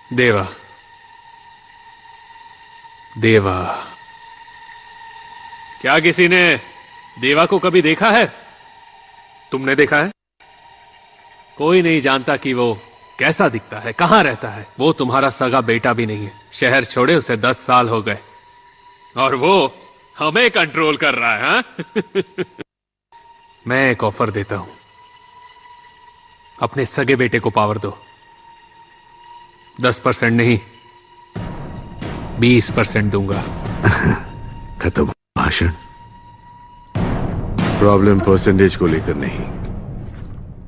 देवा, देवा, क्या किसी ने देवा को कभी देखा है? तुमने देखा है? कोई नहीं जानता कि वो कैसा दिखता है, कहां रहता है। वो तुम्हारा सगा बेटा भी नहीं है। शहर छोड़े उसे 10 साल हो गए और वो हमें कंट्रोल कर रहा है। हाँ? मैं एक ऑफर देता हूं, अपने सगे बेटे को पावर दो। 10% नहीं, 20% दूंगा। खत्म भाषण। प्रॉब्लम परसेंटेज को लेकर नहीं,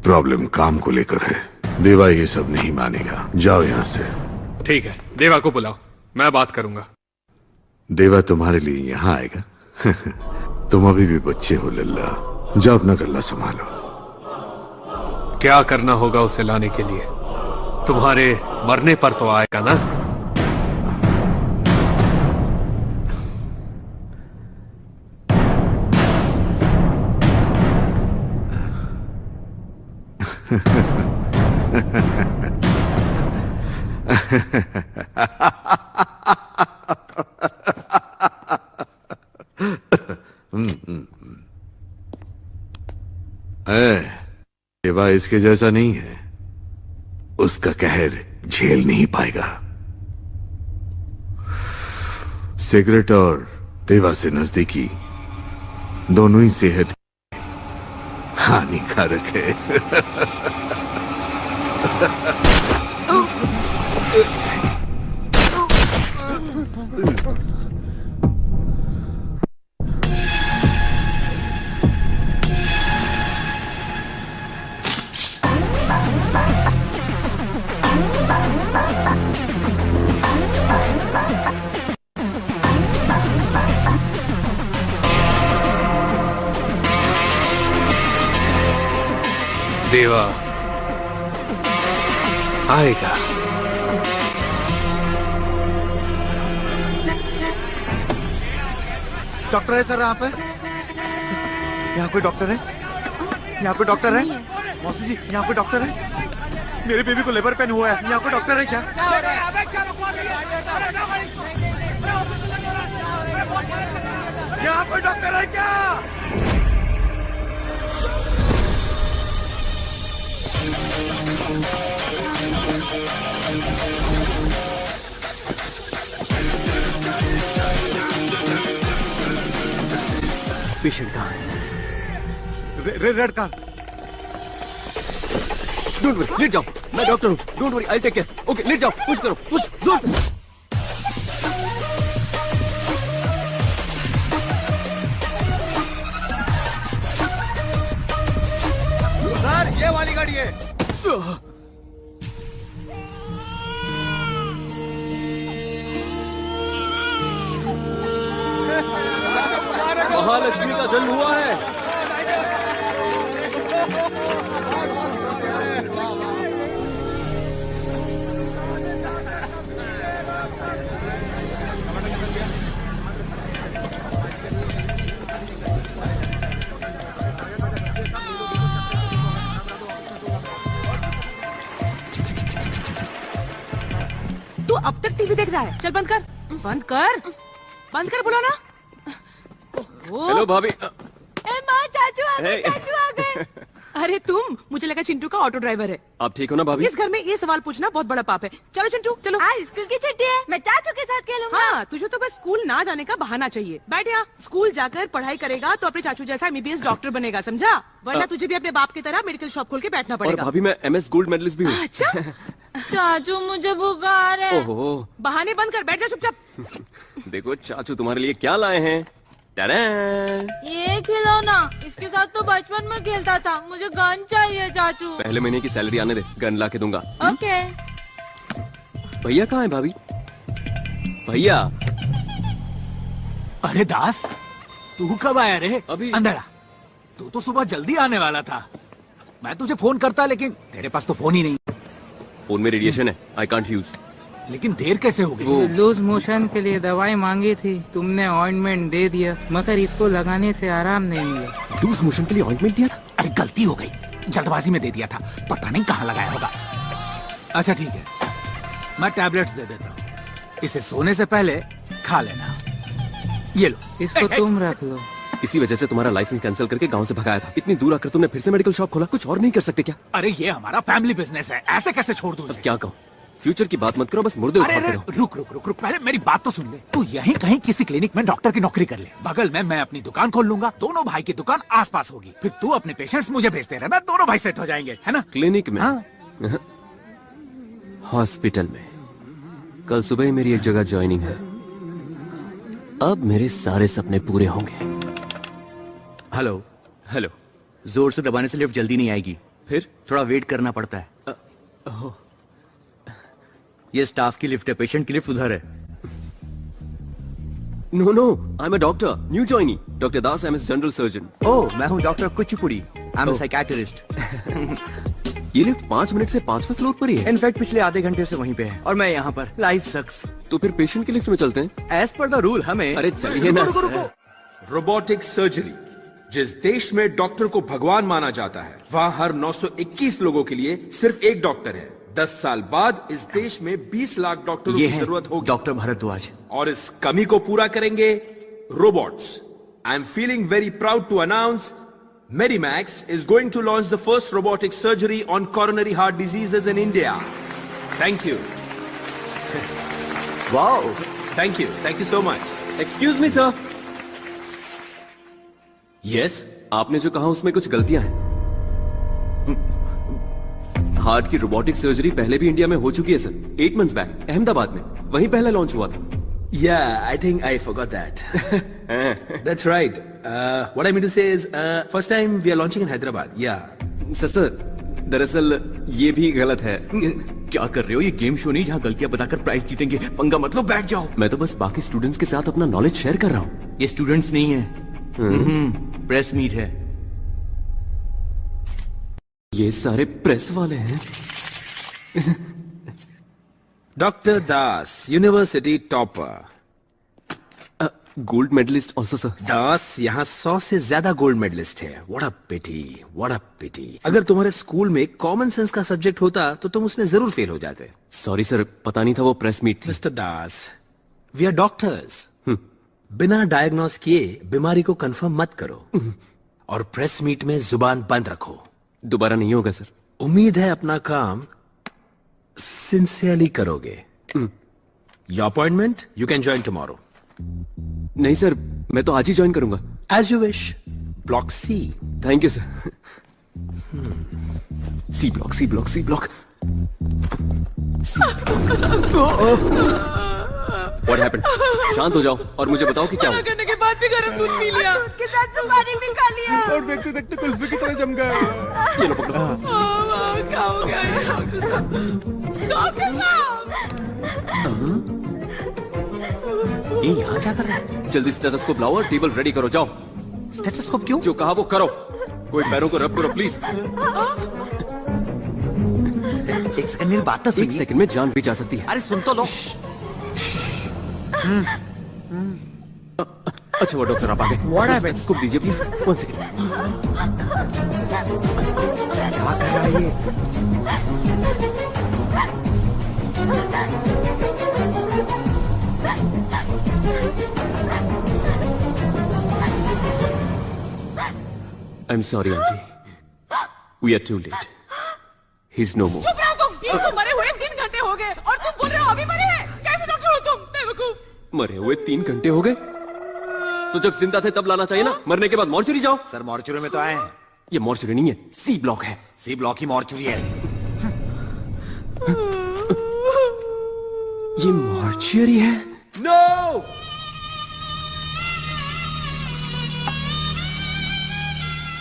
प्रॉब्लम काम को लेकर है। देवा ये सब नहीं मानेगा। जाओ यहां से। ठीक है, देवा को बुलाओ, मैं बात करूंगा। देवा तुम्हारे लिए यहां आएगा। तुम अभी भी बच्चे हो लल्ला। जाओ अपना गल्ला संभालो। क्या करना होगा उसे लाने के लिए? तुम्हारे मरने पर तो आएगा ना? देवा इसके जैसा नहीं है। उसका कहर झेल नहीं पाएगा। सिगरेट और देवा से नजदीकी दोनों ही सेहत हानिकारक है। देवा आएगा। डॉक्टर है सर यहाँ पे? यहाँ कोई डॉक्टर है? यहाँ कोई डॉक्टर है? मौसी जी, यहाँ कोई डॉक्टर है? मेरे बेबी को लेबर पेन हुआ है। यहाँ कोई डॉक्टर है क्या? यहाँ कोई डॉक्टर है क्या? पेशेंट कहाँ है? Red car. डोंट वरी, लेट जाओ। मैं डॉक्टर हूँ। Don't worry, I take care. Okay, लेट जाओ। पुश करो, पुश जोर से। सर, ये वाली गाड़ी है। महालक्ष्मी का जन्म हुआ है। तू अब तक टीवी देख रहा है? चल बंद कर, बंद कर, बंद कर, बोलो ना। हेलो भाभी। माँ, चाचू आ गए, चाचू आ गए। अरे तुम, मुझे लगा चिंटू का ऑटो ड्राइवर है। आप ठीक हो ना भाभी? इस घर में ये सवाल पूछना बहुत बड़ा पाप है। चलो चिंटू, चलो। स्कूल की छुट्टी है, मैं चाचू के साथ खेलूंगा। हाँ, तुझे तो बस स्कूल ना जाने का बहाना चाहिए। बैठ यहाँ। स्कूल जाकर पढ़ाई करेगा तो अपने चाचू जैसा MBBS डॉक्टर बनेगा, समझा? वरना तुझे भी अपने बाप की तरह मेडिकल शॉप खोल के बैठना और पड़ेगा। भाभी, मैं MS गोल्ड मेडलिस्ट भी हूँ। अच्छा। चाचू मुझे बुखार है। ओहो। बहाने बंद कर, बैठ जा चुपचाप। देखो चाचू तुम्हारे लिए क्या लाए हैं। ये खिलौना, इसके साथ तो बचपन में खेलता था। मुझे गन चाहिए चाचू। पहले महीने की सैलरी आने दे, गन ला के दूंगा। ओके। भैया कहाँ है भाभी? भैया। अरे दास, तू कब आया रे? अभी। अंदर आ। तू तो सुबह जल्दी आने वाला था। मैं तुझे फोन करता, लेकिन तेरे पास तो फोन ही नहीं। फोन में रेडिएशन है, आई कांट यूज। लेकिन देर कैसे हो गई? लूज मोशन के लिए दवाई मांगी थी, तुमने ऑइंटमेंट दे दिया, मगर इसको लगाने से आराम नहीं मिला। लूज मोशन के लिए ऑइंटमेंट दिया था? अरे गलती हो गई, जल्दबाजी में दे दिया था, पता नहीं कहाँ लगाया होगा। अच्छा ठीक है, मैं टैबलेट्स दे देता हूँ, इसे सोने से पहले खा लेना। ये लो। इसको तुम रख लो। इसी वजह से तुम्हारा लाइसेंस कैंसिल करके गांव से भगाया था। इतनी दूर आकर तुमने फिर से मेडिकल शॉप खोला, कुछ और नहीं कर सकते क्या? अरे ये हमारा फैमिली बिजनेस है, ऐसे कैसे छोड़ दूं इसे? क्या कहूँ, फ्यूचर की बात मत करो, बस मुर्दे अरे उठाते अरे रहो। रुक रुक रुक रुक, पहले मेरी बात तो सुन ले। तू यहीं कहीं किसी क्लिनिक में डॉक्टर की नौकरी कर ले, बगल में मैं अपनी दुकान खोल लूंगा, दोनों भाई की दुकान आसपास होगी, फिर तू अपने पेशेंट्स मुझे भेजते रहना, दोनों भाई सेट हो जाएंगे, है ना? क्लिनिक में? हाँ। हॉस्पिटल में। कल सुबह ही मेरी एक जगह ज्वाइनिंग है, अब मेरे सारे सपने पूरे होंगे। हेलो। हेलो। जोर से दबाने से लिफ्ट जल्दी नहीं आएगी, फिर थोड़ा वेट करना पड़ता है। ये स्टाफ की लिफ्ट है, पेशेंट की लिफ्ट उधर है। No no, I am a doctor, new joinee, doctor Das, I am general surgeon. Oh, मैं हूँ doctor Kuchipudi, I am psychiatrist. ये लिफ्ट 5 मिनट से 5वें फ्लोर पर ही है। इनफैक्ट पिछले आधे घंटे से वहीं पे है और मैं यहाँ पर। लाइफ सक्स। तो फिर पेशेंट की लिफ्ट में चलते हैं। एज पर द रूल हमें। अरे चलिए ना। रुको, रुको, रुको। रोबोटिक सर्जरी, जिस देश में डॉक्टर को भगवान माना जाता है, वहां हर 921 लोगों के लिए सिर्फ एक डॉक्टर है। 10 साल बाद इस देश में 20 लाख डॉक्टरों ये की है जरूरत होगी। डॉक्टर भारद्वाज। और इस कमी को पूरा करेंगे robots. I am feeling very proud to announce Medimax is going to launch the first robotic surgery on coronary heart diseases in India. Thank you. Wow. Thank you so much. Excuse me sir. Yes. आपने जो कहा उसमें कुछ गलतियां हैं। Heart की robotic surgery पहले भी इंडिया में हो चुकी है सर, 8 months बैक अहमदाबाद में, वहीं पहले लॉन्च हुआ था। Yeah, I think I forgot that. That's right. What I mean to say is, first time we are launching in Hyderabad. Yeah. Sir, दरअसल ये भी गलत है। क्या कर रहे हो? ये गेम शो नहीं जहाँ गलतियां बताकर प्राइज जीतेंगे। पंगा मत लो, बैठ जाओ। मैं तो बस बाकी स्टूडेंट्स के साथ अपना नॉलेज शेयर कर रहा हूँ। ये स्टूडेंट्स नहीं है, प्रेस मीट है। ये सारे प्रेस वाले हैं। Dr. Das, University topper. Gold medalist also sir. Das यहाँ 100 से ज्यादा गोल्ड मेडलिस्ट है। What a pity, what a pity. अगर तुम्हारे स्कूल में कॉमन सेंस का सब्जेक्ट होता तो तुम उसमें जरूर फेल हो जाते। सॉरी सर, पता नहीं था वो प्रेस मीट थी। Mister Das, we are doctors. बिना डायग्नोस किए बीमारी को कंफर्म मत करो और प्रेस मीट में जुबान बंद रखो। दोबारा नहीं होगा सर। उम्मीद है अपना काम सिंसियरली करोगे। Your appointment, you can join tomorrow. नहीं सर, मैं तो आज ही ज्वाइन करूंगा। As you wish. Block C. Thank you sir. C block, C block, C block. What happened? शांत हो जाओ और मुझे बताओ कि क्या हुआ। करने के बाद भी गर्म दूध पी लिया, दूध के साथ सुपारी भी खा लिया और देखते देखते कुल्फी की तरह जम गए। ये लो पकड़ो। क्या हो गया है डॉक्टर साहब? डॉक्टर साहब! ये यहाँ क्या कर रहा है? जल्दी स्टेथोस्कोप लाओ और टेबल रेडी करो, जाओ। स्टेथोस्कोप क्यों? जो कहा वो करो। कोई पैरों को रब करो प्लीज। एक सेकंड मेरी बात तो एक सुनिए। सेकंड में जान भी जा सकती है। अरे सुन तो लो। अच्छा वो डॉक्टर आप आ गए। What happened? स्कोप दीजिए प्लीज। 1 सेकंड। क्या कर रहा है ये? I am sorry aunty, we are too late. He is no more. चुप रहो तुम! ये तो मरे हुए 3 घंटे हो गए और तुम बोल रहे हो अभी मरे हैं। कैसे डॉक्टर हो तुम, बेवकूफ! मरे हुए 3 घंटे हो गए तो जब जिंदा थे तब लाना चाहिए ना। मरने के बाद मॉर्चरी जाओ। सर मॉर्चुरी में तो आए हैं। ये मॉर्चरी नहीं है, सी ब्लॉक है। सी ब्लॉक ही मॉर्चुरी है। ये मॉर्चरी है। नो!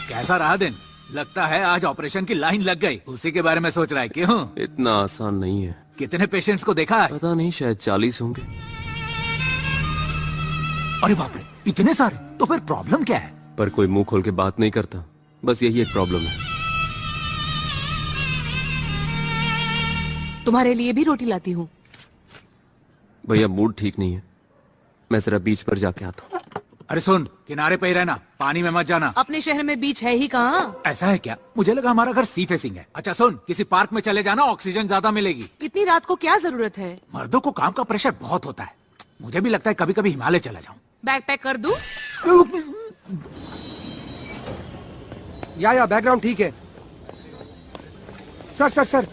कैसा रहा दिन? लगता है आज ऑपरेशन की लाइन लग गई, उसी के बारे में सोच रहा है। क्यों? इतना आसान नहीं है। कितने पेशेंट्स को देखा है? पता नहीं, शायद 40 होंगे। अरे बाप रे, इतने सारे! तो फिर प्रॉब्लम क्या है? पर कोई मुंह खोल के बात नहीं करता, बस यही एक प्रॉब्लम है। तुम्हारे लिए भी रोटी लाती हूँ। भैया मूड ठीक नहीं है, मैं जरा बीच पर जाके आता हूँ। अरे सुन, किनारे पे ही रहना, पानी में मत जाना। अपने शहर में बीच है ही कहाँ? ऐसा है क्या? मुझे लगा हमारा घर सी फेसिंग है। अच्छा सुन, किसी पार्क में चले जाना, ऑक्सीजन ज्यादा मिलेगी। इतनी रात को क्या जरूरत है? मर्दों को काम का प्रेशर बहुत होता है। मुझे भी लगता है कभी कभी हिमालय चला जाऊं। बैग पैक कर दूं? या बैकग्राउंड ठीक है। Sir sir sir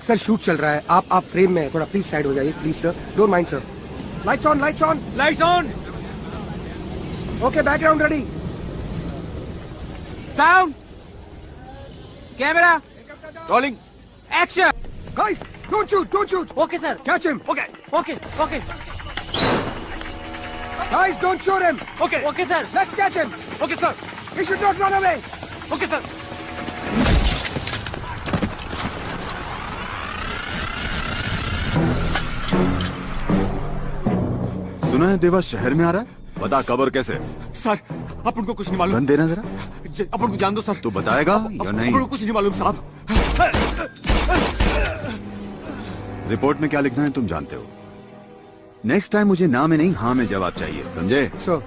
sir shoot चल रहा है। आप फ्रेम में थोड़ा प्लीज साइड हो जाइए please sir, don't mind sir. Lights on, lights on, lights on. Okay background ready, sound, camera, rolling, action. Guys don't shoot, don't shoot. Okay sir. Catch him. Okay okay okay guys don't shoot him. Okay okay sir. Let's catch him. Okay sir. He should not run away. Okay sir. सुना है देवा शहर में आ रहा है, बता कब और कैसे? सर अपन को कुछ नहीं मालूम। गन देना जरा। अपन को जान दो सर। तू बताएगा या नहीं? अपन को कुछ नहीं मालूम साहब। रिपोर्ट में क्या लिखना है तुम जानते हो। नेक्स्ट टाइम मुझे ना में नहीं हाँ में जवाब चाहिए, समझे? Sir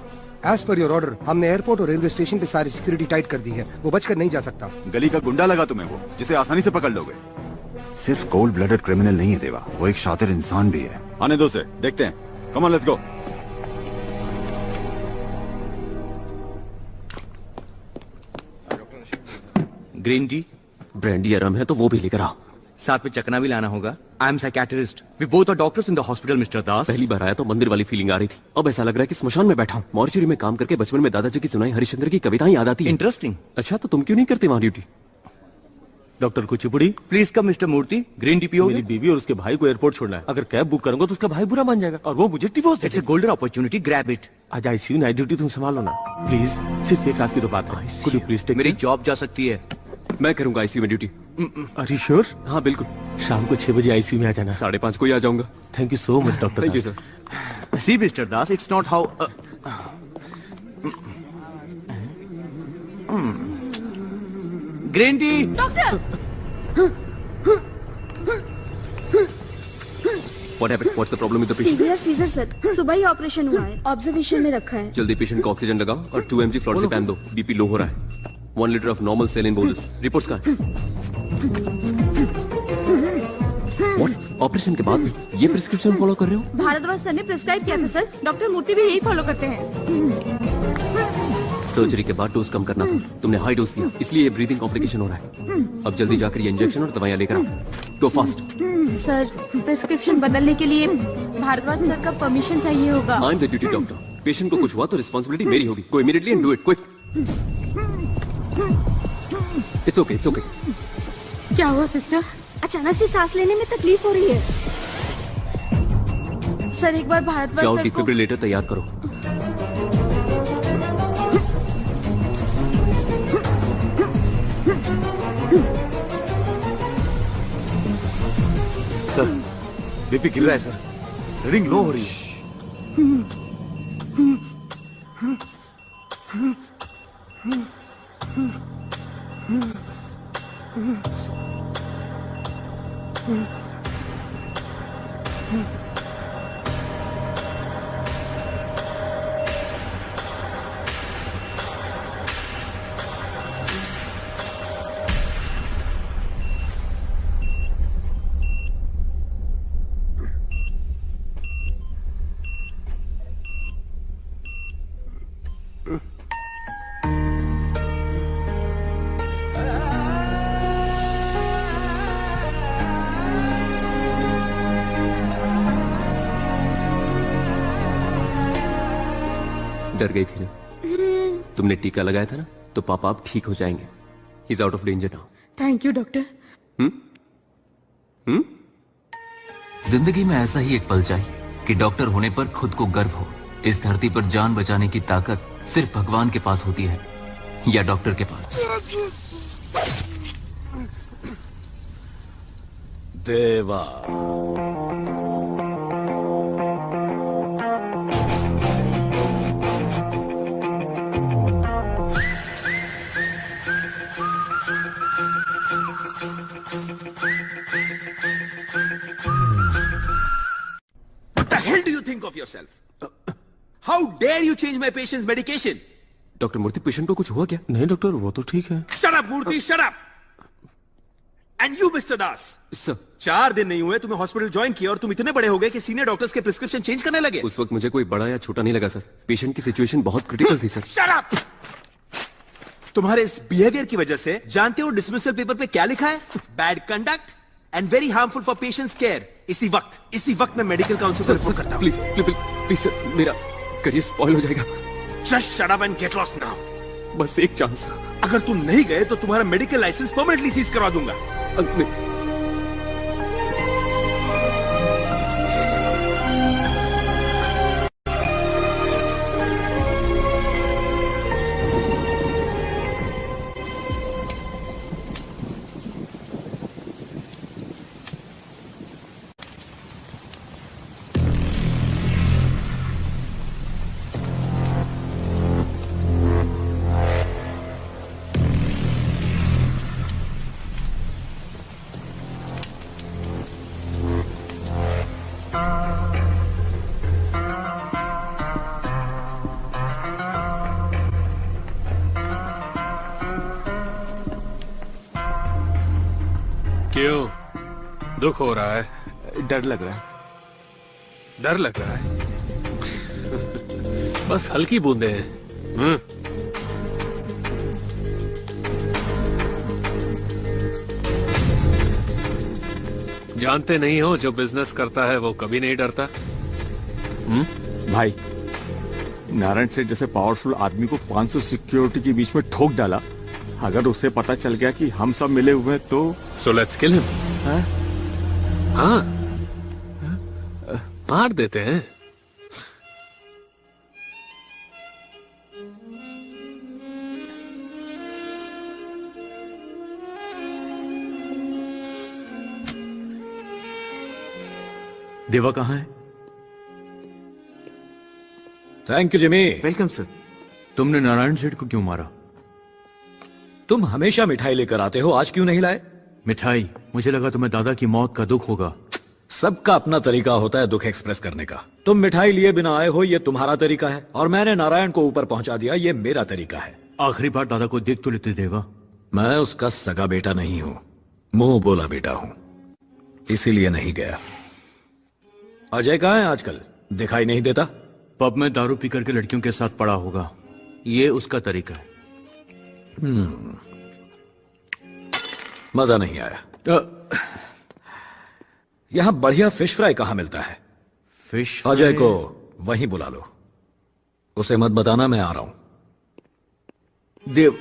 as per your order हमने एयरपोर्ट और रेलवे स्टेशन पे सारी सिक्योरिटी टाइट कर दी है, वो बचकर नहीं जा सकता। गली का गुंडा लगा तुम्हें वो, जिसे आसानी से पकड़ लोगे। सिर्फ कोल्ड ब्लडेड क्रिमिनल नहीं है देवा, वो एक शातिर इंसान भी है। आने दो से, देखते हैं। Come on let's go. Green tea, brandy आराम है तो वो भी लेकर आओ। साथ में चकना भी लाना होगा। I am psychiatrist, we both are doctors in the hospital mister Das. पहली बार आया तो मंदिर वाली फीलिंग आ रही थी, अब ऐसा लग रहा है कि स्मशान में बैठा हूँ। मॉर्चरी में काम करके बचपन में दादाजी की सुनाई हरिश्चंद्र की कविताएं याद आती हैं। इंटरेस्टिंग। अच्छा तो तुम क्यों नहीं करते वहाँ duty? Doctor Kuchipudi, please come mister Murthy. Green tea पियोगे? मेरी बीवी और उसके भाई को एयरपोर्ट छोड़ना है। अगर कैब बुक करूंगा तो उसका भाई बुरा मान जाएगा और वो मुझे divorce. It's a golden opportunity, grab it. आज आईसीयू नाइट ड्यूटी तुम संभालो ना प्लीज। सिर्फ एक रात की तो बात है। कुड यू प्लीज टेक मेरी जॉब जा सकती है। मैं करूंगा आईसीयू में ड्यूटी। Are you sure? हाँ बिल्कुल। शाम को 6 बजे आईसीयू में आ जाना। 5:30 को ही आ जाऊंगा। Thank you so much doctor. Thank you sir. See mister Das, it's not how green tea. Doctor What happened? What's the problem with the patient? Severe seizure sir, सुबह ही ऑपरेशन हुआ है, ऑब्जर्वेशन में रखा है। जल्दी पेशेंट को ऑक्सीजन लगाओ और 2 mg फ्लोरेसेपैम दो। बीपी लो हो रहा है। 1 litre of normal saline bolus. Reports का ऑपरेशन के बाद ये प्रिस्क्रिप्शन फॉलो कर रहे हो? भारद्वाज सर ने प्रिस्क्राइब किया था सर। डॉक्टर मूर्ति भी यही फॉलो करते हैं। सर्जरी के बाद डोज कम करना था, तुमने हाई डोज दिया, इसलिए ये ब्रीदिंग कॉम्प्लिकेशन हो रहा है। अब जल्दी जाकर ये इंजेक्शन और दवाइयां लेकर आओ। गो फास्ट। सर प्रिस्क्रिप्शन बदलने के लिए भारद्वाज सर का परमिशन चाहिए होगा। I am the duty doctor. Patient को कुछ हुआ तो रिस्पांसिबिलिटी मेरी होगी। Go immediately and do it quick. It's okay, it's okay. क्या हुआ सिस्टर? अचानक से सांस लेने में तकलीफ हो रही है। सर एक बार भारद्वाज जाओ सर को डिफिब्रिलेटर तैयार करो। सर बीपी गिर रहा है सर, रीडिंग लो हो रही है। डर गई थी ना? तुमने टीका लगाया था ना, तो पापा आप ठीक हो जाएंगे। He is out of danger now. Thank you doctor. जिंदगी में ऐसा ही एक पल चाहिए कि डॉक्टर होने पर खुद को गर्व हो। इस धरती पर जान बचाने की ताकत सिर्फ भगवान के पास होती है या डॉक्टर के पास। देवा What the hell do you think of yourself? How dare you change my patient's medication? Doctor Murthy, patient को कुछ हुआ क्या? नहीं डॉक्टर, वो तो ठीक है। Shut up Murthy, shut up. And you mister Das, sir 4 दिन नहीं हुए तुम्हें हॉस्पिटल ज्वाइन किया और तुम इतने बड़े हो गए कि सीनियर डॉक्टर्स के प्रिस्क्रिप्शन चेंज करने लगे। उस वक्त मुझे कोई बड़ा या छोटा नहीं लगा सर। पेशेंट की सिचुएशन बहुत क्रिटिकल थी सर। Shut up. तुम्हारे इस बिहेवियर की वजह से जानते हो डिसमिसल पेपर पे क्या लिखा है? Bad conduct and very harmful for patients care. इसी वक्त मैं मेडिकल काउंसिल को रिपोर्ट करता हूं। प्लीज प्लीज सर, मेरा करियर स्पॉइल हो जाएगा। Just shut up and get lost now. बस एक चांस। अगर तुम नहीं गए तो तुम्हारा मेडिकल लाइसेंस परमानेंटली सीज करवा दूंगा। क्यों दुख हो रहा है? डर लग रहा है। डर लग रहा है? बस हल्की बूंदे हैं। जानते नहीं हो, जो बिजनेस करता है वो कभी नहीं डरता। भाई, नारायण सेठ जैसे पावरफुल आदमी को 500 सिक्योरिटी के बीच में ठोक डाला। अगर उससे पता चल गया कि हम सब मिले हुए हैं तो So let's kill him. हाँ, मार देते हैं। देवा कहाँ है? Thank you Jimmy. Welcome sir. तुमने नारायण सेठ को क्यों मारा? तुम हमेशा मिठाई लेकर आते हो, आज क्यों नहीं लाए? मिठाई? मुझे लगा तुम्हें दादा की मौत का दुख होगा। सबका अपना तरीका होता है दुख एक्सप्रेस करने का। तुम मिठाई लिए बिना आए हो, ये तुम्हारा तरीका है, और मैंने नारायण को ऊपर पहुंचा दिया, ये मेरा तरीका है। आखिरी बार दादा को देख तो लेते देवा। मैं उसका सगा बेटा नहीं हूं, मुंह बोला बेटा हूं, इसीलिए नहीं गया। अजय कहाँ है आजकल? दिखाई नहीं देता। पब में दारू पी करके लड़कियों के साथ पड़ा होगा, ये उसका तरीका है। मजा नहीं आया। यहां बढ़िया फिश फ्राई कहां मिलता है? फिश? अजय को वहीं बुला लो, उसे मत बताना मैं आ रहा हूं। देव,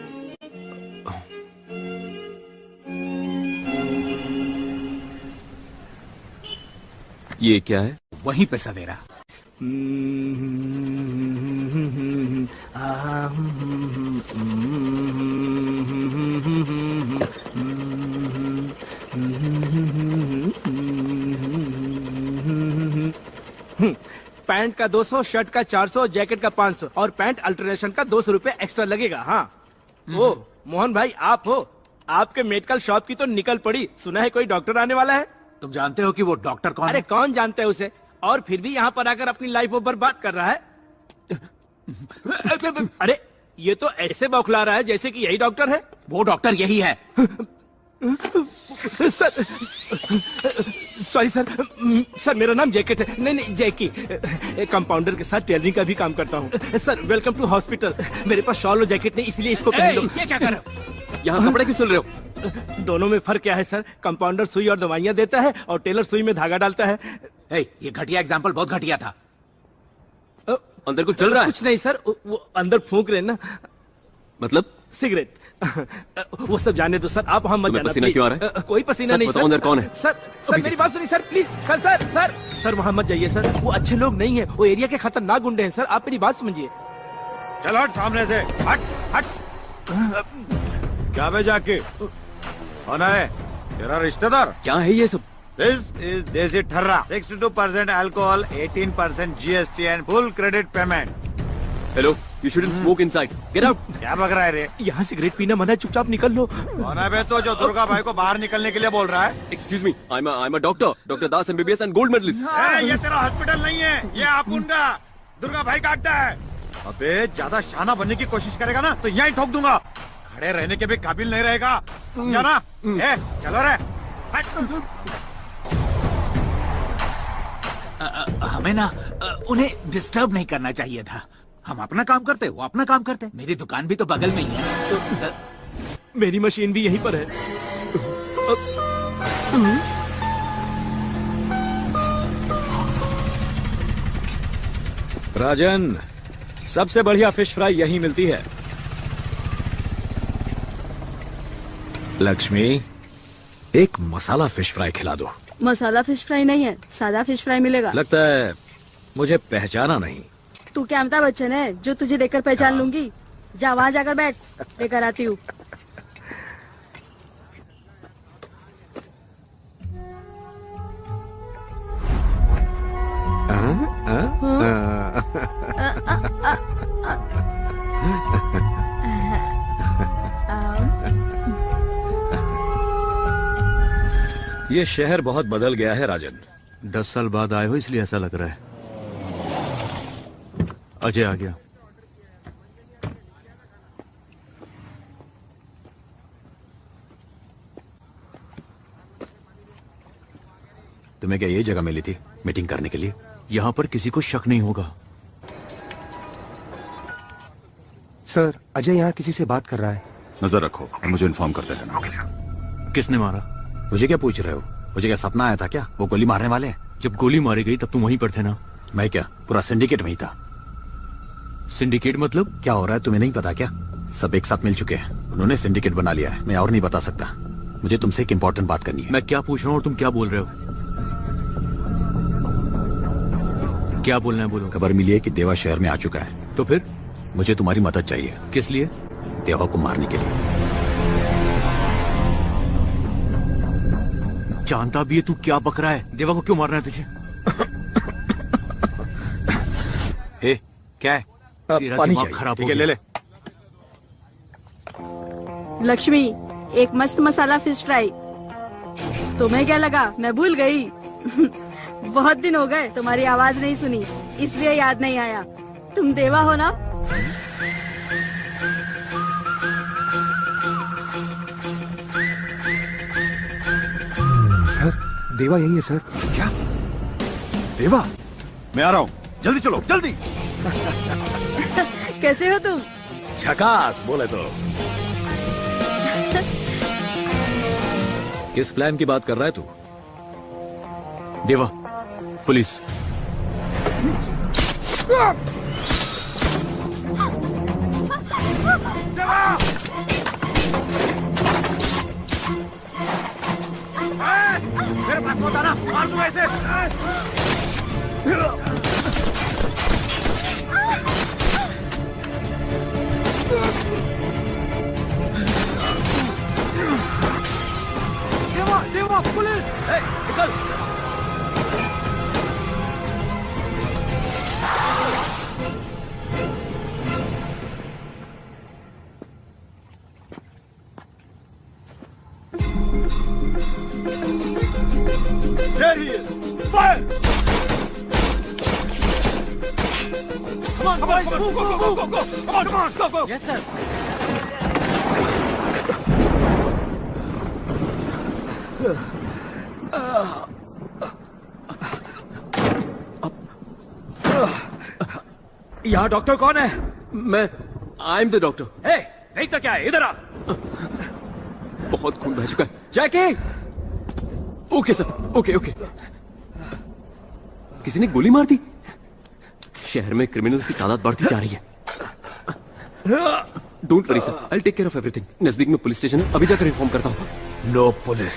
ये क्या है? वहीं पे सवेरा। पैंट का 200, शर्ट का 400, जैकेट का 500 और पैंट अल्टरनेशन का 200 रुपए एक्स्ट्रा लगेगा। हाँ, ओ मोहन भाई आप हो? आपके मेडिकल शॉप की तो निकल पड़ी। सुना है कोई डॉक्टर आने वाला है? तुम जानते हो कि वो डॉक्टर कौन है? अरे कौन जानता है उसे, और फिर भी यहाँ पर आकर अपनी लाइफ को बर्बाद कर रहा है। अरे ये तो ऐसे बौखला रहा है जैसे कि यही डॉक्टर है। वो डॉक्टर यही है। सर सॉरी सर, सर मेरा नाम जैकेट है। नहीं जैकी। कंपाउंडर के साथ टेलरिंग का भी काम करता हूँ। Sir welcome to hospital. मेरे पास शॉल और जैकेट नहीं, इसलिए इसको पहन लो। ये क्या कर रहे हो? यहाँ कपड़े क्यों सिल रहे हो? दोनों में फर्क क्या है सर? कंपाउंडर सुई और दवाइयाँ देता है और टेलर सुई में धागा डालता है। ये घटिया एग्जाम्पल बहुत घटिया था। अंदर कुछ चल रहा है? कुछ नहीं सर, वो अंदर फूंक रहे ना। मतलब? सिगरेट। वो सब जाने दो सर, आप हम मत जाना। पसीना क्यों आ रहा है? कोई पसीना नहीं सर। अंदर कौन है? सर मेरी बात सुनिए सर प्लीज। सर वहाँ मत जाइए सर, वो अच्छे लोग नहीं है, वो एरिया के खतरनाक गुंडे हैं सर, आप मेरी बात समझिए। चलो हट सामने से, हट। क्या बे जाके कौन है? तेरा रिश्तेदार? क्या है ये सब? This is देसी ठर्रा। 62% alcohol, 18% GST and full credit payment. Hello, you shouldn't smoke inside. Get out. क्या बक रहा है रे? यहाँ सिगरेट पीना मना है, चुपचाप निकल लो। कौन है बे तो जो दुर्गा भाई को बाहर निकलने के लिए बोल रहा है? Excuse me, I'm a doctor, Dr. Das MBBS and gold medalist. ये तेरा हॉस्पिटल नहीं है, ये आपुन का। दुर्गा भाई काटता है। अबे ज्यादा शाना बनने की कोशिश करेगा ना तो यहीं ठोक दूंगा। खड़े रहने के भी काबिल नहीं रहेगा, समझा ना? ए, चलो रे। हमें ना उन्हें डिस्टर्ब नहीं करना चाहिए था। हम अपना काम करते, वो अपना काम करते। मेरी दुकान भी तो बगल में ही है। मेरी मशीन भी यहीं पर है। राजन, सबसे बढ़िया फिश फ्राई यहीं मिलती है। लक्ष्मी, एक मसाला फिश फ्राई खिला दो। मसाला फिश फ्राई नहीं है, सादा फिश फ्राई मिलेगा। लगता है मुझे पहचाना नहीं। तू क्या अमिताभ बच्चन है जो तुझे देखकर पहचान लूंगी? जा वहाँ जाकर बैठ, लेकर आती हूँ। ये शहर बहुत बदल गया है राजन। 10 साल बाद आए हो इसलिए ऐसा लग रहा है। अजय आ गया। तुम्हें क्या ये जगह मिली थी मीटिंग करने के लिए? यहाँ पर किसी को शक नहीं होगा। सर, अजय यहाँ किसी से बात कर रहा है। नजर रखो और मुझे इन्फॉर्म करते रहना। किसने मारा? मुझे क्या पूछ रहे हो? मुझे क्या सपना आया था क्या? वो गोली मारने वाले हैं। जब गोली मारी गई तब तुम वहीं पर थे ना? मैं क्या, पूरा सिंडिकेट वहीं था। सिंडिकेट मतलब? क्या हो रहा है तुम्हें नहीं पता क्या? सब एक साथ मिल चुके हैं, उन्होंने सिंडिकेट बना लिया है। मैं और नहीं बता सकता। मुझे तुमसे एक इम्पोर्टेंट बात करनी है। मैं क्या पूछ रहा हूँ और तुम क्या बोल रहे हो? क्या बोलना है बोलो। खबर मिली है कि देवा शहर में आ चुका है। तो फिर? मुझे तुम्हारी मदद चाहिए। किस लिए? देवा को मारने के लिए। जानता भी है तू क्या बक रहा है। देवा को क्यों मारना है तुझे? हे, क्या है? पानी खराब ठीक है, ले ले। लक्ष्मी, एक मस्त मसाला फिश फ्राई। तुम्हें क्या लगा मैं भूल गई? बहुत दिन हो गए तुम्हारी आवाज नहीं सुनी, इसलिए याद नहीं आया। तुम देवा हो ना? सर, देवा यही है सर। क्या? देवा, मैं आ रहा हूँ, जल्दी चलो, जल्दी। कैसे हो तुम? झकास बोले तो। किस प्लान की बात कर रहा है तू? देवा, पुलिस। मेरे पास मत आना, मार दूंगा ऐसे। देवा, देवा, पुलिस! निकल! There he is! Fire! Come on, boys! Move, go, go, go, go! Come on, come on, go, go! Yes, sir. यहाँ डॉक्टर कौन है? मैं आई एम द डॉक्टर। नहीं तो क्या है, इधर आ। बहुत खून बह चुका है। Jackie! Okay sir, okay okay. किसी ने गोली मार दी? शहर में क्रिमिनल्स की तादाद बढ़ती जा रही है। Don't worry sir, I take care of everything. नजदीक में पुलिस स्टेशन है, अभी जाकर इन्फॉर्म करता हूँ। No police.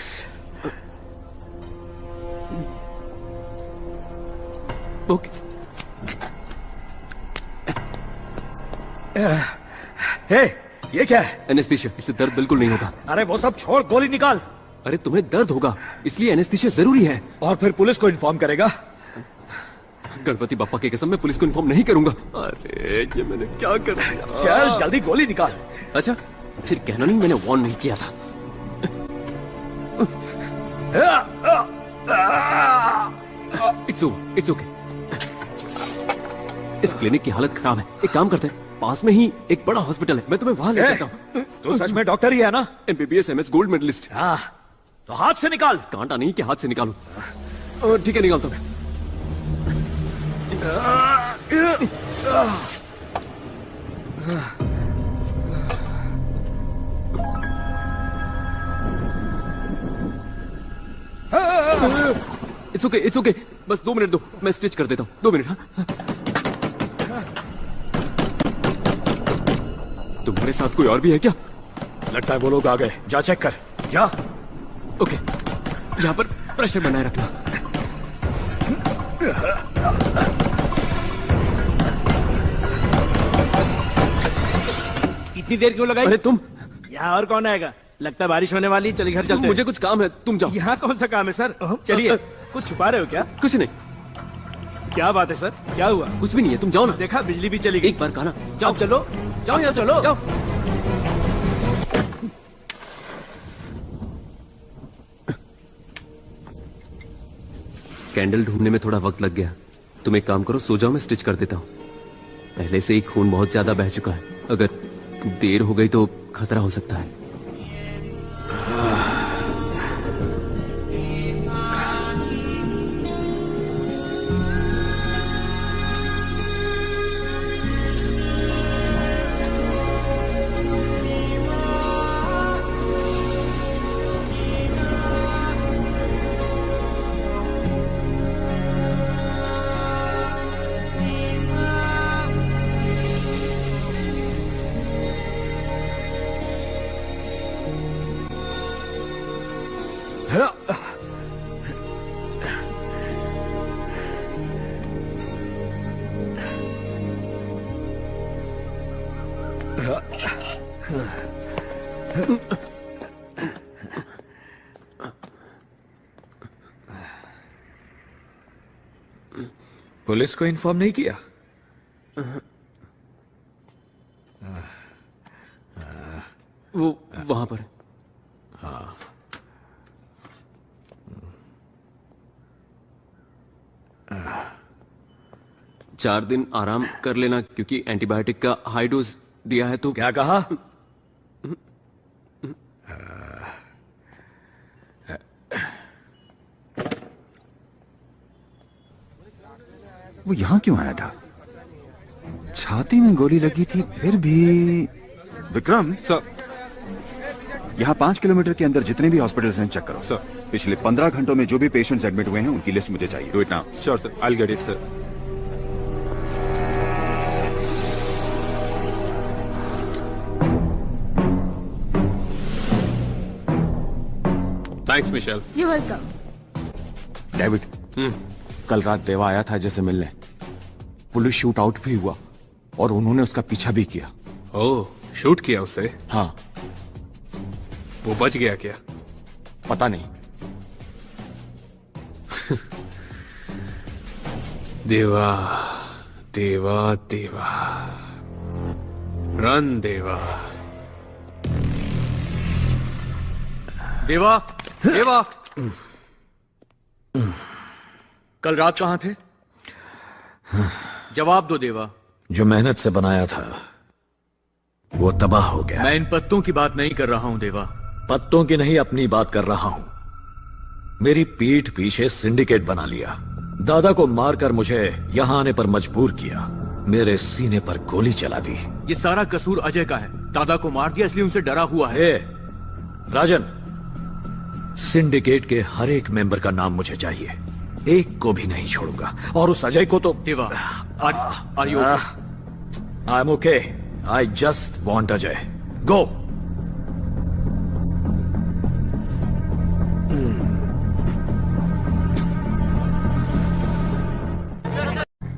ओके। ये क्या है? एनेस्थीसिया, इससे दर्द बिल्कुल नहीं होगा। अरे वो सब छोड़, गोली निकाल। अरे तुम्हें दर्द होगा, इसलिए एनेस्थीसिया जरूरी है। और फिर पुलिस को इन्फॉर्म करेगा? गणपति बाप्पा की कसम, मैं पुलिस को इन्फॉर्म नहीं करूंगा। अरे ये मैंने क्या कर दिया? चल जल्दी गोली निकाल। अच्छा, फिर कहना नहीं मैंने वार्न नहीं किया था। It's okay. इस क्लिनिक की हालत खराब है। एक काम करते हैं, पास में ही एक बड़ा हॉस्पिटल है, मैं तुम्हें वहां ले जाता हूँ। तो सच में डॉक्टर ही है ना? MBBS MS gold medalist. तो हाथ से निकाल। कांटा नहीं कि हाथ से निकालू। ठीक है, निकालता हूँ। इट्स ओके, बस 2 मिनट दो, मैं स्टिच कर देता हूँ। 2 मिनट। तुम्हारे साथ कोई और भी है क्या? लगता है वो लोग आ गए। जा चेक कर, जा। ओके, यहाँ पर प्रेशर बनाए रखना। इतनी देर क्यों लगाई? अरे तुम यहाँ और कौन आएगा? लगता है बारिश होने वाली। चलिए घर चलते हैं। मुझे कुछ काम है, तुम जाओ। यहाँ कौन सा काम है सर? चलिए। कुछ छुपा रहे हो क्या? कुछ नहीं। क्या बात है सर, क्या हुआ? कुछ भी नहीं है, तुम जाओ ना। देखा, बिजली भी चली गई। एक बार कहा ना, जाओ। चलो जाओ, यहाँ चलो, जाओ। कैंडल ढूंढने में थोड़ा वक्त लग गया। तुम एक काम करो, सो जाओ, मैं स्टिच कर देता हूँ। पहले से ही खून बहुत ज्यादा बह चुका है, अगर देर हो गई तो खतरा हो सकता है। पुलिस को इन्फॉर्म नहीं किया? वो वहां पर। हाँ। चार दिन आराम कर लेना, क्योंकि एंटीबायोटिक का हाई डोज दिया है। तो क्या कहा? वो यहाँ क्यों आया था? छाती में गोली लगी थी, फिर भी। विक्रम सर, यहाँ 5 किलोमीटर के अंदर जितने भी हॉस्पिटल्स हैं चेक करो। सर, पिछले 15 घंटों में जो भी पेशेंट्स एडमिट हुए हैं उनकी लिस्ट मुझे चाहिए। Do it now. Sure sir, I will get it sir. Thanks Michelle. You welcome. David, कल रात देवा आया था जैसे मिलने। पुलिस शूट आउट भी हुआ और उन्होंने उसका पीछा भी किया। ओह, शूट किया उसे? हाँ। वो बच गया क्या? पता नहीं। देवा देवा देवा, रन देवा। देवा, देवा, कल रात कहां थे? जवाब दो देवा। जो मेहनत से बनाया था वो तबाह हो गया। मैं इन पत्तों की बात नहीं कर रहा हूं देवा। पत्तों की नहीं, अपनी बात कर रहा हूं। मेरी पीठ पीछे सिंडिकेट बना लिया, दादा को मारकर मुझे यहां आने पर मजबूर किया, मेरे सीने पर गोली चला दी। ये सारा कसूर अजय का है। दादा को मार दिया इसलिए उनसे डरा हुआ है। राजन, सिंडिकेट के हर एक मेंबर का नाम मुझे चाहिए, एक को भी नहीं छोड़ूंगा। और उस अजय को तो। Deva, are you? I am okay, I just want Ajay. Go.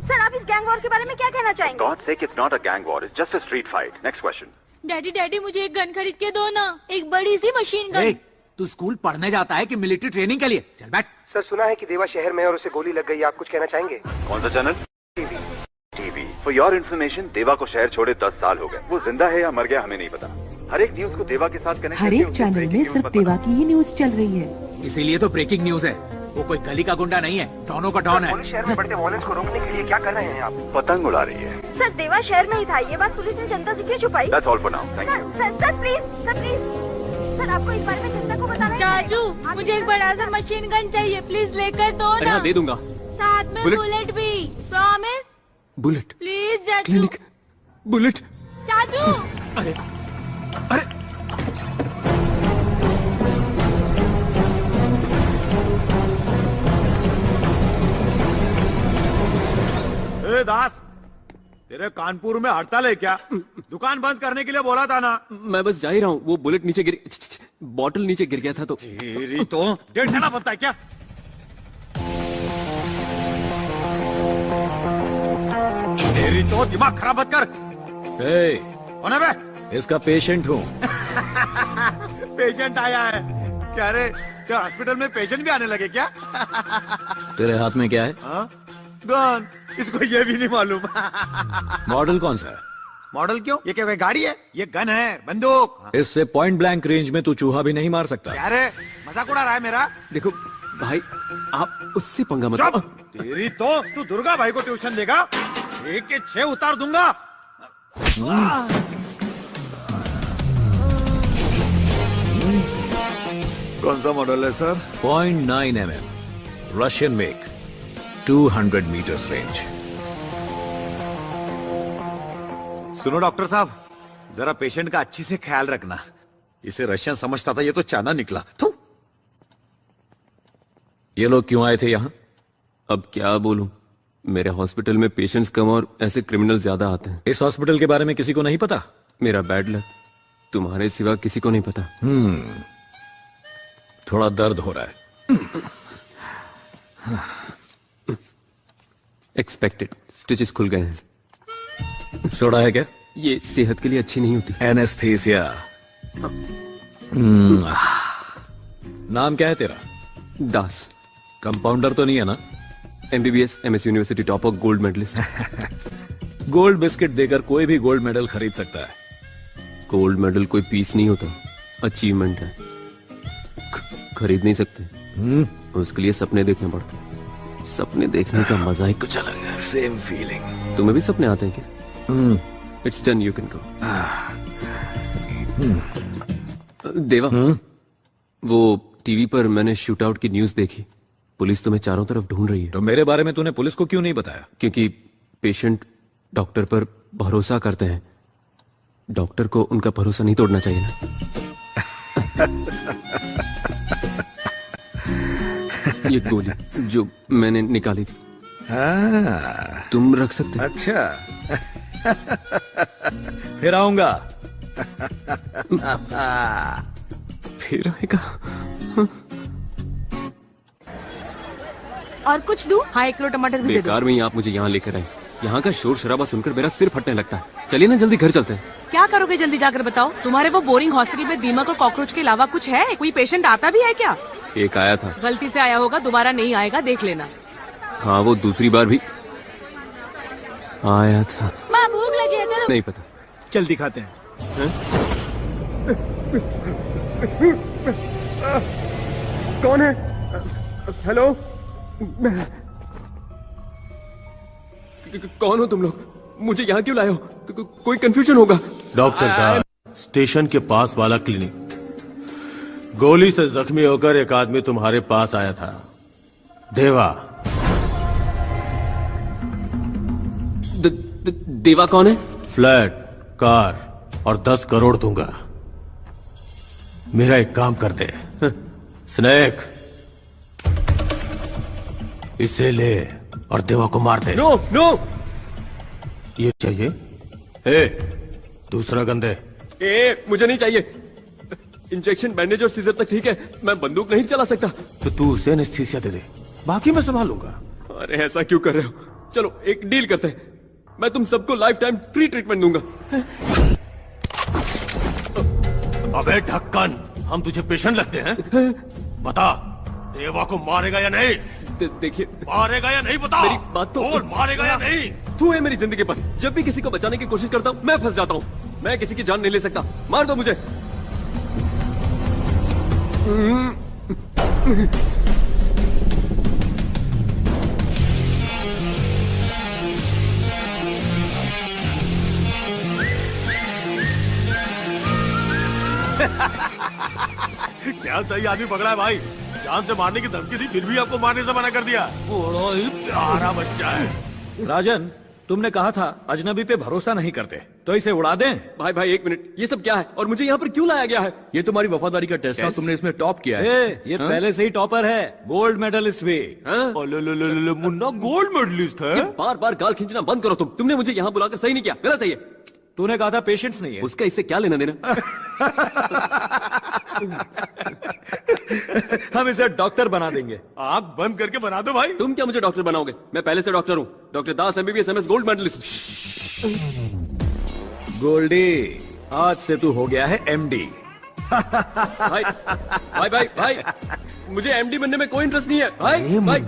Sir, आप इस गैंग वॉर के बारे में क्या कहना चाहेंगे? God's sake, it's not a gang war. It's just a street fight. Next question. Daddy daddy मुझे एक गन खरीद के दो ना, एक बड़ी सी मशीन गन। तू स्कूल पढ़ने जाता है कि मिलिट्री ट्रेनिंग के लिए? चल बैठ। सर, सुना है कि देवा शहर में और उसे गोली लग गई। आप कुछ कहना चाहेंगे? कौन सा channel? TV. For your information, देवा को शहर छोड़े 10 साल हो गए। वो जिंदा है या मर गया हमें नहीं पता। हर एक न्यूज को देवा के साथ कनेक्ट हर एक चैनल में सिर्फ देवा की ही न्यूज चल रही है। इसीलिए तो ब्रेकिंग न्यूज है। वो कोई गली का गुंडा नहीं है, डॉनों का डॉन है। पुलिस शहर में बढ़ते वायलेंस को रोकने के लिए क्या कर रहे हैं आप? पतंग उड़ा रही है। सर देवा शहर में ही था, ये बात पुलिस ने जनता से क्यों छुपाई? That's all for now. Thank you. Sir please sir आपको इस बारे में जनता को बताना है। चाचू मुझे एक बड़ा सा मशीन गन चाहिए, प्लीज लेकर दो अरे ना। हाँ, दे दूंगा। साथ में बुलेट भी, प्रॉमिस। बुलेट? प्लीज चाचू। Clinic bullet. चाचू अरे ए दास, तेरे कानपुर में हड़ताल है क्या? दुकान बंद करने के लिए बोला था ना। मैं बस जा ही रहा हूँ, वो बुलेट नीचे गिर, बॉटल नीचे गिर गया था तो। तेरी तो डेढ़ घंटा बनता है क्या? तेरी तो दिमाग खराब मत कर। कौन है बे? इसका पेशेंट हूँ। पेशेंट आया है क्या? रे क्या हॉस्पिटल में पेशेंट भी आने लगे क्या? तेरे हाथ में क्या है? गन। इसको ये भी नहीं मालूम। मॉडल कौन सा है? मॉडल क्यों? ये क्या कोई गाड़ी है? ये गन है, बंदूक। इससे पॉइंट ब्लैंक रेंज में तू चूहा भी नहीं मार सकता। अरे मजाक उड़ा रहा है मेरा? देखो भाई, आप उससे पंगा मत लो। तेरी तो तू दुर्गा भाई को ट्यूशन देगा? 1 के 6 उतार दूंगा। कौन सा मॉडल है sir? 0.9 mm, Russian make, 200 metres range. सुनो डॉक्टर साहब, जरा पेशेंट का अच्छी से ख्याल रखना। इसे रशियन समझता था, ये तो चाइना निकला। ये लोग क्यों आए थे यहाँ? अब क्या बोलूं, मेरे हॉस्पिटल में पेशेंट्स कम और ऐसे क्रिमिनल ज्यादा आते हैं। इस हॉस्पिटल के बारे में किसी को नहीं पता? मेरा बैड लक, तुम्हारे सिवा किसी को नहीं पता। थोड़ा दर्द हो रहा है। एक्सपेक्टेड, स्टिचेस खुल गए हैं। सोडा है क्या? ये सेहत के लिए अच्छी नहीं होती। एनेस्थीसिया। नाम क्या है तेरा? दास। कंपाउंडर तो नहीं है ना? MBBS, MS university topper, gold medalist. Gold biscuit देकर कोई भी गोल्ड मेडल खरीद सकता है। गोल्ड मेडल कोई पीस नहीं होता, अचीवमेंट है। खरीद नहीं सकते, उसके लिए सपने देखने पड़ते। सपने देखने का मजा ही कुछ अलग है। Same feeling. तुम्हें भी सपने आते हैं क्या? It's done, you can go. देवा, वो टीवी पर मैंने शूट आउट की न्यूज देखी। पुलिस तुम्हें चारों तरफ ढूंढ रही है। तो मेरे बारे में तूने पुलिस को क्यों नहीं बताया? क्योंकि पेशेंट डॉक्टर पर भरोसा करते हैं, डॉक्टर को उनका भरोसा नहीं तोड़ना चाहिए ना। ये गोली जो मैंने निकाली थी, तुम रख सकते? अच्छा। फिर आऊंगा। फिर आएगा। और कुछ दूं? हाँ, 1 किलो टमाटर भी दे दो। बेकार में ही आप मुझे यहाँ लेकर आए। यहाँ का शोर शराबा सुनकर मेरा सिर फटने लगता है। चलिए ना, जल्दी घर चलते हैं। क्या करोगे जल्दी जाकर बताओ? तुम्हारे वो बोरिंग हॉस्पिटल में दीमक और कॉकरोच के अलावा कुछ है? कोई पेशेंट आता भी है क्या? एक आया था। गलती से आया होगा, दोबारा नहीं आएगा, देख लेना। हाँ, वो दूसरी बार भी आया था। माँ भूख लगी है, चलो। नहीं पता, जल्दी खाते हैं। कौन है? हेलो? कौन हो तुम लोग? मुझे यहाँ क्यों लाए हो? कोई कंफ्यूजन होगा। डॉक्टर का स्टेशन के पास वाला क्लिनिक। गोली से जख्मी होकर एक आदमी तुम्हारे पास आया था, देवा। देवा कौन है? फ्लैट, कार और 10 करोड़ दूंगा। मेरा एक काम कर दे। स्नेक, इसे ले और देवा को मार दे। नो नो, ये चाहिए? ए, दूसरा गंदे। ए, मुझे नहीं चाहिए। इंजेक्शन, बैंडेज और सीजर तक ठीक है, मैं बंदूक नहीं चला सकता। तो तू उसे एनेस्थीसिया दे दे, बाकी मैं संभालूंगा। अरे ऐसा क्यों कर रहे हो? चलो एक डील करते हैं, मैं तुम सबको लाइफ टाइम फ्री ट्रीटमेंट दूंगा। अबे ढक्कन, हम तुझे पेशेंट लगते हैं? बता, देवा को मारेगा या नहीं? देखिए, मारेगा या नहीं बता? मेरी बात तो बोल, मारेगा या नहीं? तू है मेरी जिंदगी पर। जब भी किसी को बचाने की कोशिश करता हूँ मैं फंस जाता हूँ। मैं किसी की जान नहीं ले सकता, मार दो मुझे। क्या सही आदमी पकड़ा है भाई। जान से मारने की धमकी दी, फिर भी आपको मारने से मना कर दिया। बड़ा ही प्यारा बच्चा है। राजन, तुमने कहा था अजनबी पे भरोसा नहीं करते, तो इसे उड़ा दें। भाई भाई एक मिनट, ये सब क्या है और मुझे यहाँ पर क्यों लाया गया है? ये तुम्हारी वफादारी का टेस्ट था, तुमने इसमें टॉप किया है। ये पहले से ही टॉपर है, गोल्ड मेडलिस्ट भी। मुन्ना गोल्ड मेडलिस्ट है। बार बार गाल खींचना बंद करो तुम। तुमने मुझे यहाँ बुलाकर सही नहीं किया, गलत है ये। तूने कहा था पेशेंट्स नहीं है। उसका इससे क्या लेना देना? हम इसे डॉक्टर बना देंगे। आंख बंद करके बना दो भाई। तुम क्या मुझे डॉक्टर बनाओगे? मैं पहले से डॉक्टर हूँ, doctor Das MBBS MS gold medalist. Goldie, आज से तू हो गया है MD। भाई भाई भाई भाई, मुझे MD बनने में कोई इंटरेस्ट नहीं है भाई। भाई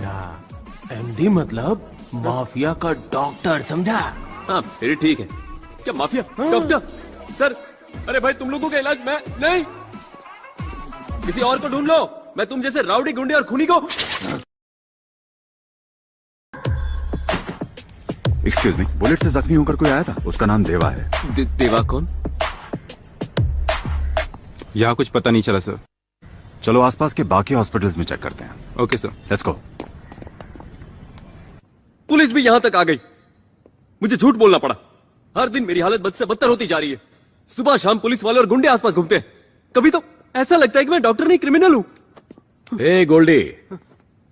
MD मतलब माफिया का डॉक्टर, समझा? हाँ फिर ठीक है। क्या माफिया? डॉक्टर सर, अरे भाई तुम लोगों का इलाज मैं नहीं, किसी और को ढूंढ लो। मैं तुम जैसे राउडी गुंडे और खूनी को। एक्सक्यूज मी, बुलेट से जख्मी होकर कोई आया था, उसका नाम देवा है। देवा कौन? यहाँ कुछ पता नहीं चला सर। चलो आसपास के बाकी हॉस्पिटल्स में चेक करते हैं। Okay sir, let's go. Police भी यहां तक आ गई, मुझे झूठ बोलना पड़ा। हर दिन मेरी हालत बद से बदतर होती जा रही है। सुबह शाम पुलिस वाले और गुंडे आसपास घूमते हैं। कभी तो ऐसा लगता है कि मैं डॉक्टर नहीं क्रिमिनल हूं। ए गोल्डी,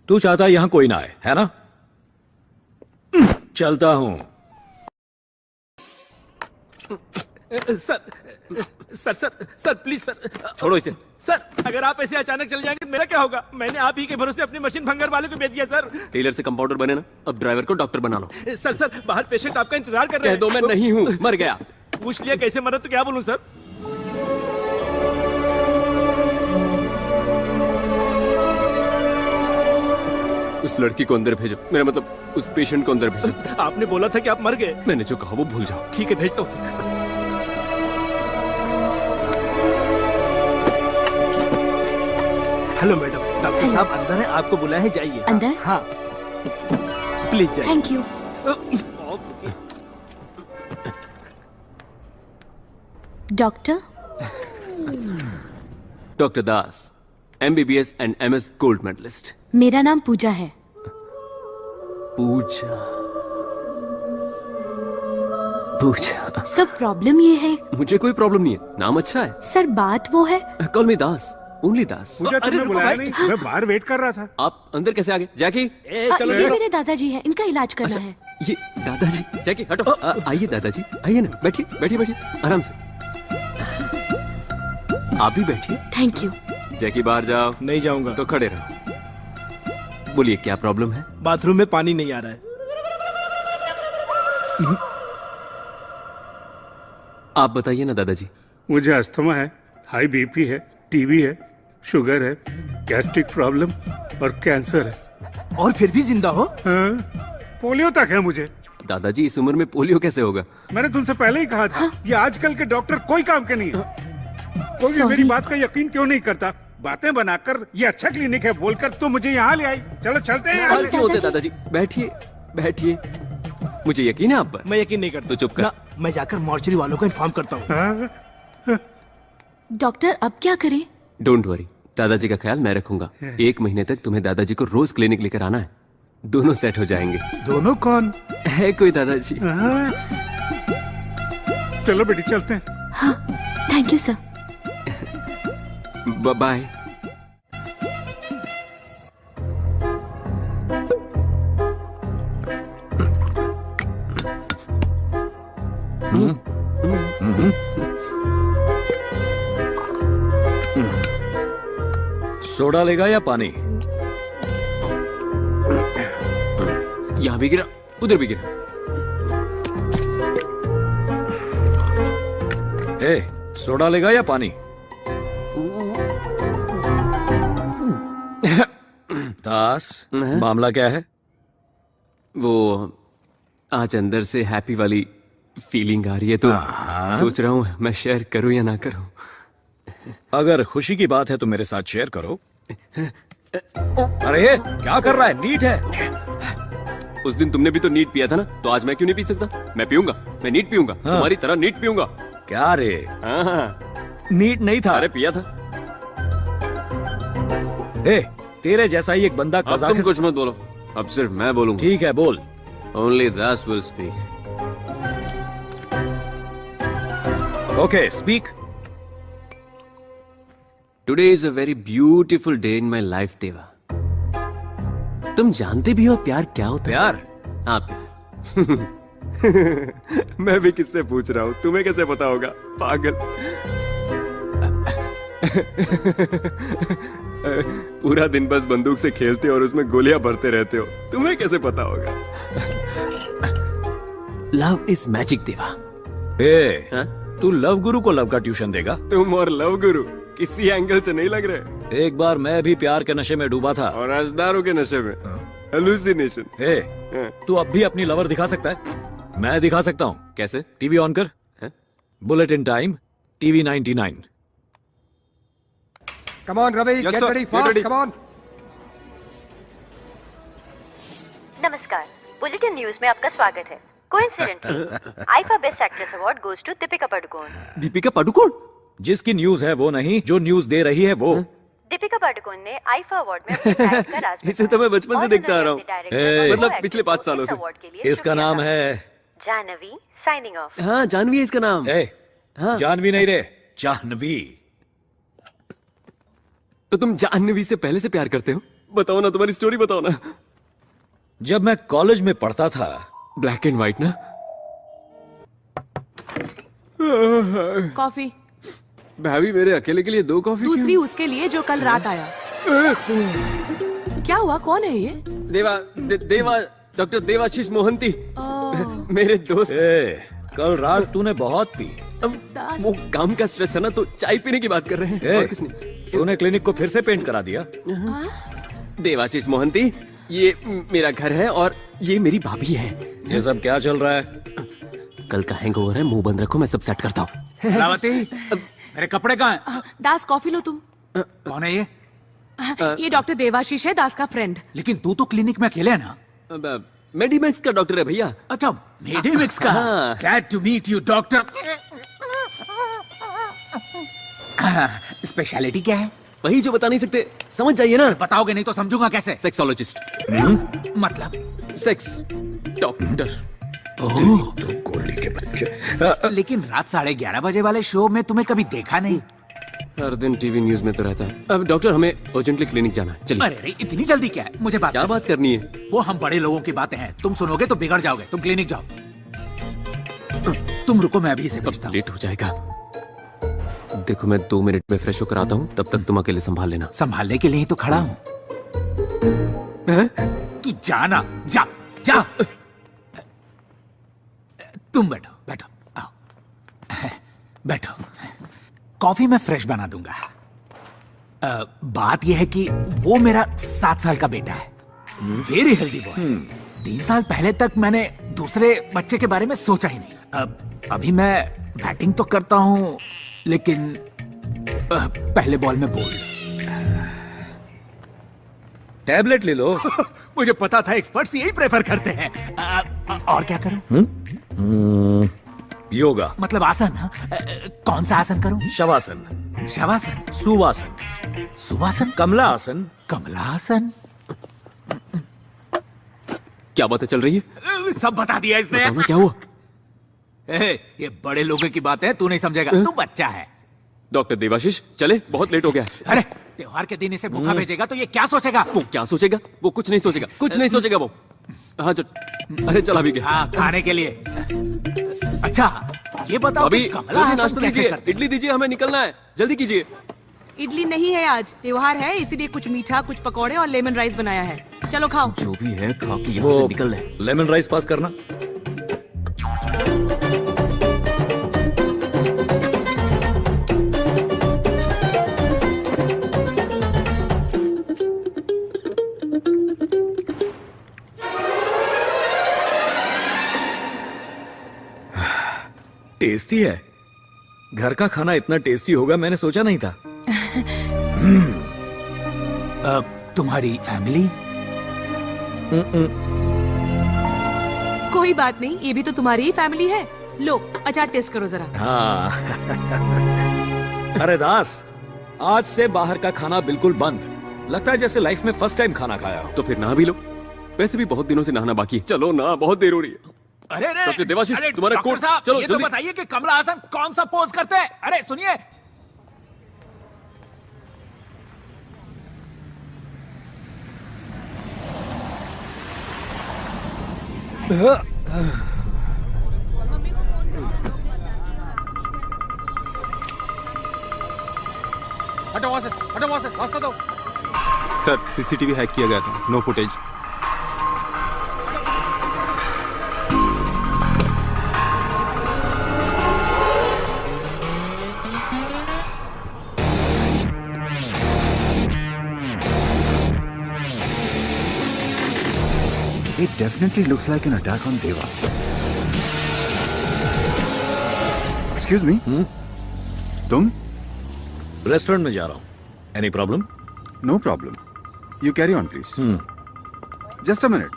तू चाहता यहां कोई ना आए, है ना? चलता हूं। Sir please sir. छोड़ो इसे। सर अगर आप ऐसे अचानक चले जाएंगे तो मेरा क्या होगा? मैंने आप ही के भरोसे अपनी मशीन भंगार वाले को बेच दिया सर। टेलर से कंपाउंडर बने ना, अब ड्राइवर को डॉक्टर बना लो। सर बाहर पेशेंट आपका इंतजार कर रहे हैं। कह दो मैं नहीं हूं, मर गया। पूछ लिया कैसे मरा तो क्या बोलूं सर? उस लड़की को अंदर भेजो, मेरा मतलब उस पेशेंट को अंदर भेजो। आपने बोला था कि आप मर गए। मैंने जो कहा वो भूल जाओ। ठीक है, भेजता हूं सर। हेलो मैडम, डॉक्टर साहब अंदर है, आपको बुलाया है, जाइए। अंदर? हाँ प्लीज जाइए। Thank you. Doctor? Doctor Das, MBBS and MS gold medalist. मेरा नाम पूजा है। पूजा? पूजा? सब प्रॉब्लम ये है। मुझे कोई प्रॉब्लम नहीं है, नाम अच्छा है। सर बात वो है। कॉल मी दास, ओनली दास। पूजा तुमने बुलाया नहीं, मैं बाहर वेट कर रहा था। आप अंदर कैसे आ गए? जैकी चलो, ये मेरे दादाजी हैं, इनका इलाज करना है। ये दादाजी? जैकी हटो। आइए दादाजी, आइए ना, बैठिए बैठिए बैठिए आराम से। आप भी बैठिए। Thank you. जैकी बाहर जाओ। नहीं जाऊंगा। तो खड़े रहो। बोलिए क्या प्रॉब्लम है? बाथरूम में पानी नहीं आ रहा है। आप बताइए ना दादाजी। मुझे अस्थमा है, हाई BP है, TB है, शुगर है, गैस्ट्रिक प्रॉब्लम और कैंसर है। और फिर भी जिंदा हो? हाँ, पोलियो तक है मुझे। दादाजी इस उम्र में पोलियो कैसे होगा? मैंने तुमसे पहले ही कहा था, ये आजकल के डॉक्टर कोई काम के नहीं है। कोई भी मेरी बात का यकीन क्यों नहीं करता? बातें बनाकर ये अच्छा क्लिनिक है बोलकर तो मुझे यहाँ ले आई। चलो चलते हैं यहाँ से। क्यों होते दादाजी? बैठिए बैठिए, मुझे यकीन है आप पर। मैं यकीन नहीं करता। तो चुप कर। मैं जाकर मॉर्चरी वालों को इन्फॉर्म करता हूँ। डॉक्टर अब क्या करें? डोंट वरी, दादाजी का ख्याल मैं रखूंगा। 1 महीने तक तुम्हें दादाजी को रोज क्लिनिक लेकर आना है, दोनों सेट हो जाएंगे। दोनों कौन है? कोई दादाजी। चलो बेटी चलते हैं। हाँ thank you sir. Bye. Soda लेगा या पानी? यहां भी गिरा, उधर भी गिरा। सोडा लेगा या पानी? दास, मामला क्या है? वो आज अंदर से हैप्पी वाली फीलिंग आ रही है, तो सोच रहा हूं मैं शेयर करूं या ना करूं। अगर खुशी की बात है तो मेरे साथ शेयर करो। अरे क्या कर रहा है? नीट है। उस दिन तुमने भी तो नीट पिया था ना, तो आज मैं क्यों नहीं पी सकता? मैं पीऊंगा, मैं नीट पीऊंगा। तुम्हारी तरह नीट पीऊंगा। क्या रे? नीट नहीं था। अरे पिया था। तेरे जैसा ही एक बंदा अब तुम कुछ मत बोलो, अब सिर्फ मैं बोलूंगा। ठीक है, बोल। Only Das will speak. Okay, speak. Today is a very beautiful day in my life, देवा। तुम जानते भी हो प्यार क्या होता है? प्यार? हाँ, प्यार। मैं भी किससे पूछ रहा हूँ, तुम्हें कैसे पता होगा, पागल। पूरा दिन बस बंदूक से खेलते और उसमें गोलियां भरते रहते हो, तुम्हें कैसे पता होगा? लव इज मैजिक, देवा। तू लव गुरु को लव का ट्यूशन देगा? तुम और लव गुरु किसी एंगल से नहीं लग रहे। एक बार मैं भी प्यार के नशे में डूबा था। और राजदारों के नशे में। हेलुसिनेशन। तू अब भी अपनी लवर दिखा सकता है? मैं दिखा सकता हूँ। कैसे? टीवी ऑन कर। Bulletin time, TV 99। Come on, Ravi, Yes, get sir. ready Get fast, ready. come on. नमस्कार, बुलेटिन न्यूज में आपका स्वागत है। Coincidentally IIFA best actress award goes to Deepika Padukone. Deepika Padukone? जिसकी न्यूज है वो नहीं, जो न्यूज दे रही है वो। दीपिका पादुकोण ने आईफा अवार्ड में अपनी एक्ट का राज इसे तो मैं बचपन से देखता आ रहा हूँ, मतलब पिछले 5 सालों से। इसका नाम है जानवी। Signing off. हाँ, जानवी है इसका नाम। हाँ। जानवी नहीं रे, जाह्नवी। तो तुम जाह्नवी से पहले से प्यार करते हो? बताओ ना, तुम्हारी स्टोरी बताओ ना। जब मैं कॉलेज में पढ़ता था। ब्लैक एंड व्हाइट ना? कॉफी। भाभी, मेरे अकेले के लिए 2 कॉफी। दूसरी उसके लिए जो कल रात आया। क्या हुआ, कौन है ये? देवा डॉक्टर देवाशीष मोहंती, मेरे दोस्त। कल रात तूने बहुत पी। वो काम का स्ट्रेस है ना, तो चाय पीने की बात कर रहे हैं। और कुछ नहीं। तूने क्लिनिक को फिर से पेंट करा दिया। देवाशीष मोहंती, ये मेरा घर है और ये मेरी भाभी है। ये सब क्या चल रहा है? कल का हैंगओवर है, मुंह बंद रखो, मैं सब सेट करता हूँ। रावती, मेरे कपड़े कहाँ हैं? दास, कॉफी लो तुम। कौन है ये? ये डॉक्टर देवाशीष है, दास का फ्रेंड। लेकिन तू तो क्लिनिक में अकेले है ना? मेडिमिक्स का डॉक्टर है भैया। अच्छा, मेडिमिक्स का। Glad to meet you doctor. Speciality क्या है? वही जो बता नहीं सकते, समझ जाइए ना। बताओगे नहीं तो समझूंगा कैसे? सेक्सोलॉजिस्ट। मतलब सेक्स डॉक्टर। तो गोली के बच्चे। लेकिन रात 11:30 बजे वाले शो में तुम्हें कभी देखा नहीं। हर दिन टीवी न्यूज में तो रहता है। अब डॉक्टर, हमें अर्जेंटली क्लिनिक जाना है, चलिए। अरे इतनी जल्दी क्या है? मुझे क्या बात करनी है? वो हम बड़े लोगों की बातें हैं, तुम सुनोगे तो बिगड़ जाओगे। तुम क्लिनिक जाओ। तुम रुको, मैं अभी इसे भेजता हूं। लेट हो जाएगा। देखो, मैं 2 मिनट में फ्रेश होकर आता हूँ, तब तक तुम अकेले संभाल लेना। संभालने के लिए ही तो खड़ा हूँ। तू जाना, जा जा। तुम बैठो, बैठो, आओ। बैठो। कॉफी मैं फ्रेश बना दूंगा। बात यह है कि वो मेरा 7 साल का बेटा है, वेरी हेल्दी बॉय। 3 साल पहले तक मैंने दूसरे बच्चे के बारे में सोचा ही नहीं। अभी मैं बैटिंग तो करता हूँ, लेकिन पहले बॉल में बोल्ड। टैबलेट ले लो। मुझे पता था एक्सपर्ट्स यही प्रेफर करते हैं। और क्या करूं? योगा। मतलब आसन? कौन सा आसन करूं? शवासन। शवासन? सुवासन। सुवासन? कमला आसन। कमला आसन? क्या बातें चल रही है? सब बता दिया इसने। क्या हुआ? ये बड़े लोगों की बात है, तू नहीं समझेगा, तू बच्चा है। डॉक्टर देवाशीष, चले, बहुत लेट हो गया। अरे त्योहार के दिन इसे भूखा भेजेगा तो ये क्या सोचेगा? वो क्या सोचेगा? वो कुछ नहीं सोचेगा, कुछ नहीं सोचेगा वो। हाँ, अरे चला भी गया। हाँ, खाने के लिए। अच्छा, ये बताओ अभी कि कमला आसन कैसे करते? इडली दीजिए, हमें निकलना है, जल्दी कीजिए। इडली नहीं है आज, त्योहार है, इसीलिए कुछ मीठा, कुछ पकौड़े और लेमन राइस बनाया है। चलो खाओ। जो भी है खा के यहाँ से निकल रहे। लेमन राइस पास करना। टेस्टी है। घर का खाना इतना टेस्टी होगा मैंने सोचा नहीं था। तुम्हारी फैमिली? कोई बात नहीं, ये भी तो तुम्हारी ही फैमिली है। लो, अचार टेस्ट करो जरा। हाँ। अरे दास, आज से बाहर का खाना बिल्कुल बंद। लगता है जैसे लाइफ में फर्स्ट टाइम खाना खाया हो। तो फिर नहा भी लो, वैसे भी बहुत दिनों से नहाना बाकी है। चलो ना, बहुत देर हो रही है। अरे अरे डॉक्टर देवाशीष, तुम्हारा डॉक्टर कोट, साहब, चलो ये तो जल्दी। बताइए कि कमला हासन कौन सा पोज करते हैं। अरे सुनिए, हटो वहां से, हटो वहां से, रास्ता दो। सर सीसीटीवी हैक किया गया था, no footage. It definitely looks like an attack on Deva. Excuse me? तुम? रेस्टोरेंट में जा रहा हूँ। Any problem? No problem. You carry on, please. Just a minute.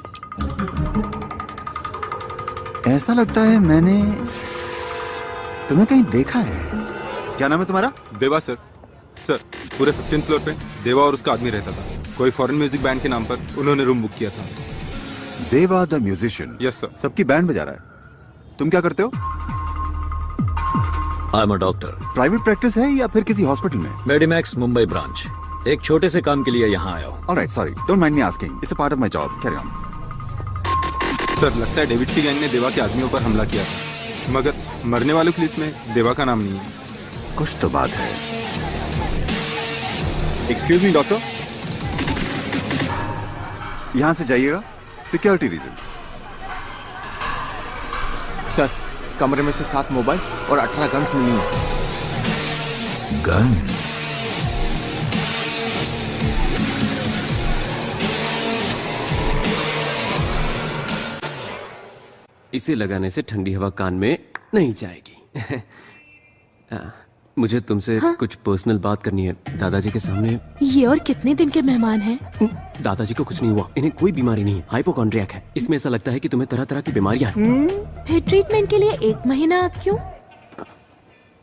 ऐसा लगता है मैंने तुम्हें कहीं देखा है। क्या नाम है तुम्हारा? देवा सर। सर पूरे 15th फ्लोर पे देवा और उसका आदमी रहता था। कोई फॉरेन म्यूजिक बैंड के नाम पर उन्होंने रूम बुक किया था। देवा द म्यूजिशियन। Yes sir. सबकी बैंड बजा रहा है। तुम क्या करते हो? आई am a doctor. Private practice है या फिर किसी हॉस्पिटल में? मेडिमैक्स मुंबई ब्रांच। एक छोटे से काम के लिए यहाँ आया हूँ। Alright, sorry, don't mind me asking, it's a part of my job, carry on. Sir लगता है डेविड की गैंग ने देवा के आदमियों पर हमला किया था, मगर मरने वालों की लिस्ट में देवा का नाम नहीं है। कुछ तो बात है। एक्सक्यूज मी डॉक्टर, यहां से जाइएगा, सिक्योरिटी रीजंस। सर कमरे में से 7 मोबाइल और 18 गन्स मिली हैं। गन? इसे लगाने से ठंडी हवा कान में नहीं जाएगी। मुझे तुमसे कुछ पर्सनल बात करनी है दादाजी के सामने। ये और कितने दिन के मेहमान हैं? दादाजी को कुछ नहीं हुआ, इन्हें कोई बीमारी नहीं है, हाइपोकॉन्ड्रियाक है। इसमें ऐसा लगता है कि तुम्हें तरह तरह की बीमारियां हैं। फिर ट्रीटमेंट के लिए 1 महीना क्यों?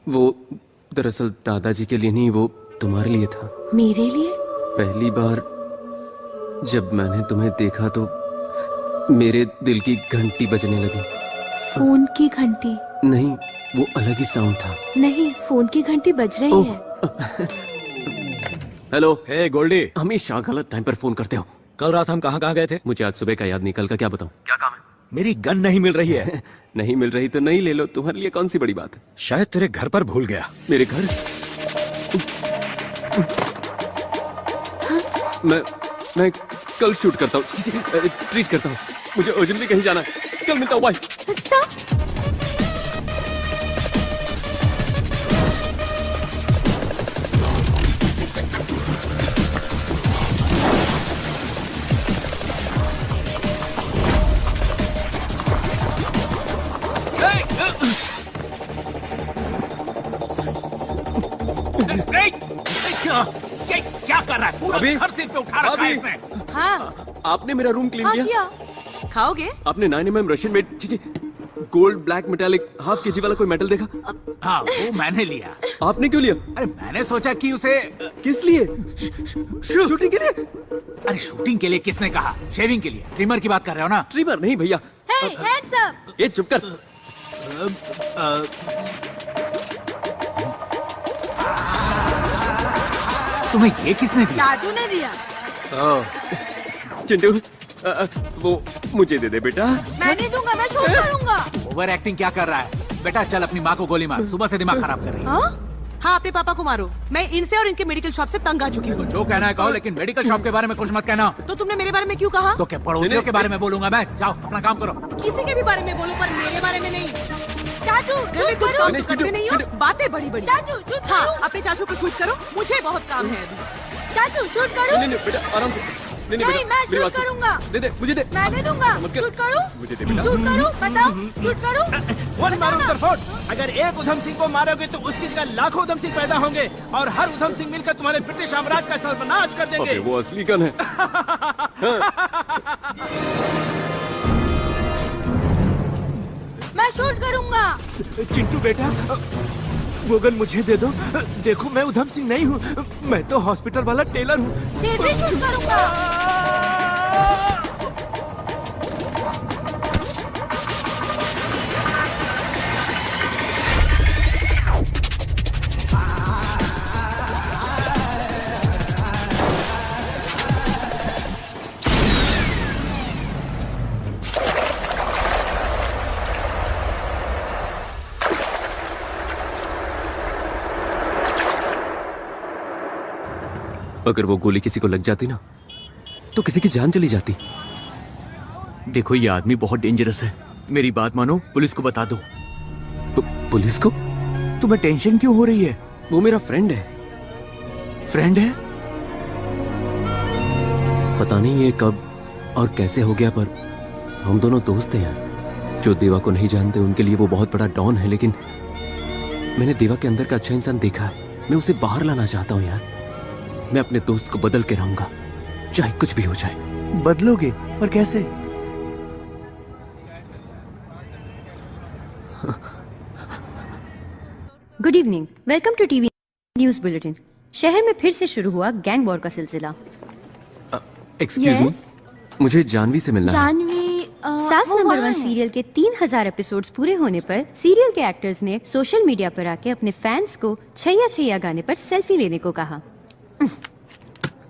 वो दरअसल दादाजी के लिए नहीं, वो तुम्हारे लिए था। मेरे लिए? पहली बार जब मैंने तुम्हें देखा तो मेरे दिल की घंटी बजने लगी। फोन की घंटी? नहीं, वो अलग ही साउंड था। नहीं, फोन की घंटी बज रही है। हेलो। हे गोल्डी, हमेशा गलत टाइम पर फोन करते हो। कल रात हम कहाँ गए थे? मुझे आज सुबह का याद नहीं, कल का क्या बताऊं? क्या काम है? मेरी गन नहीं मिल रही है। नहीं मिल रही तो नहीं ले लो, तुम्हारे लिए कौन सी बड़ी बात है। शायद तेरे घर पर भूल गया। मेरे घर? मैं कल शूट करता हूँ, ट्रीट करता हूँ। मुझे अर्जेंटली कहीं जाना है, कल मिलता हूँ, बाय। क्या कर रहा है? पूरा अभी? घर सिर पे उठा रखा है इसने। हाँ आपने मेरा रूम क्लीन हाँ किया? किया। खाओगे? आपने 9mm Russian made gold black metallic half KG वाला कोई मेटल देखा? हाँ, वो मैंने लिया। आपने क्यों लिया? अरे मैंने सोचा कि उसे किस लिए? शूटिंग के लिए? अरे शूटिंग के लिए किसने कहा? शेविंग के लिए। ट्रिमर की बात कर रहे हो ना? ट्रिमर नहीं भैया। Hey, hands up! ये चुप कर। तुम्हें ये किसने दिया? राजू ने दिया। चिंटू, वो मुझे दे दे बेटा। मैं नहीं दूंगा, मैं शूट करूंगा। ओवर एक्टिंग क्या कर रहा है? बेटा चल अपनी माँ को गोली मार, सुबह से दिमाग खराब कर रही है। हाँ, अपने पापा को मारो। मैं इनसे और इनके मेडिकल शॉप से तंग आ चुकी हूँ। जो कहना है कहो, लेकिन मेडिकल शॉप के बारे में कुछ मत कहना। तो तुमने मेरे बारे में क्यों कहा? तो क्या पड़ोसियों के बारे में बोलूंगा मैं? जाओ अपना काम करो। किसी के भी बारे में बोलो, पर मेरे बारे में नहीं। चाचू, मैं कुछ काम तो करते नहीं हो, बातें बड़ी बड़ी। चाचू, शूट हाँ, करो। अपने चाचू को शूट करो, मुझे बहुत काम है अभी। चाचू, शूट करो। नहीं बेटा, आराम से। नहीं, मैं शूट करूंगा। दे दे, मुझे दे। मैं नहीं दूंगा। मत कर। शूट करूं? मुझे दे बेटा। शूट करूं? बताओ, शूट करूं? वन मारो उधर। अगर एक उधम सिंह को मारोगे तो उसकी जगह लाखों उधम सिंह पैदा होंगे और हर उधम सिंह मिलकर तुम्हारे ब्रिटिश साम्राज्य का सर्वनाश कर देंगे। अबे वो असली गन है। मैं शूट करूंगा। चिंटू बेटा, वो गन मुझे दे दो। देखो मैं उधम सिंह नहीं हूँ, मैं तो हॉस्पिटल वाला टेलर हूँ। फिर भी चुप करूंगा। अगर वो गोली किसी को लग जाती ना तो किसी की जान चली जाती। देखो ये आदमी बहुत डेंजरस है, मेरी बात मानो, पुलिस को बता दो। पुलिस को? तुम्हें टेंशन क्यों हो रही है? वो मेरा फ्रेंड है। फ्रेंड है? पता नहीं ये कब और कैसे हो गया, पर हम दोनों दोस्त हैं। जो देवा को नहीं जानते उनके लिए वो बहुत बड़ा डॉन है, लेकिन मैंने देवा के अंदर का अच्छा इंसान देखा है। मैं उसे बाहर लाना चाहता हूँ यार। मैं अपने दोस्त को बदल के रहूंगा, चाहे कुछ भी हो जाए। बदलोगे? और कैसे? Good evening, welcome to TV news bulletin. शहर में फिर से शुरू हुआ गैंग वॉर का सिलसिला। एक्सक्यूज मी, मुझे जानवी से मिलना है। जानवी सास नंबर 1 सीरियल के 3000 एपिसोड्स पूरे होने पर सीरियल के एक्टर्स ने सोशल मीडिया पर आके अपने फैंस को छैया छैया गाने पर सेल्फी लेने को कहा।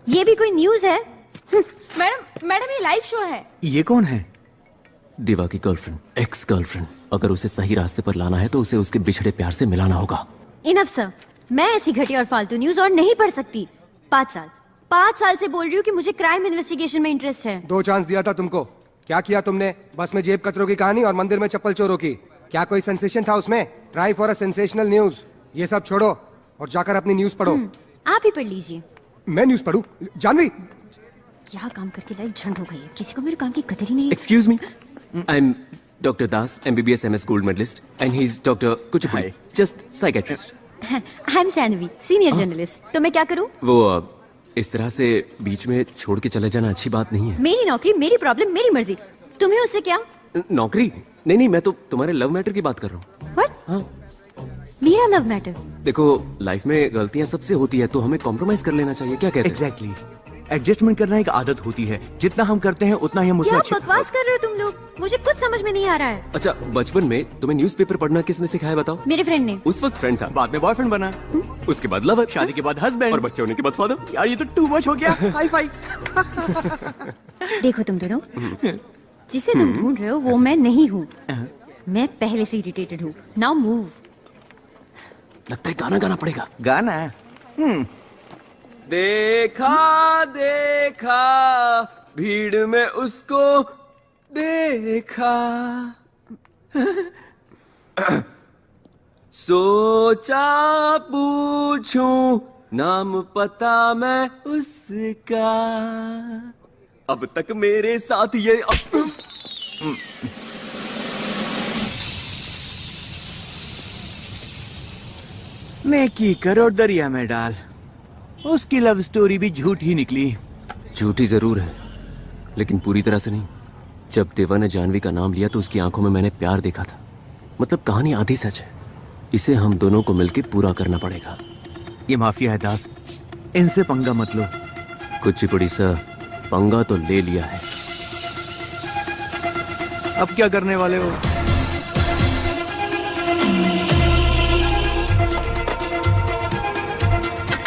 ये भी कोई न्यूज है? मैडम ये लाइव शो है। ये कौन है? देवा की गर्लफ्रेंड, एक्स गर्लफ्रेंड। अगर उसे सही रास्ते पर लाना है तो उसे उसके बिछड़े प्यार से मिलाना होगा। इनफ सर, मैं ऐसी घटिया और फालतू न्यूज और नहीं पढ़ सकती। 5 साल से बोल रही हूँ कि मुझे क्राइम इन्वेस्टिगेशन में इंटरेस्ट है। 2 चांस दिया था तुमको, क्या किया तुमने? बस में जेब कतरों की कहानी और मंदिर में चप्पल चोरों की। क्या कोई सेंसेशन था उसमें? Try for a sensational news. ये सब छोड़ो और जाकर अपनी न्यूज पढ़ो। आप ही पढ़ लीजिए। मैं न्यूज पढ़ूं? जानवी, क्या काम करके लाइफ झंड हो गई है, किसी को मेरे काम की कदर ही नहीं है। Excuse me, I am doctor Das, MBBS MS gold मेडलिस्ट, and he is doctor Kuchipudi, just psychiatrist. I am Janvi, senior journalist. तो मैं क्या करूं? वो इस तरह से बीच में छोड़ के चले जाना अच्छी बात नहीं है। मेरी नौकरी, मेरी प्रॉब्लम, मेरी मर्जी। तुम्हें उससे क्या? नौकरी? नहीं, मैं तो तुम्हारे लव मैटर कीबात कर रहा हूँ। What? हाँ। मेरा लव मैटर? देखो, लाइफ में गलतियाँ सबसे होती है, तो हमें कॉम्प्रोमाइज कर लेना चाहिए। क्या कहते हो? एग्जैक्टली। एडजस्टमेंट करना एक आदत होती है, जितना हम करते हैं उतना ही हम उसमें क्या बकवास कर रहे हो तुम लोग? मुझे कुछ समझ में नहीं आ रहा है। अच्छा, बचपन में तुम्हें न्यूज़पेपर पढ़ना किसने सिखाया बताओ? मेरे फ्रेंड ने। उस वक्त फ्रेंड था, बाद में बॉयफ्रेंड बना, उसके बाद लवर, शादी के बाद हस्बैंड और बच्चे होने के बाद फादर। यार ये तो टू मच हो गया। Hi fi. देखो तुम दोनों, जिसे तुम ढूंढ रहे हो वो मैं नहीं हूँ। मैं पहले से इरिटेटेड हूँ। Now move. लगता है गाना गाना पड़ेगा। गाना? देखा देखा भीड़ में उसको देखा, सोचा पूछूं नाम पता मैं उसका, अब तक मेरे साथ ये नेकी करो दरिया में डाल। उसकी लव स्टोरी भी झूठी निकली। झूठी जरूर है, लेकिन पूरी तरह से नहीं। जब देवा ने जानवी का नाम लिया तो उसकी आंखों में मैंने प्यार देखा था। मतलब कहानी आधी सच है। इसे हम दोनों को मिलकर पूरा करना पड़ेगा। ये माफिया है दास, इनसे पंगा मत लो। कुचिपुड़ी सर, पंगा तो ले लिया है, अब क्या करने वाले हो?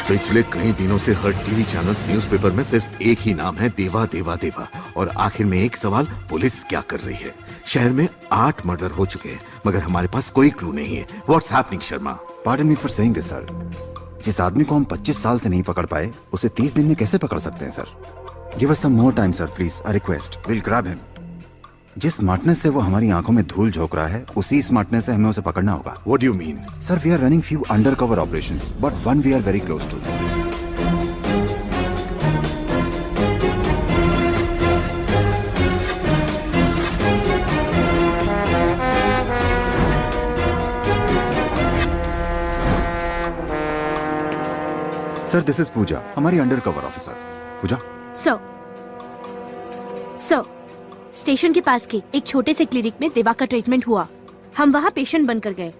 पिछले कई दिनों से हर टीवी चैनल्स, न्यूज़पेपर में सिर्फ एक ही नाम है, देवा देवा देवा। और आखिर में एक सवाल, पुलिस क्या कर रही है? शहर में 8 मर्डर हो चुके हैं, मगर हमारे पास कोई क्लू नहीं है। What's happening Sharma? Pardon me for saying this sir. जिस आदमी को हम 25 साल से नहीं पकड़ पाए, उसे 30 दिन में कैसे पकड़ सकते हैं sir? Give us some more time sir please, I request. Will grab him. जिस स्मार्टनेस से वो हमारी आंखों में धूल झोंक रहा है, उसी स्मार्टनेस से हमें उसे पकड़ना होगा। What do you mean? Sir, we are running few undercover operations, but one we are very close to. Sir, this is Pooja, हमारी undercover officer. Pooja sir, station के पास के एक छोटे से क्लिनिक में देवा का ट्रीटमेंट हुआ। हम वहाँ पेशेंट बनकर गए।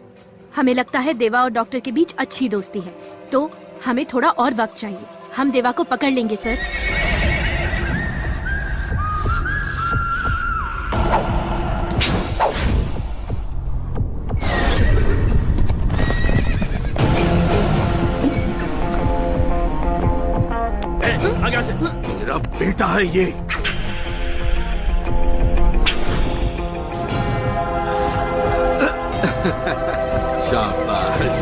हमें लगता है देवा और डॉक्टर के बीच अच्छी दोस्ती है, तो हमें थोड़ा और वक्त चाहिए। हम देवा को पकड़ लेंगे सर। आगे से। मेरा बेटा है ये। शाबाश।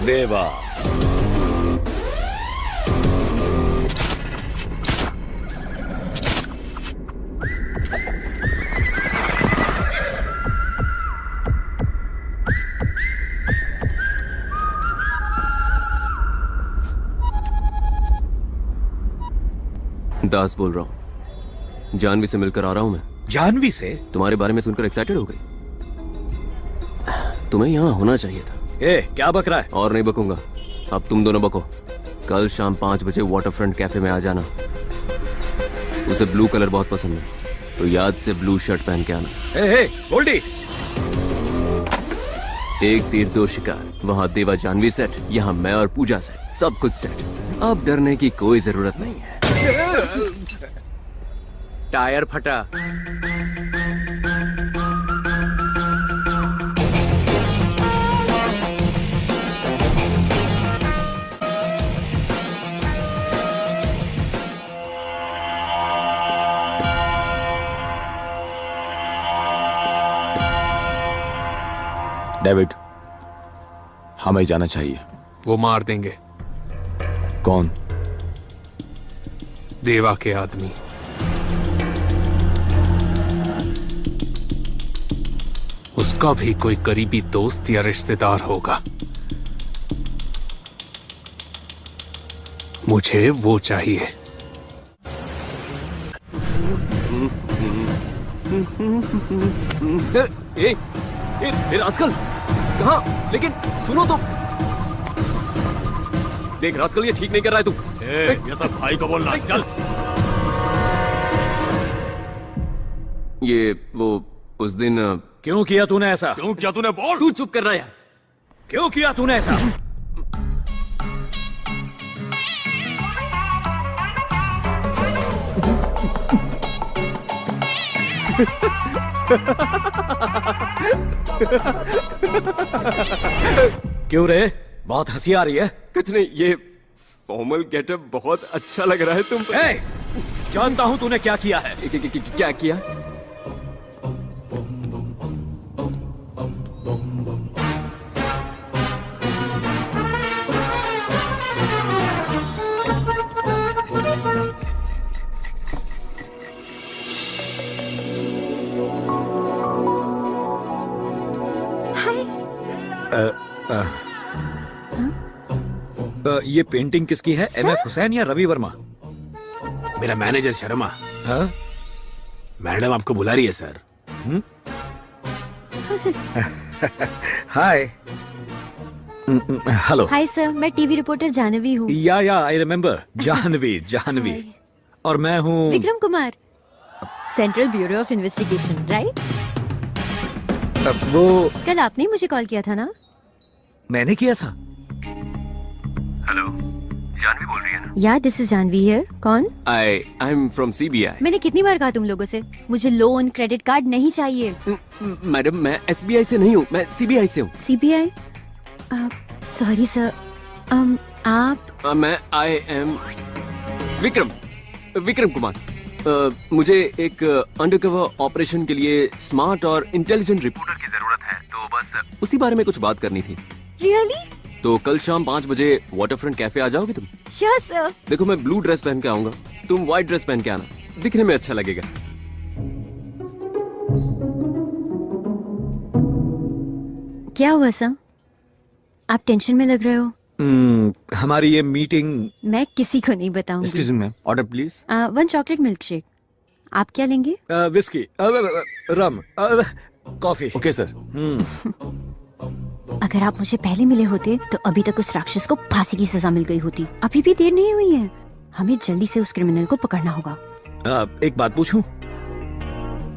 देवा, दास बोल रहा हूँ। जानवी से मिलकर आ रहा हूँ मैं। जानवी से? तुम्हारे बारे में सुनकर एक्साइटेड हो गई। तुम्हें यहाँ होना चाहिए था। ए, क्या बक रहा है? और नहीं बकूंगा। अब तुम दोनों बको। कल शाम 5 बजे वाटरफ्रंट कैफे में आ जाना। उसे ब्लू कलर बहुत पसंद है, तो याद से ब्लू शर्ट पहन के आना। ए, गोल्डी। एक तीर दो शिकार। वहाँ देवा जानवी सेट, यहाँ मैं और पूजा सेट। सब कुछ सेट। अब डरने की कोई जरूरत नहीं है। टायर फटा। डेविड, हमें जाना चाहिए। वो मार देंगे। कौन? देवा के आदमी। उसका भी कोई करीबी दोस्त या रिश्तेदार होगा। मुझे वो चाहिए। ए, रास्कल कहाँ? लेकिन सुनो तो। देख रास्कल, ये ठीक नहीं कर रहा है तू। ये सब भाई को बोलना। चल। ये वो उस दिन क्यों किया तूने ऐसा? क्यों किया तूने? बोल। तू चुप कर रहा है यार। क्यों किया तूने ऐसा? क्यों रे? बहुत हंसी आ रही है। कुछ नहीं, ये फॉर्मल गेटअप बहुत अच्छा लग रहा है तुम पे। जानता हूं तूने क्या किया है। क्या किया? ये पेंटिंग किसकी है? MF हुसैन या रवि वर्मा? मेरा मैनेजर शर्मा। हाँ? मैडम आपको बुला रही है सर। हाय। हेलो। हाय सर, मैं टीवी रिपोर्टर जानवी हूँ। या आई रिमेम्बर। जानवी। और मैं हूँ Vikram Kumar, central bureau of investigation, right? वो कल आपने ही मुझे कॉल किया था ना? मैंने किया था। हेलो, जानवी बोल रही है ना? या दिस इज जानवी हियर। कौन? I am from CBI। मैंने कितनी बार कहा तुम लोगों से, मुझे लोन क्रेडिट कार्ड नहीं चाहिए। मैडम, मैं SBI से नहीं हूँ, मैं CBI से हूँ। CBI? Sorry sir. आप? मैं आई एम विक्रम कुमार। मुझे एक अंडरकवर ऑपरेशन के लिए स्मार्ट और इंटेलिजेंट रिपोर्टर की जरूरत है, तो बस उसी बारे में कुछ बात करनी थी। रियली? तो कल शाम 5 बजे वाटरफ्रंट कैफे आ जाओगे तुम? Sure sir. देखो मैं ब्लू ड्रेस पहन के आऊंगा, तुम व्हाइट ड्रेस पहन के आना, दिखने में अच्छा लगेगा। क्या हुआ सर? आप टेंशन में लग रहे हो। हमारी ये मीटिंग। मैं किसी को नहीं बताऊंगी। Excuse me ma'am, order please. 1 chocolate milk shake. आप क्या लेंगे? विस्की, रम, कॉफी। Okay sir. अगर आप मुझे पहले मिले होते तो अभी तक उस राक्षस को फांसी की सजा मिल गई होती। अभी भी देर नहीं हुई है, हमें जल्दी से उस क्रिमिनल को पकड़ना होगा। एक बात पूछूं?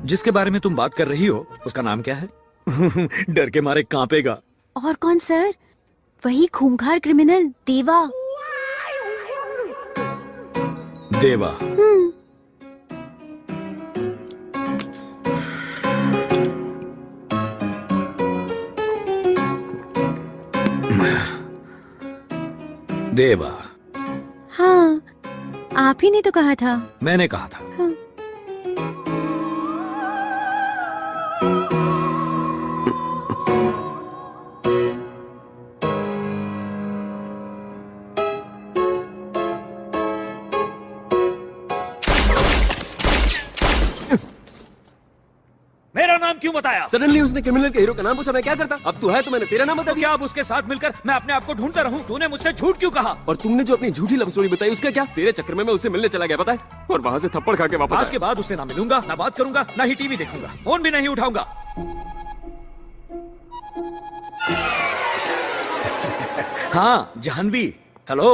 जिसके बारे में तुम बात कर रही हो उसका नाम क्या है? डर के मारे कांपेगा। और कौन सर? वही खूंखार क्रिमिनल देवा। देवा। देवा। हाँ, आप ही ने तो कहा था। मैंने कहा था। हाँ। मेरा नाम क्यों बताया? सडनली उसने क्रिमिनल के हीरो का नाम पूछा, मैं क्या करता? अब तू है तो मैंने तेरा नाम बता दिया। क्या अब उसके साथ मिलकर मैं अपने आप को ढूंढता रहूं? तूने मुझसे झूठ क्यों कहा? और तुमने जो अपनी झूठी लव स्टोरी बताई उसका क्या? तेरे चक्कर में मैं उससे मिलने चला गया पता है, और वहां से थप्पड़ खा के वापस आज के बाद उससे ना मिलूंगा, ना बात करूंगा, ना ही टीवी देखूंगा, फोन भी नहीं उठाऊंगा। हाँ जाह्नवी, हेलो,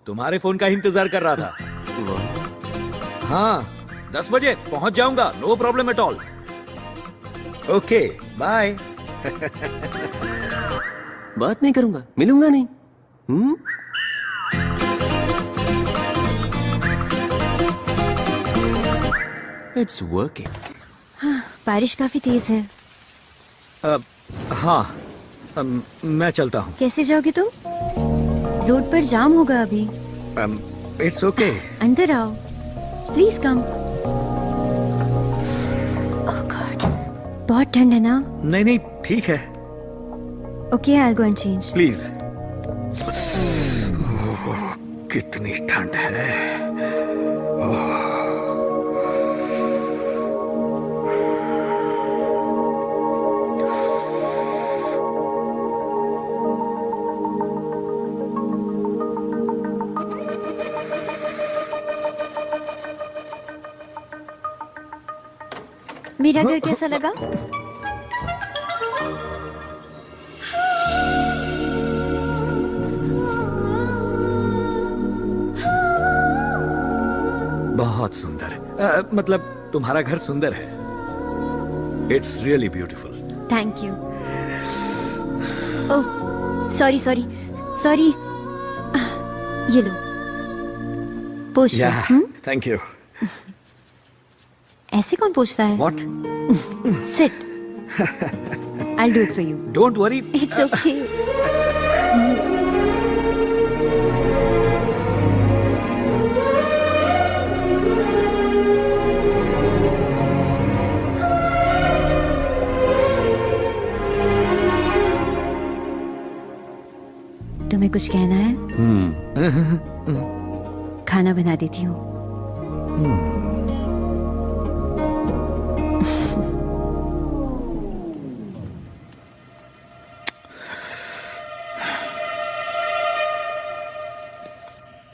तुम्हारे फोन का इंतजार कर रहा था। हाँ 10 बजे पहुंच जाऊंगा, no problem at all. Okay bye. बात नहीं करूंगा, मिलूंगा नहीं। It's working. हाँ, बारिश काफी तेज है। हाँ मैं चलता हूँ। कैसे जाओगे तुम? रोड पर जाम होगा अभी। It's okay. अंदर आओ, प्लीज कम। बहुत ठंड है ना? नहीं नहीं ठीक है। Okay, I will go and change. Please. कितनी ठंड है। मेरा घर कैसा लगा? बहुत सुंदर। मतलब तुम्हारा घर सुंदर है। It's really beautiful. Thank you. Oh sorry sorry sorry. ये लो, पोछ लो। Thank you. ऐसे कौन पूछता है? What? Sit. I'll do it for you. Don't worry. It's okay. तुम्हें कुछ कहना है? खाना बना देती हूँ।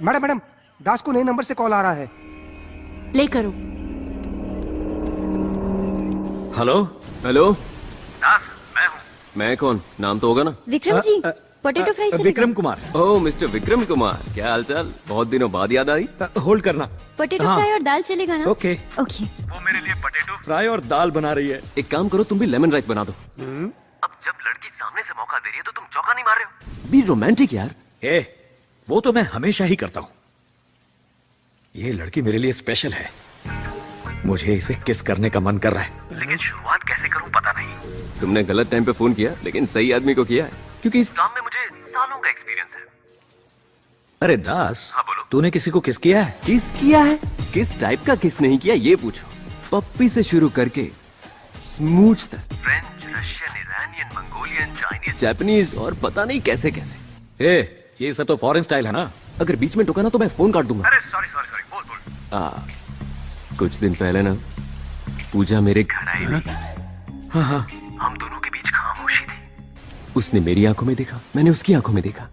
मैडम मैडम, दास को नए नंबर से कॉल आ रहा है। प्ले करो। Hello hello. दास मैं हूँ। मैं कौन? नाम तो होगा ना? विक्रम जी, पोटैटो फ्राई चलेगा? विक्रम कुमार। ओह मिस्टर विक्रम कुमार, क्या हालचाल? बहुत दिनों बाद याद आई। होल्ड करना। पोटैटो फ्राई और दाल चलेगा ना? Okay okay. वो मेरे लिए पोटैटो फ्राई और दाल बना रही है। एक काम करो, तुम भी लेमन राइस बना दो। अब जब लड़की सामने से मौका दे रही है तो तुम चौका नहीं मार रहे हो? बी रोमांटिक यार। वो तो मैं हमेशा ही करता हूँ। ये लड़की मेरे लिए स्पेशल है। मुझे इसे किस करने का मन कर रहा है, लेकिन शुरुआत कैसे करूं पता नहीं। तुमने गलत टाइम पे फोन किया, लेकिन सही आदमी को किया है, क्योंकि इस काम में मुझे सालों का एक्सपीरियंस है। अरे दास, हाँ बोलो। तूने किसी को किस किया है? किस किया है? किस टाइप का किस नहीं किया ये पूछो। पप्पी से शुरू करके स्मूच तक, French, Russian, Iranian, Mongolian, Chinese, Japanese और पता नहीं कैसे कैसे। ये सब तो फॉरेन स्टाइल है ना। अगर बीच में टोका ना तो मैं फोन काट दूंगा। अरे सॉरी बोल बोल। कुछ दिन पहले ना पूजा मेरे घर आई हुई। हाँ, हम दोनों के बीच खामोशी थी उसने मेरी आंखों में देखा, मैंने उसकी आंखों में देखा,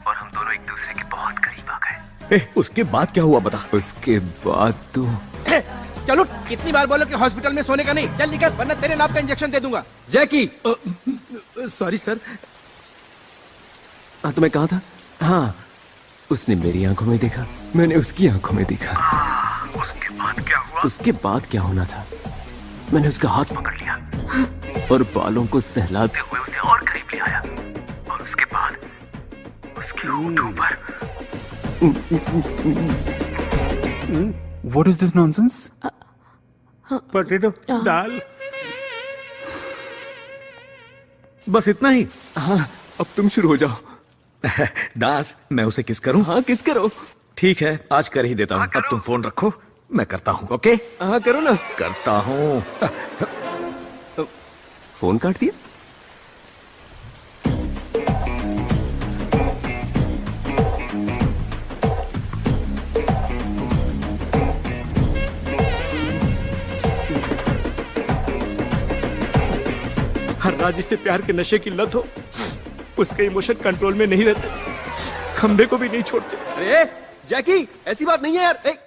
और हम दोनों एक दूसरे के बहुत करीब आ गए। उसके बाद क्या हुआ बता। उसके बाद तो चलो, कितनी बार बोलो कि हॉस्पिटल में सोने का नहीं। चल निकल, वरना तेरे नाम का इंजेक्शन दे दूंगा। जैकी। Sorry sir. तो मैं कहा था। हाँ, उसने मेरी आंखों में देखा, मैंने उसकी आंखों में देखा। उसके बाद क्या हुआ? उसके बाद क्या होना था, मैंने उसका हाथ पकड़ लिया और बालों को सहलाते हुए उसे और करीब ले आया, और उसके बाद उसके होठों पर। What is this nonsense? Potato दाल। बस इतना ही। हाँ, अब तुम शुरू हो जाओ। दास, मैं उसे किस करूं? हाँ, किस करो। ठीक है, आज कर ही देता हूँ। अब तुम फोन रखो, मैं करता हूँ। ओके? हाँ, करो ना। करता हूँ। फोन काट दिया। हर राजी से प्यार के नशे की लत हो, उसके इमोशन कंट्रोल में नहीं रहते, खंबे को भी नहीं छोड़ते। अरे जैकी, ऐसी बात नहीं है यार।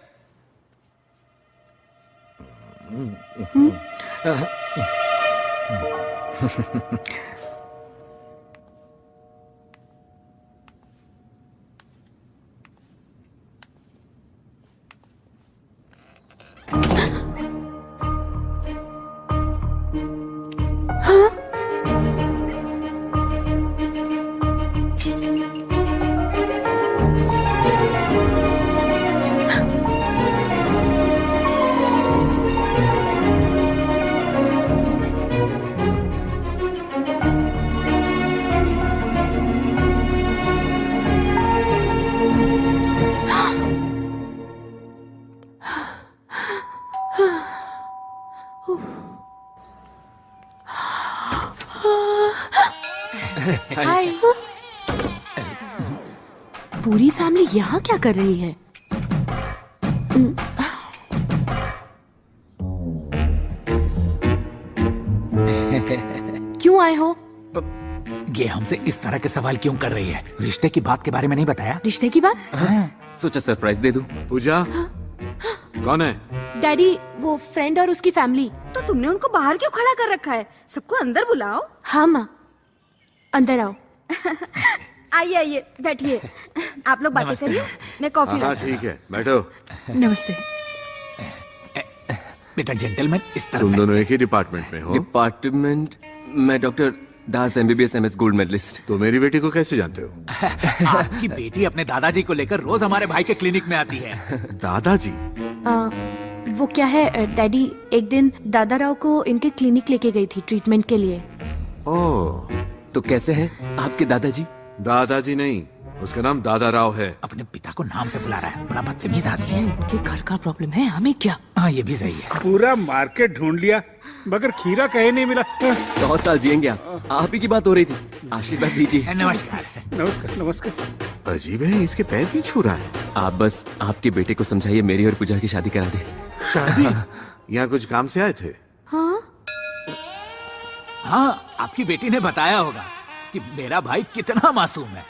हाय। पूरी फैमिली यहाँ क्या कर रही है? क्यों आए हो? ये हमसे इस तरह के सवाल क्यों कर रही है? रिश्ते की बात के बारे में नहीं बताया? रिश्ते की बात? सोचा सरप्राइज दे दूं। पूजा, कौन है? डैडी, वो फ्रेंड और उसकी फैमिली। तो तुमने उनको बाहर क्यों खड़ा कर रखा है? सबको अंदर बुलाओ। हाँ माँ, अंदर आओ। आइए आइए, बैठिए। आप लोग बातें करिए, मैं कॉफी हाँ लाती हूँ। ठीक है, बैठो। नमस्ते। बेटा जेंटलमैन, इस तरह तुम दोनों एक ही डिपार्टमेंट में हो? डिपार्टमेंट? मैं doctor Das MBBS MS gold medalist. तो मेरी बेटी को कैसे जानते हो? आपकी बेटी अपने दादाजी को लेकर रोज हमारे भाई के क्लिनिक में आती है। दादाजी? वो क्या है डैडी, एक दिन दादा राव को इनके क्लिनिक लेके गई थी ट्रीटमेंट के लिए। ओह, तो कैसे हैं आपके दादाजी? दादाजी नहीं, उसका नाम दादा राव है। अपने पिता को नाम से बुला रहा है, बड़ा बदतमीज आदमी है। उनके घर का प्रॉब्लम है, हमें क्या? हाँ, ये भी सही है। पूरा मार्केट ढूंढ लिया मगर खीरा कहीं नहीं मिला। 100 साल जिएंगे आप ही की बात हो रही थी। आशीर्वाद दीजिए। नमस्कार। नमस्कार नमस्कार। अजीब है, इसके पैर क्यों छू रहा है? आप बस आपके बेटे को समझाइए मेरी और पूजा की शादी करा दे। शादी? यहाँ कुछ काम से आए थे? हाँ, आपकी बेटी ने बताया होगा कि मेरा भाई कितना मासूम है।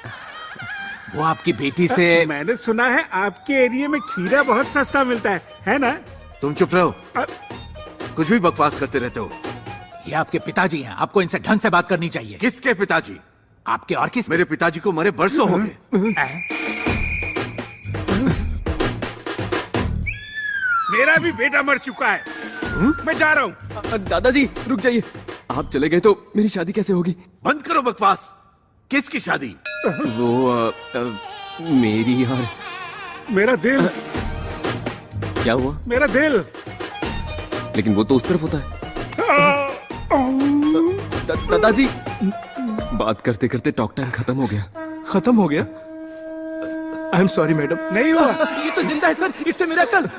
वो आपकी बेटी से मैंने सुना है आपके एरिया में खीरा बहुत सस्ता मिलता है ना? तुम चुप रहो, कुछ भी बकवास करते रहते हो। ये आपके पिताजी हैं, आपको इनसे ढंग से बात करनी चाहिए। किसके पिताजी? आपके और किस? मेरे पिताजी को मरे बरसों हो गए। मेरा भी बेटा मर चुका है। मैं जा रहा हूँ। दादाजी रुक जाइए, आप चले गए तो मेरी शादी कैसे होगी? बंद करो बकवास। किसकी शादी? वो मेरी और मेरा दिल। क्या हुआ? मेरा दिल। लेकिन वो तो उस तरफ होता है। दादाजी, बात करते करते टॉक टाइम खत्म हो गया। खत्म हो गया? आई एम सॉरी मैडम। नहीं हुआ। ये तो जिंदा है सर, इससे मेरा कल।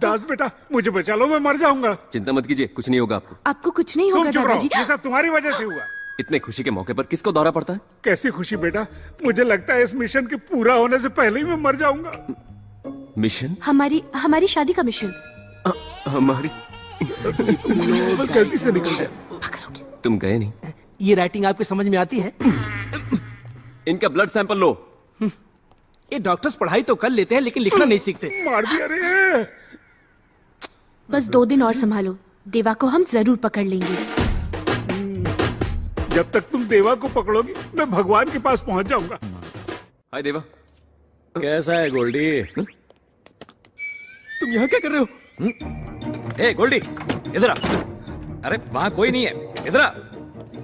दास बेटा, मुझे बचा लो, मैं मर जाऊंगा। चिंता मत कीजिए, कुछ नहीं होगा आपको। आपको कुछ नहीं होगा तुम चुप रहो, दादाजी। ये सब तुम्हारी वजह से हुआ। इतने खुशी के मौके पर किसको दौरा पड़ता है? कैसी खुशी बेटा, मुझे लगता है इस मिशन के पूरा होने से पहले ही मैं मर जाऊंगा। मिशन? हमारी शादी का मिशन। हमारी गलती से निकल गया। तुम गए नहीं? ये राइटिंग आपके समझ में आती है? इनका ब्लड सैंपल लो। ये डॉक्टर्स पढ़ाई तो कर लेते हैं लेकिन लिखना नहीं सीखते। मार दिया रे। बस 2 दिन और संभालो, देवा को हम जरूर पकड़ लेंगे। जब तक तुम देवा को पकड़ोगी मैं भगवान के पास पहुंच जाऊंगा। हाय देवा। कैसा है गोल्डी? तुम यहाँ क्या कर रहे हो? ए गोल्डी, इधर आ। अरे वहां कोई नहीं है, इधर आ।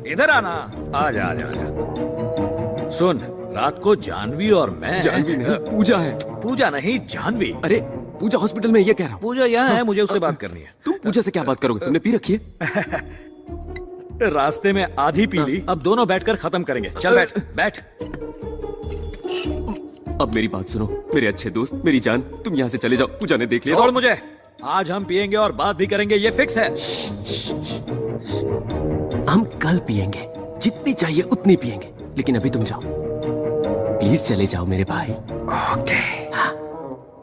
इधर आना। आजा आजा आजा। सुन, रात को जानवी और मैं। जानवी नहीं, पूजा है। पूजा नहीं, जानवी। अरे पूजा हॉस्पिटल में, ये कह रहा हूँ। पूजा यहाँ है, मुझे उससे बात करनी है। तुम पूजा से क्या बात करोगे? तुमने पी रखी है? रास्ते में आधी पी ली, अब दोनों बैठकर खत्म करेंगे। चल बैठ बैठ। अब मेरी बात सुनो, मेरे अच्छे दोस्त, मेरी जान, तुम यहाँ से चले जाओ। पूजा ने देख लिया। छोड़ मुझे। आज हम पिएंगे और बात भी करेंगे, ये फिक्स है। हम कल पिएंगे, जितनी चाहिए उतनी पिएंगे, लेकिन अभी तुम जाओ प्लीज, चले जाओ मेरे भाई। ओके।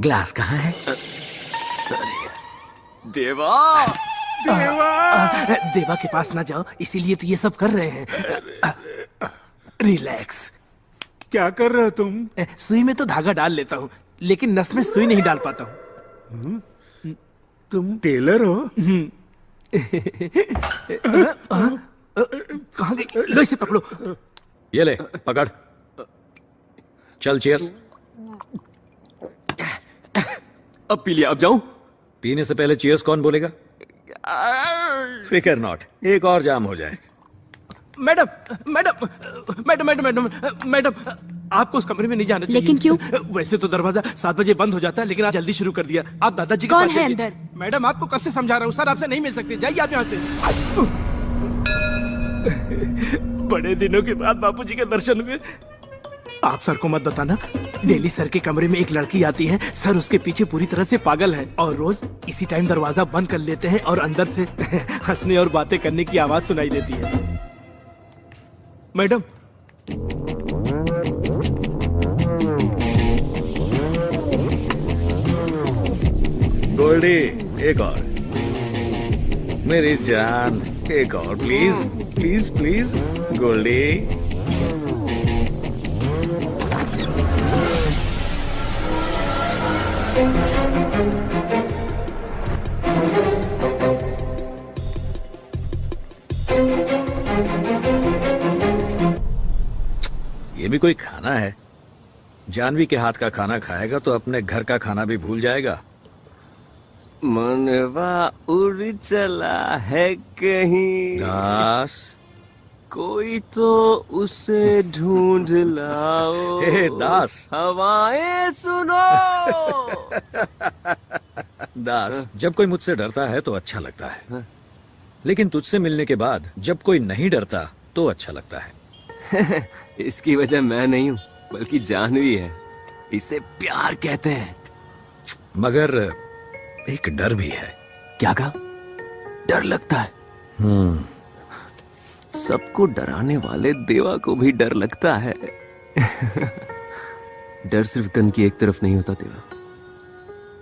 ग्लास कहाँ है? देवा। देवा के पास ना जाओ, इसीलिए तो ये सब कर रहे हैं। रिलैक्स। क्या कर रहे हो तुम? सुई में तो धागा डाल लेता हूँ, लेकिन नस में सुई नहीं डाल पाता हूँ। तुम टेलर हो? कहाँ गई? लो इसे पकड़ो। ये ले, पकड़। चल चीयर्स। अब पी लिया, अब जाऊं? पीने से पहले चीयर्स कौन बोलेगा? फिकर नॉट, एक और जाम हो जाए। Madam madam madam madam madam madam, आपको उस कमरे में नहीं जाना चाहिए। लेकिन क्यों? वैसे तो दरवाजा 7 बजे बंद हो जाता है, लेकिन आज जल्दी शुरू कर दिया। आप दादाजी के कौन पास है जाइए। अंदर? मैडम आपको कब से समझा रहा हूँ, सर आपसे नहीं मिल सकते, जाइए आप यहाँ से। बड़े दिनों के बाद बापूजी के दर्शन हुए। आप सर को मत बताना, डेली सर के कमरे में एक लड़की आती है, सर उसके पीछे पूरी तरह से पागल है, और रोज इसी टाइम दरवाजा बंद कर लेते हैं और अंदर से हंसने और बातें करने की आवाज सुनाई देती है। मैडम, गोल्डी, एक और। मेरी जान, एक और प्लीज प्लीज प्लीज। गोल्डी। ये भी कोई खाना है? जानवी के हाथ का खाना खाएगा तो अपने घर का खाना भी भूल जाएगा। मनवा उड़ चला है कहीं दास, कोई तो उसे ढूंढ लाओ। हे दास, हवाएं सुनो। दास, जब कोई मुझसे डरता है तो अच्छा लगता है, लेकिन तुझसे मिलने के बाद जब कोई नहीं डरता तो अच्छा लगता है। इसकी वजह मैं नहीं हूँ, बल्कि जानवी है। इसे प्यार कहते हैं। मगर एक डर भी है। क्या कहा? डर लगता है? सबको डराने वाले देवा को भी डर लगता है। डर सिर्फ गन की एक तरफ नहीं होता देवा,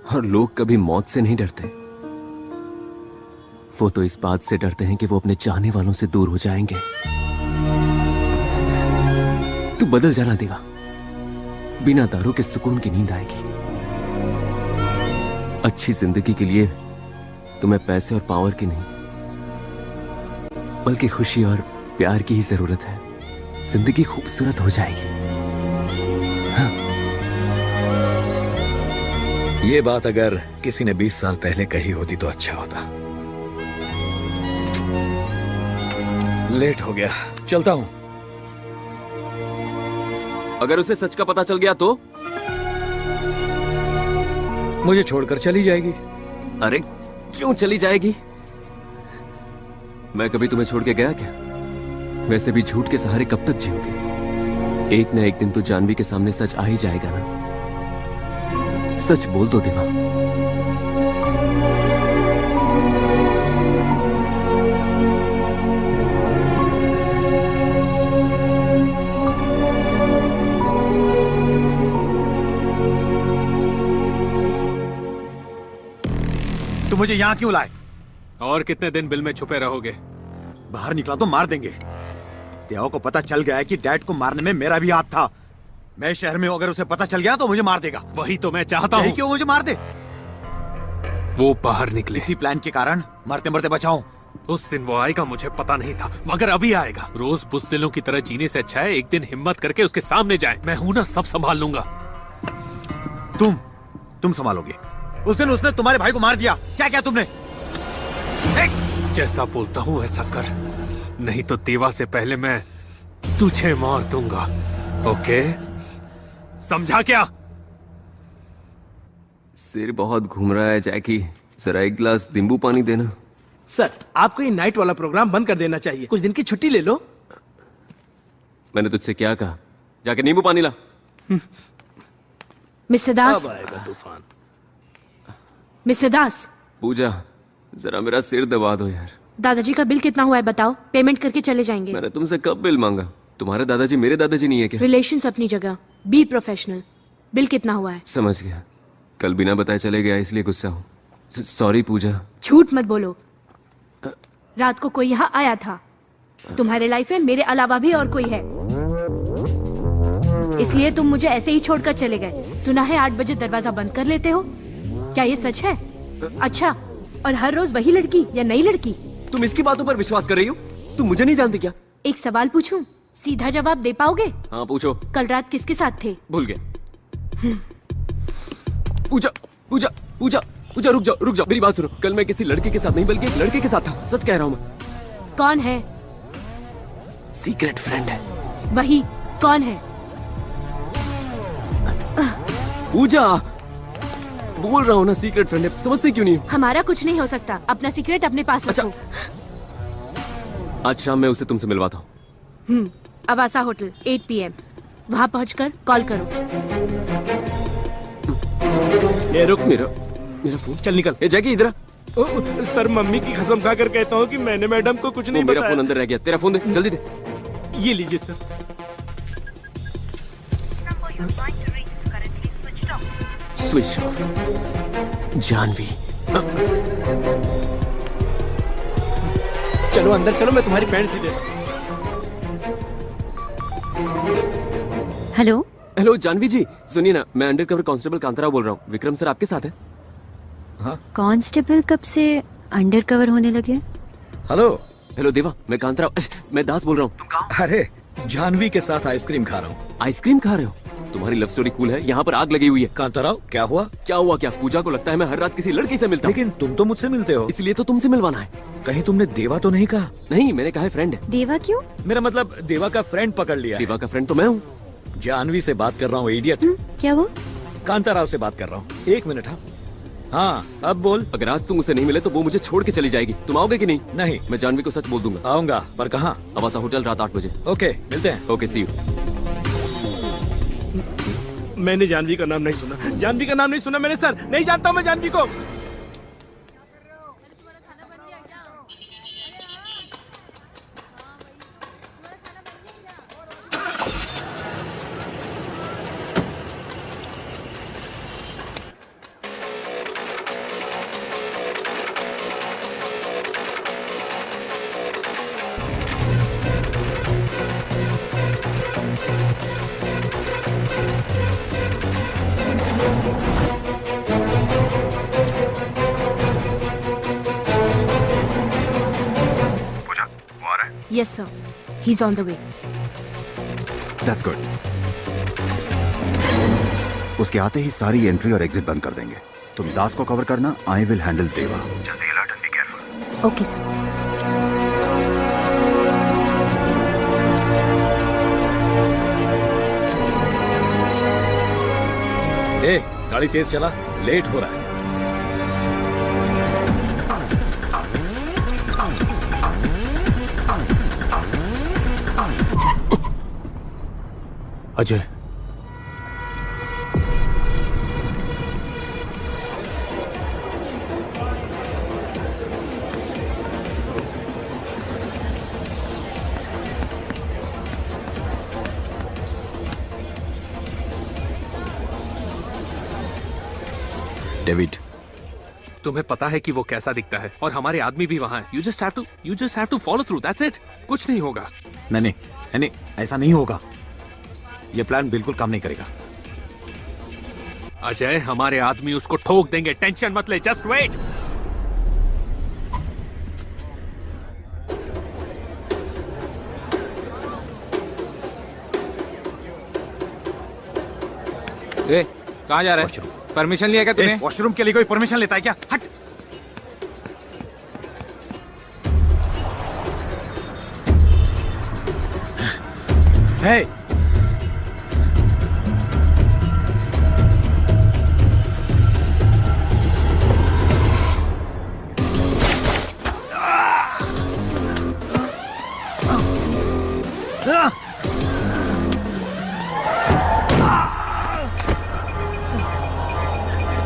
और लोग कभी मौत से नहीं डरते। वो तो इस बात से डरते हैं कि वो अपने चाहने वालों से दूर हो जाएंगे। तू बदल जाना देवा, बिना दारू के सुकून की नींद आएगी। अच्छी जिंदगी के लिए तुम्हें पैसे और पावर की नहीं, बल्कि खुशी और प्यार की ही जरूरत है। जिंदगी खूबसूरत हो जाएगी। हाँ। ये बात अगर किसी ने 20 साल पहले कही होती तो अच्छा होता। लेट हो गया, चलता हूं। अगर उसे सच का पता चल गया तो मुझे छोड़कर चली जाएगी। अरे क्यों चली जाएगी? मैं कभी तुम्हें छोड़ के गया क्या? वैसे भी झूठ के सहारे कब तक जियोगे? एक ना एक दिन तो जानवी के सामने सच आ ही जाएगा ना। सच बोल दो देवा। मुझे यहाँ क्यों लाए? और कितने दिन बिल में छुपे रहोगे? बाहर निकला तो मार देंगे। देवा को पता चल गया है कि डैड को मारने में मेरा भी हाथ था। मैं शहर में हूं, अगर उसे पता चल गया तो मुझे मार देगा। वही तो मैं चाहता हूँ। क्यों मुझे मार दे? वो बाहर निकले। इसी प्लान के कारण मरते मरते बचाऊं। उस दिन वो आएगा मुझे पता नहीं था, मगर अभी आएगा। रोज बुज़दिलों की तरह जीने से अच्छा है एक दिन हिम्मत करके उसके सामने जाए। मैं हूं ना, सब संभाल लूंगा। तुम संभालोगे? उस दिन उसने तुम्हारे भाई को मार दिया, क्या क्या तुमने? जैसा बोलता हूँ ऐसा कर, नहीं तो देवा से पहले मैं तुझे मार दूंगा। ओके, समझा क्या? सिर बहुत घूम रहा है जैकी, जरा एक गिलास नींबू पानी देना। सर, आपको ये नाइट वाला प्रोग्राम बंद कर देना चाहिए। कुछ दिन की छुट्टी ले लो। मैंने तुझसे क्या कहा? जाके नींबू पानी ला। मिस्टर दास। अब आएगा तूफान। मिस्टर दास। पूजा, जरा मेरा सिर दबा दो यार। दादाजी का बिल कितना हुआ है बताओ, पेमेंट करके चले जाएंगे। मैंने तुमसे कब बिल मांगा? तुम्हारे दादाजी मेरे दादाजी नहीं है क्या? रिलेशंस अपनी जगह, बी प्रोफेशनल। बिल कितना हुआ है? समझ गया, कल बिना बताए चले गया इसलिए गुस्सा हूँ। सॉरी पूजा। झूठ मत बोलो, रात को कोई यहाँ आया था। तुम्हारे लाइफ में मेरे अलावा भी और कोई है, इसलिए तुम मुझे ऐसे ही छोड़कर चले गए। सुना है 8 बजे दरवाजा बंद कर लेते हो, क्या ये सच है? अच्छा, और हर रोज वही लड़की या नई लड़की? तुम इसकी बातों पर विश्वास कर रही हो? तुम मुझे नहीं जानती क्या? एक सवाल पूछूं, सीधा जवाब दे पाओगे? हाँ पूछो। कल रात किसके साथ थे? भूल गया। पूजा पूजा पूजा पूजा, रुक जाओ मेरी बात सुनो। कल मैं किसी लड़के के साथ नहीं बल्कि एक लड़के के साथ था, सच कह रहा हूँ मैं। कौन है? सीक्रेट फ्रेंड है। वही, कौन है? पूजा, बोल रहा हूँ ना सीक्रेट फ्रेंड है, समझते क्यों नहीं? हमारा कुछ नहीं हो सकता, अपना सीक्रेट अपने पास रखो। आज शाम मैं उसे तुमसे मिलवाता हूँ। अवासा होटल 8 PM, वहाँ पहुँचकर कॉल करो। ये रुक, मेरा फोन। चल निकल। ए जैकी इधर। सर, मम्मी की कसम खाकर कहता हूँ कि मैंने मैडम को कुछ नहीं बताया। मेरा फोन अंदर रह गया, तेरा फोन दे, जल्दी दे। ये लीजिए सर। Switch off. जानवी। चलो अंदर चलो, मैं तुम्हारी पैंट सी देता। हेलो हेलो जानवी जी, सुनिए ना, मैं अंडरकवर कांस्टेबल कांताराव बोल रहा हूँ। विक्रम सर आपके साथ है? हाँ। कांस्टेबल कब से अंडरकवर होने लगे? हेलो देवा, मैं कांताराव, मैं दास बोल रहा हूँ। अरे, जानवी के साथ आइसक्रीम खा रहा हूँ। आइसक्रीम खा रहे हो? तुम्हारी लव स्टोरी कूल है, यहाँ पर आग लगी हुई है। कांताराव, क्या हुआ? क्या हुआ क्या? पूजा को लगता है मैं हर रात किसी लड़की से मिलता हूँ। लेकिन तुम तो मुझसे मिलते हो। इसलिए तो तुमसे मिलवाना है। कहीं तुमने देवा तो नहीं कहा? नहीं, मैंने कहा है फ्रेंड है। देवा क्यों? मेरा मतलब देवा का फ्रेंड पकड़ लिया। देवा का फ्रेंड तो मैं हूँ। जानवी से बात कर रहा हूँ, इडियट। क्या वो? कांताराव से बात कर रहा हूँ। 1 मिनट। हाँ, अब बोल। अगर आज तुम उसे नहीं मिले तो वो मुझे छोड़ के चली जाएगी। तुम आओगे कि नहीं? नहीं। मैं जानवी को सच बोल दूंगा। आऊंगा, पर कहाँ? अवासा होटल, रात 8 बजे। ओके, मिलते हैं। Okay, see you. मैंने जानवी का नाम नहीं सुना। जानवी का नाम नहीं सुना मैंने सर, नहीं जानता हूँ मैं जानवी को। Yes sir, he's on the way. That's good. उसके आते ही सारी एंट्री और एग्जिट बंद कर देंगे। तुम दास को कवर करना, आई विल हैंडल देवा। जल्दी alert and be careful. Okay sir. ए, गाड़ी तेज चला, लेट हो रहा है। अजय, डेविड, तुम्हें पता है कि वो कैसा दिखता है और हमारे आदमी भी वहाँ हैं। You just have to follow through. That's it. कुछ नहीं होगा। नहीं, ऐसा नहीं होगा। ये प्लान बिल्कुल काम नहीं करेगा। अजय, हमारे आदमी उसको ठोक देंगे, टेंशन मत ले, जस्ट वेट। कहाँ जा रहा है? परमिशन लिया क्या तूने? वॉशरूम के लिए कोई परमिशन लेता है क्या? हट। Hey!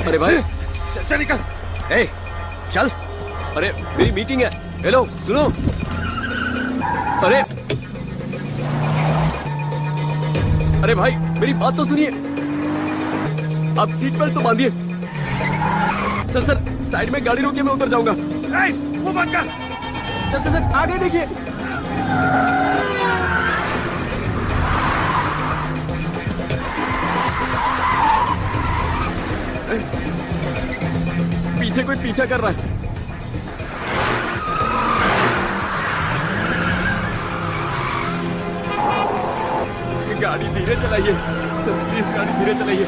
अरे भाई, चल निकल। ए, चल। अरे मेरी मीटिंग है। हेलो, सुनो। अरे भाई, मेरी बात तो सुनिए। आप सीट बेल्ट तो बांधिए। सर, साइड में गाड़ी रोकिए, मैं उतर जाऊंगा। वो बंद कर। सर, आगे देखिए। पीछे कोई पीछा कर रहा है। गाड़ी धीरे चलाइए सर, प्लीज गाड़ी धीरे चलाइए।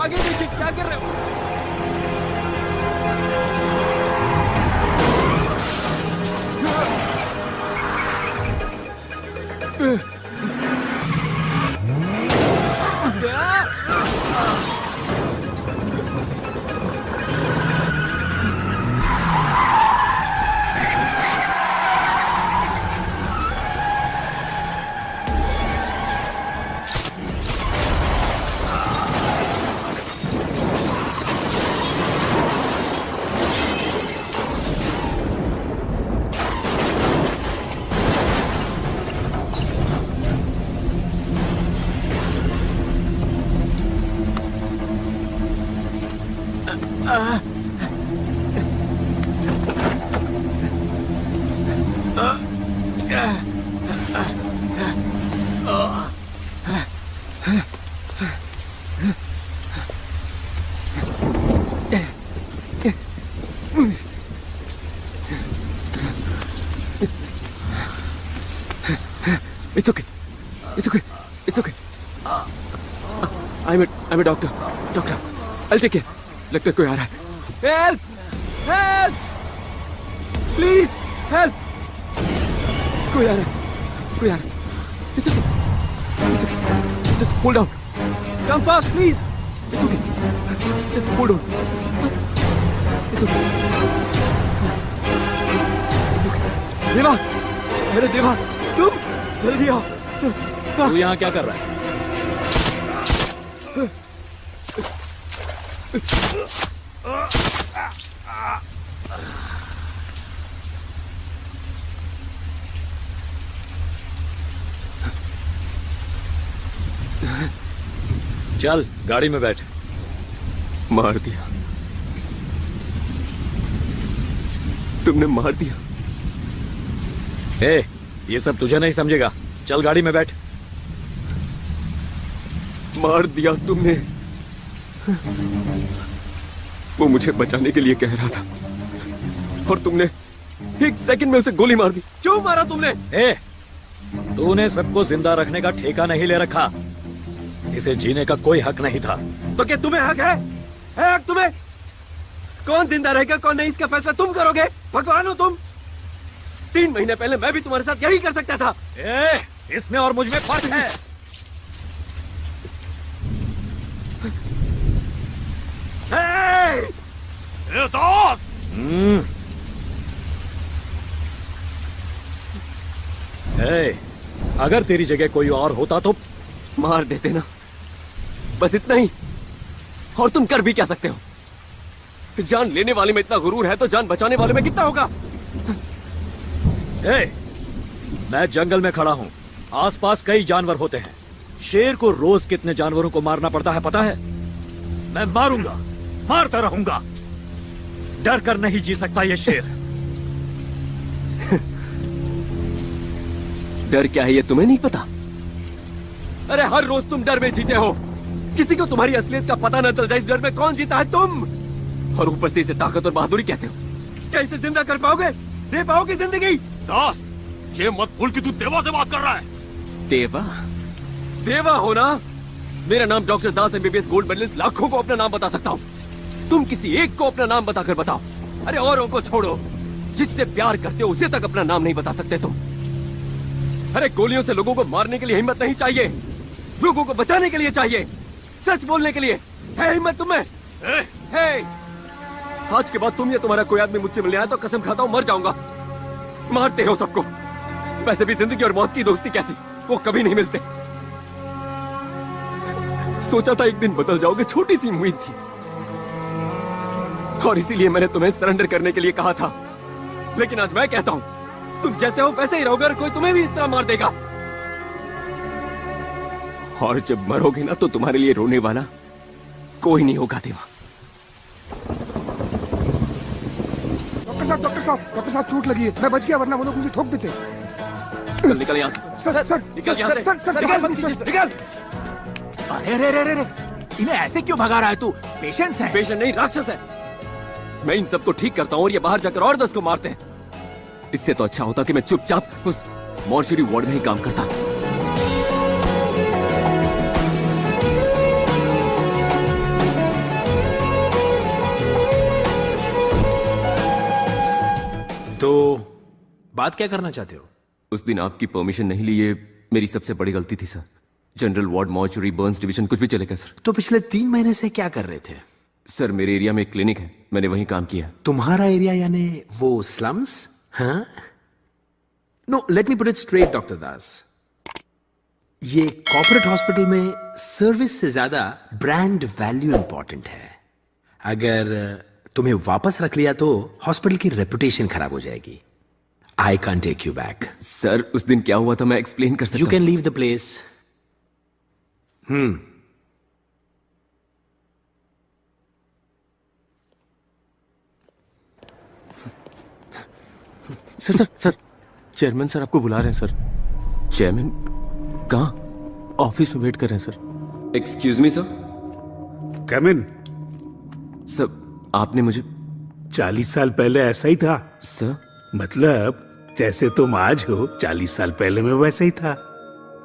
आगे देखिए, क्या कर रहे हो? It's okay. It's okay. It's okay. I'm a doctor. Doctor, I'll take care. लगता है कोई आ रहा है। Help! Help! Please, help! कोई आ रहा है। कोई आ रहा है। It's okay. It's okay. Just hold on. Come fast, please. It's okay. Just hold on. It's okay. It's okay. देवा, अरे देवा, तुम जल्दी आओ। तू यहाँ क्या कर रहा है? चल गाड़ी में बैठ। मार दिया, तुमने मार दिया। ए, ये सब तुझे नहीं समझेगा। चल गाड़ी में बैठ। मार दिया तुमने। वो मुझे बचाने के लिए कह रहा था और तुमने एक सेकंड में उसे गोली मार दी। क्यों मारा तुमने? ए, तूने सबको जिंदा रखने का ठेका नहीं ले रखा। इसे जीने का कोई हक नहीं था। तो क्या तुम्हें हक है? हक तुम्हें? कौन जिंदा रहेगा कौन नहीं, इसका फैसला तुम करोगे। भगवान हो तुम। 3 महीने पहले मैं भी तुम्हारे साथ यही कर सकता था। इसमें और मुझ में फर्क है। दोस्त! अगर तेरी जगह कोई और होता तो मार देते ना, बस इतना ही। और तुम कर भी क्या सकते हो? जान लेने वाले में इतना गुरूर है तो जान बचाने वाले में कितना होगा? मैं जंगल में खड़ा हूँ। आसपास कई जानवर होते हैं। शेर को रोज कितने जानवरों को मारना पड़ता है पता है? मैं मारूंगा, मारता रहूंगा। डर कर नहीं जी सकता ये शेर। डर क्या है ये तुम्हें नहीं पता? अरे हर रोज तुम डर में जीते हो। किसी को तुम्हारी असलियत का पता न चल जाए इस डर में कौन जीता है, तुम। और ऊपर से इसे ताकत और बहादुरी कहते हो। क्या इसे जिंदा कर पाओगे? दे पाओगे जिंदगी? दास, ये मत भूल कि तू देवा से बात कर रहा है। देवा? देवा हो ना? मेरा नाम डॉक्टर दास एमबीबीएस गोल्ड मेडलिस्ट। लाखों को अपना नाम बता सकता हूँ, तुम किसी एक को अपना नाम बताकर बताओ। अरे औरों को छोड़ो, जिससे प्यार करते हो उसे तक अपना नाम नहीं बता सकते तुम। अरे गोलियों से लोगों को मारने के लिए हिम्मत नहीं चाहिए, लोगों को बचाने के लिए चाहिए, सच बोलने के लिए है हिम्मत तुम्हें? है। आज के बाद तुम या तुम्हारा कोई आदमी मुझसे मिलने आया तो कसम खाता हूं मर जाऊंगा। मारते हो सबको। वैसे भी जिंदगी और मौत की दोस्ती कैसी, वो कभी नहीं मिलते। सोचा था एक दिन बदल जाओगे, छोटी सी उम्मीद थी, और इसीलिए मैंने तुम्हें सरेंडर करने के लिए कहा था। लेकिन आज मैं कहता हूं तुम जैसे हो वैसे ही रहोगे, और कोई तुम्हें भी इस तरह मार देगा। और जब मरोगे ना तो तुम्हारे लिए रोने वाला कोई नहीं होगा देवा। डॉक्टर साहब चोट लगी है। मैं बच गया, वरना वो लोग मुझे ठोक देते। चल निकल यहाँ से। सर निकल यहाँ से। सर निकल। अरे इन्हें ऐसे क्यों भगा रहा है तू? पेशेंट्स हैं। पेशेंट नहीं, राक्षस है। मैं इन सबको ठीक करता हूँ और ये बाहर जाकर और 10 को मारते हैं। इससे तो अच्छा होता कि मैं चुपचाप उस मॉर्चरी वार्ड में ही काम करता। तो बात क्या करना चाहते हो? उस दिन आपकी परमिशन नहीं ली, ये मेरी सबसे बड़ी गलती थी sir. General ward, mortuary, Burns division कुछ भी चलेगा सर। तो पिछले 3 महीने से क्या कर रहे थे? सर मेरे एरिया में एक क्लिनिक है, मैंने वहीं काम किया। तुम्हारा एरिया यानी वो स्लम्स? हाँ? No, let me put it straight doctor Das. ये कॉर्पोरेट हॉस्पिटल में सर्विस से ज्यादा ब्रांड वैल्यू इंपॉर्टेंट है। अगर तुम्हें वापस रख लिया तो हॉस्पिटल की रेपुटेशन खराब हो जाएगी। I can't take you back. Sir उस दिन क्या हुआ था मैं एक्सप्लेन कर सकता हूं। You can leave the place. Sir chairman sir आपको बुला रहे हैं सर। चेयरमैन कहाँ? ऑफिस में वेट कर रहे हैं sir. Excuse me sir. Come in. Sir आपने मुझे 40 साल पहले ऐसा ही था सर। मतलब जैसे तुम आज हो 40 साल पहले मैं वैसे ही था।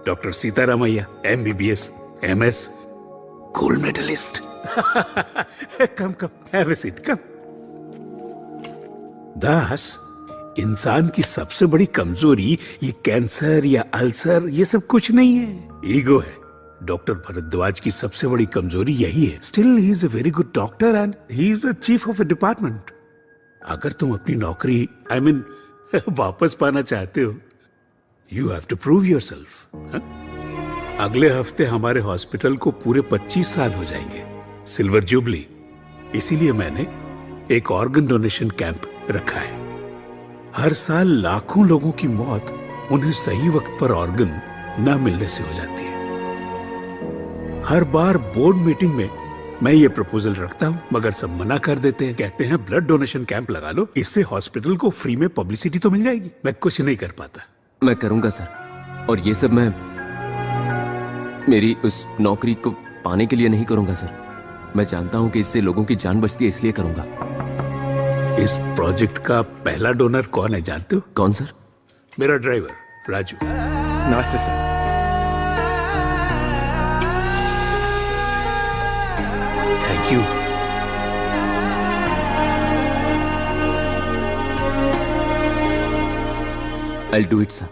Doctor Sitaramaiah, MBBS, MS, gold medallist. Come have a seat, come. Das, इंसान की सबसे बड़ी कमजोरी ये कैंसर या अल्सर ये सब कुछ नहीं है, ईगो है। डॉक्टर भरद्वाज की सबसे बड़ी कमजोरी यही है। Still he is a very good doctor and he is a chief of a department. अगर तुम अपनी नौकरी वापस पाना चाहते हो, you have to prove yourself. अगले हफ्ते हमारे हॉस्पिटल को पूरे 25 साल हो जाएंगे, सिल्वर जुबली। इसीलिए मैंने एक ऑर्गन डोनेशन कैंप रखा है। हर साल लाखों लोगों की मौत उन्हें सही वक्त पर ऑर्गन न मिलने से हो जाती है। हर बार बोर्ड मीटिंग में मैं ये प्रपोजल रखता हूँ, मगर सब मना कर देते हैं। कहते हैं ब्लड डोनेशन कैंप लगा लो, इससे हॉस्पिटल को फ्री में पब्लिसिटी तो मिल जाएगी। मैं कुछ नहीं कर पाता। मैं करूंगा सर, और ये सब मैं मेरी उस नौकरी को पाने के लिए नहीं करूंगा सर। मैं जानता हूं कि इससे लोगों की जान बचती है, इसलिए करूंगा। इस प्रोजेक्ट का पहला डोनर कौन है जानते हो? कौन सर? मेरा ड्राइवर राजू। नमस्ते sir. Thank you. I'll do it, sir.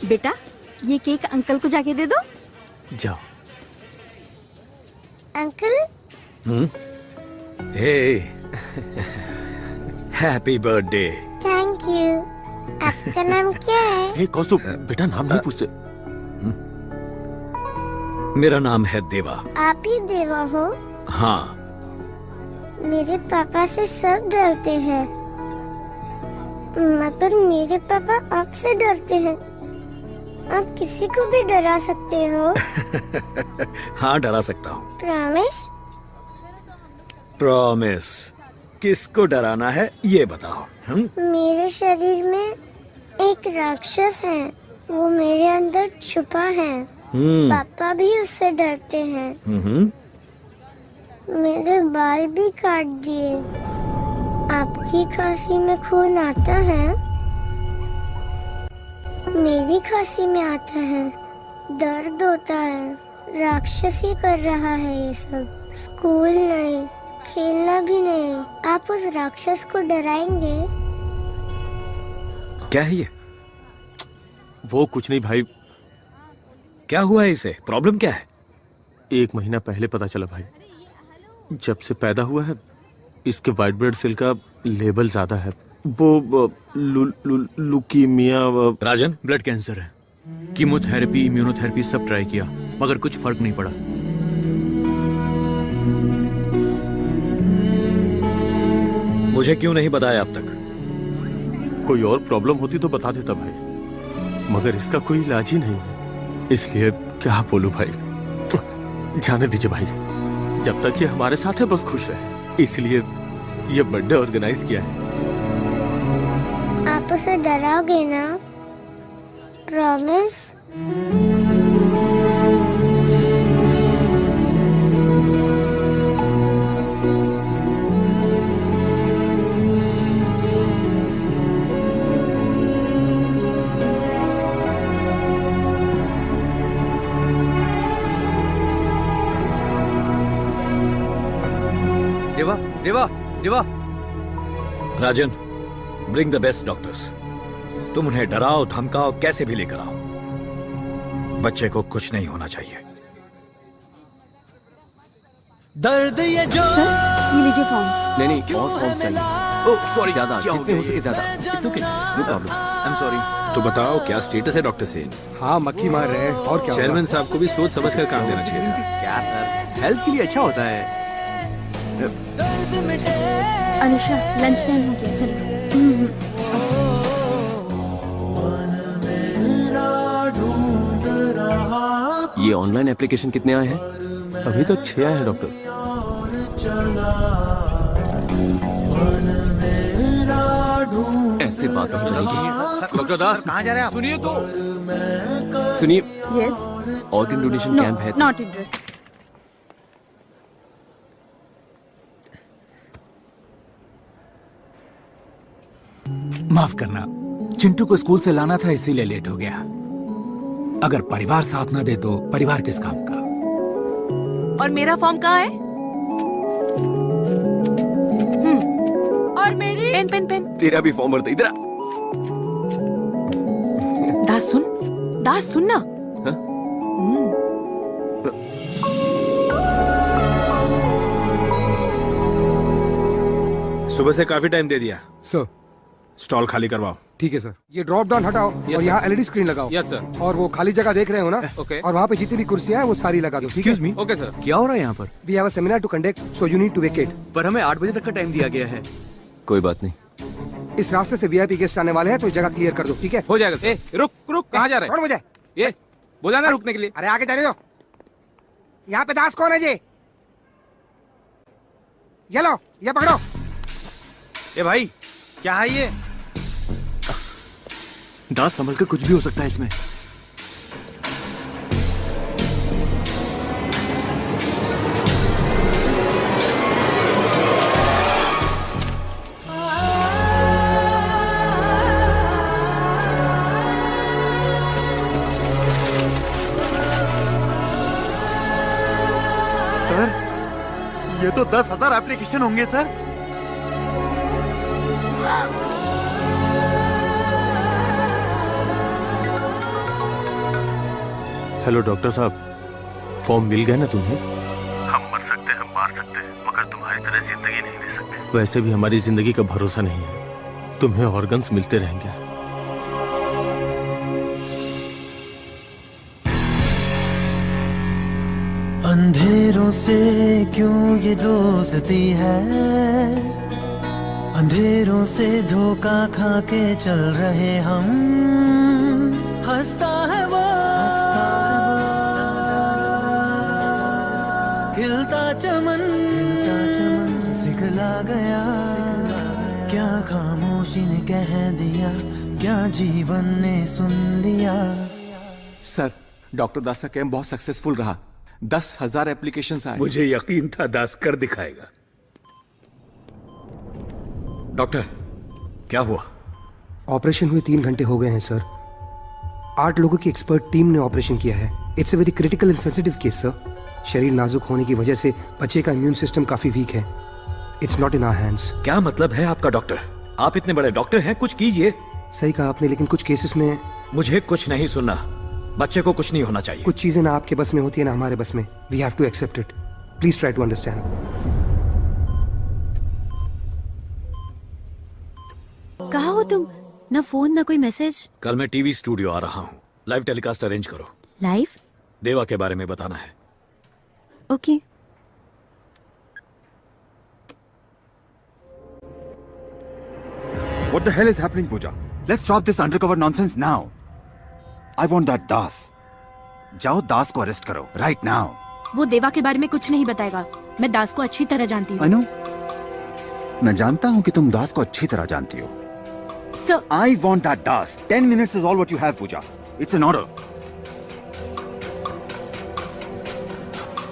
बेटा, ये केक अंकल को जाके दे दो। जाओ। Uncle. Hey, happy birthday. Thank you. आपका नाम क्या है? हे कौस्तुभ, बेटा नाम नहीं पूछते। मेरा नाम है देवा। आप ही देवा हो? हाँ। मेरे पापा से सब डरते हैं। मगर मेरे पापा आपसे डरते हैं। आप किसी को भी डरा सकते हो। हाँ, डरा सकता हूँ। प्रॉमिस? प्रॉमिस। किसको डराना है ये बताओ। मेरे शरीर में एक राक्षस है, वो मेरे अंदर छुपा है। पापा भी उससे डरते हैं। मेरे बाल भी काट दिए। आपकी खांसी में खून आता है, मेरी खांसी में आता है। दर्द होता है। राक्षस ही कर रहा है ये सब। स्कूल नहीं, खेलना भी नहीं। आप उस राक्षस को डराएंगे? क्या है ये? वो कुछ नहीं भाई। क्या हुआ है इसे? प्रॉब्लम क्या है? 1 महीना पहले पता चला भाई। जब से पैदा हुआ है इसके व्हाइट ब्लड सेल का लेवल ज्यादा है। वो लुकीमिया। राजन, ब्लड कैंसर है। कीमोथेरेपी, इम्यूनोथेरेपी सब ट्राई किया मगर कुछ फर्क नहीं पड़ा। मुझे क्यों नहीं बताया अब तक? कोई और प्रॉब्लम होती तो बता देता भाई, मगर इसका कोई इलाज ही नहीं है। इसलिए क्या बोलूं भाई। जाने दीजिए भाई, जब तक ये हमारे साथ है बस खुश रहे। इसलिए ये बर्थडे ऑर्गेनाइज किया है। आप उसे डराओगे ना? प्रॉमिस? देवा, देवा, देवा। राजन, ब्रिंग द बेस्ट डॉक्टर्स। तुम उन्हें डराओ, धमकाओ, कैसे भी लेकर आओ। बच्चे को कुछ नहीं होना चाहिए। दर्द ये जो ये लीजिए फॉर्म्स। नहीं, और फॉर्म्स चाहिए। ओह सॉरी, ज्यादा, जितने हो सके ज्यादा। It's okay, no problem. I am sorry. तो बताओ क्या स्टेटस है डॉक्टर सेन? हाँ, मक्खी मार रहे हैं और क्या। चेयरमैन साहब को भी सोच समझ कर काम देना चाहिए था। क्या सर, हेल्थ के लिए अच्छा होता है। अनुषा, लंच टाइम हो गया, चलो। ये ऑनलाइन एप्लीकेशन कितने आए हैं? अभी तक 6 आए हैं डॉक्टर। ऐसे बात नहीं करेगी। डॉक्टर दास, कहाँ जा रहे हैं आप? सुनिए तो। सुनिए। यस। ऑर्गन डोनेशन कैंप है। Not interest. माफ करना, चिंटू को स्कूल से लाना था इसीलिए लेट हो गया। अगर परिवार साथ ना दे तो परिवार किस काम का। और मेरा फॉर्म कहाँ है? और मेरी पेन पेन पेन। तेरा भी फॉर्म भरता, इधर। दास सुन ना। सुबह से काफी टाइम दे दिया सर। स्टॉल खाली करवाओ। ठीक है सर। ये ड्रॉप डाउन हटाओ और यहाँ एलईडी स्क्रीन लगाओ। Yes sir. और वो खाली जगह देख रहे हो ना? ओके। और वहाँ पे जितनी भी कुर्सियां हैं वो सारी लगा दो। Excuse me. Okay sir. क्या हो रहा है यहाँ पर? We have a seminar to conduct, so you need to vacate. पर हमें 8 बजे तक का टाइम दिया गया है। कोई बात नहीं। इस रास्ते से वीआईपी गेस्ट आने वाले हैं, तो इस जगह क्लियर कर दो, ठीक है? हो जाएगा सर। रुक रुक, कहाँ जा रहे हैं? छोड़ मुझे। ये बोला ना रुकने के लिए। अरे आगे जाने दो। यहाँ पे दास कौन है जी? ये लो, ये पकड़ो। ए भाई, क्या है ये? दास, संभल कर, कुछ भी हो सकता है इसमें। सर, ये तो 10,000 एप्लीकेशन होंगे सर। हेलो डॉक्टर साहब, फॉर्म मिल गया ना तुम्हें? हम मर सकते हैं, मार सकते हैं, मगर तुम्हारी तरह जिंदगी नहीं दे सकते। वैसे भी हमारी जिंदगी का भरोसा नहीं है। तुम्हें ऑर्गन्स मिलते रहेंगे। अंधेरों से क्यों ये दोस्ती है, अंधेरों से धोखा खा के चल रहे हम, हंसता है वो, खिलता चमन सिखला गया, क्या खामोशी ने कह दिया, क्या जीवन ने सुन लिया। सर, डॉक्टर दास का कैंप बहुत सक्सेसफुल रहा। 10,000 एप्लीकेशंस आए। मुझे यकीन था दास कर दिखाएगा। डॉक्टर, क्या हुआ? ऑपरेशन हुए 3 घंटे हो गए हैं सर। 8 लोगों की एक्सपर्ट टीम ने ऑपरेशन किया है। It's a very critical and sensitive case sir. शरीर नाजुक होने की वजह से बच्चे का इम्यून सिस्टम काफी वीक है। It's not in our hands. क्या मतलब है आपका डॉक्टर? आप इतने बड़े डॉक्टर हैं, कुछ कीजिए। सही कहा आपने, लेकिन कुछ केसेस में मुझे कुछ नहीं सुनना। बच्चे को कुछ नहीं होना चाहिए। कुछ चीजें ना आपके बस में होती है ना हमारे बस में। We have to accept it. Please try to understand. कहाँ हो तुम? ना फोन ना कोई मैसेज। कल मैं टीवी स्टूडियो आ रहा हूँ, लाइव टेलीकास्ट अरेंज करो। लाइव? देवा के बारे में बताना है। Okay. What the hell is happening, Pooja? Let's stop this undercover nonsense now. I want that दास। जाओ दास को अरेस्ट करो, right now. वो देवा के बारे में कुछ नहीं बताएगा। मैं दास को अच्छी तरह जानती हूँ। I know. मैं जानता हूँ कि तुम दास को अच्छी तरह जानती हो। Sir, I want that Das. 10 minutes is all what you have, Pooja. It's an order.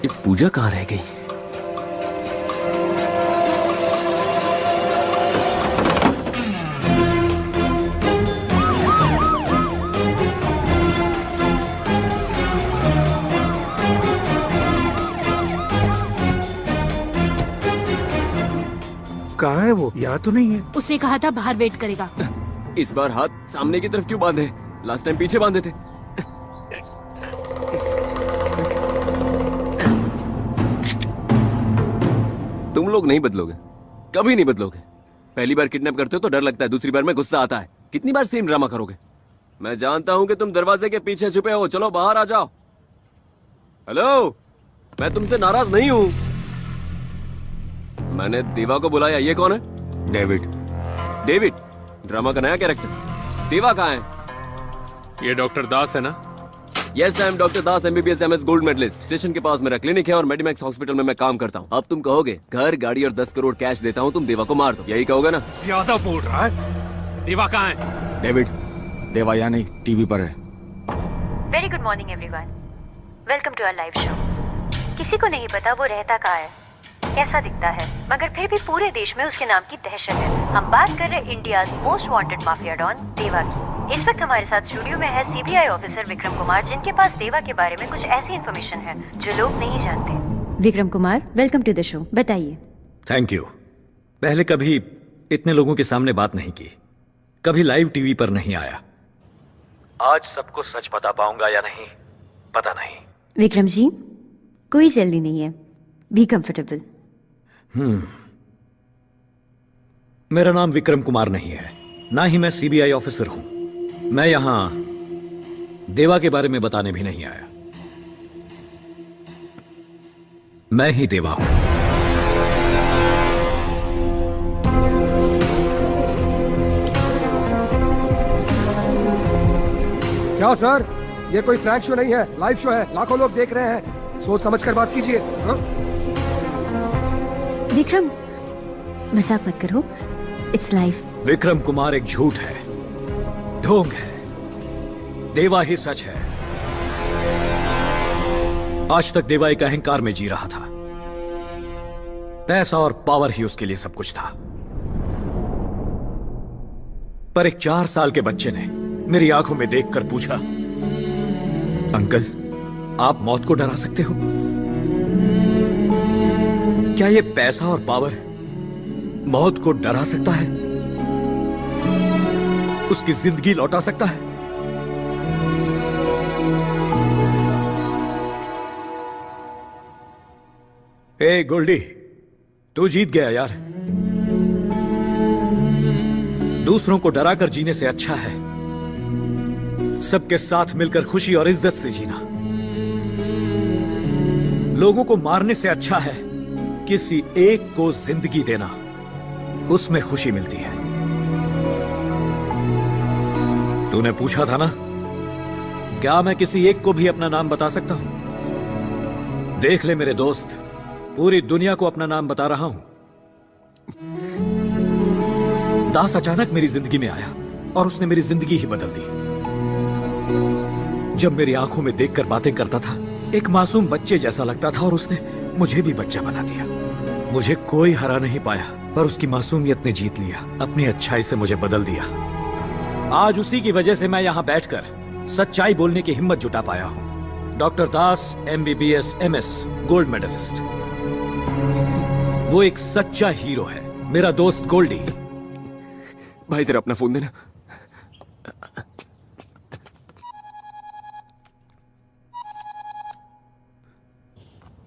ये पूजा कहाँ रह गई? कहाँ है वो? यहाँ तो नहीं है। उसने कहा था बाहर वेट करेगा। इस बार हाथ सामने की तरफ क्यों बांधे? लास्ट टाइम पीछे बांधे थे। तुम लोग नहीं बदलोगे, कभी नहीं बदलोगे। पहली बार किडनैप करते हो तो डर लगता है, दूसरी बार में गुस्सा आता है। कितनी बार सेम ड्रामा करोगे? मैं जानता हूं कि तुम दरवाजे के पीछे छुपे हो। चलो बाहर आ जाओ। हेलो, मैं तुमसे नाराज नहीं हूं। मैंने देवा को बुलाया। ये कौन है? डेविड। डेविड ड्रामा का नया कैरेक्टर। देवा कहाँ है? ये डॉक्टर दास है ना? Yes, I am doctor Das, MBBS MS gold medalist. Station के पास मेरा क्लिनिक है और मेडिमैक्स हॉस्पिटल में मैं काम करता हूँ। अब तुम कहोगे घर, गाड़ी और 10 करोड़ कैश देता हूँ, तुम देवा को मार दो, यही कहोगे ना? ज्यादा बोल रहा है। देवा कहाँ है? डेविड, देवा यहाँ नहीं, टीवी पर है। Very good morning everyone. Welcome to our live show. किसी को नहीं पता वो रहता कहाँ है, कैसा दिखता है, मगर फिर भी पूरे देश में उसके नाम की दहशत है। हम बात कर रहे India's most wanted mafia don Deva की। इस वक्त हमारे साथ स्टूडियो में है CBI ऑफिसर विक्रम कुमार, जिनके पास देवा के बारे में कुछ ऐसी इन्फॉर्मेशन है जो लोग नहीं जानते। Vikram Kumar, welcome to the show. बताइए। Thank you. पहले कभी इतने लोगों के सामने बात नहीं की, कभी लाइव टीवी पर नहीं आया। आज सबको सच बता पाऊंगा या नहीं पता नहीं। विक्रम जी, कोई जल्दी नहीं है, बी कंफर्टेबल। मेरा नाम विक्रम कुमार नहीं है, ना ही मैं CBI ऑफिसर हूं। मैं यहां देवा के बारे में बताने भी नहीं आया। मैं ही देवा हूं। क्या सर, ये कोई प्रैंक शो नहीं है, लाइव शो है। लाखों लोग देख रहे हैं, सोच समझ कर बात कीजिए। विक्रम, मजाक मत करो, इट्स लाइव। विक्रम कुमार एक झूठ है, ढोंग है, देवा ही सच है। आज तक देवा एक अहंकार में जी रहा था। पैसा और पावर ही उसके लिए सब कुछ था। पर एक 4 साल के बच्चे ने मेरी आंखों में देखकर पूछा, अंकल, आप मौत को डरा सकते हो? क्या ये पैसा और पावर मौत को डरा सकता है? उसकी जिंदगी लौटा सकता है? ए गोल्डी, तू जीत गया यार। दूसरों को डराकर जीने से अच्छा है सबके साथ मिलकर खुशी और इज्जत से जीना। लोगों को मारने से अच्छा है किसी एक को जिंदगी देना। उसमें खुशी मिलती है। तूने पूछा था ना, क्या मैं किसी एक को भी अपना नाम बता सकता हूं? देख ले मेरे दोस्त, पूरी दुनिया को अपना नाम बता रहा हूं। दास अचानक मेरी जिंदगी में आया और उसने मेरी जिंदगी ही बदल दी। जब मेरी आंखों में देखकर बातें करता था, एक मासूम बच्चे जैसा लगता था और उसने मुझे भी बच्चा बना दिया। मुझे कोई हरा नहीं पाया, पर उसकी मासूमियत ने जीत लिया, अपनी अच्छाई से मुझे बदल दिया। आज उसी की वजह से मैं यहां बैठकर सच्चाई बोलने की हिम्मत जुटा पाया हूं। Doctor Das MBBS MS gold medallist, वो एक सच्चा हीरो है। मेरा दोस्त गोल्डी। भाई जरा अपना फोन देना।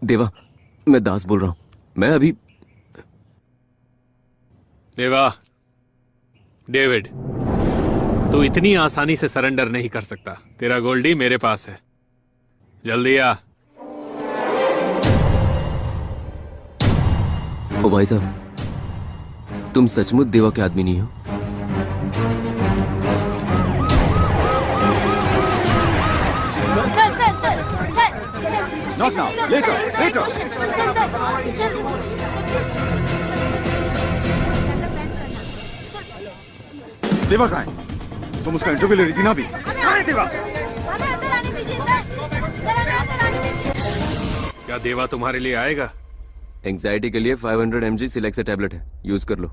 देवा, मैं दास बोल रहा हूं। मैं अभी देवा, डेविड, तू इतनी आसानी से सरेंडर नहीं कर सकता। तेरा गोल्डी मेरे पास है, जल्दी आ। ओ भाई साहब, तुम सचमुच देवा के आदमी नहीं हो? Not now. Later. Later. देवा कहाँ है? तुम उसका इंटरव्यू ले रही थी ना अभी? कहाँ है देवा? क्या देवा तुम्हारे लिए आएगा? एंग्जाइटी के लिए 500 mg सिलेक्सा टैबलेट है, यूज कर लो।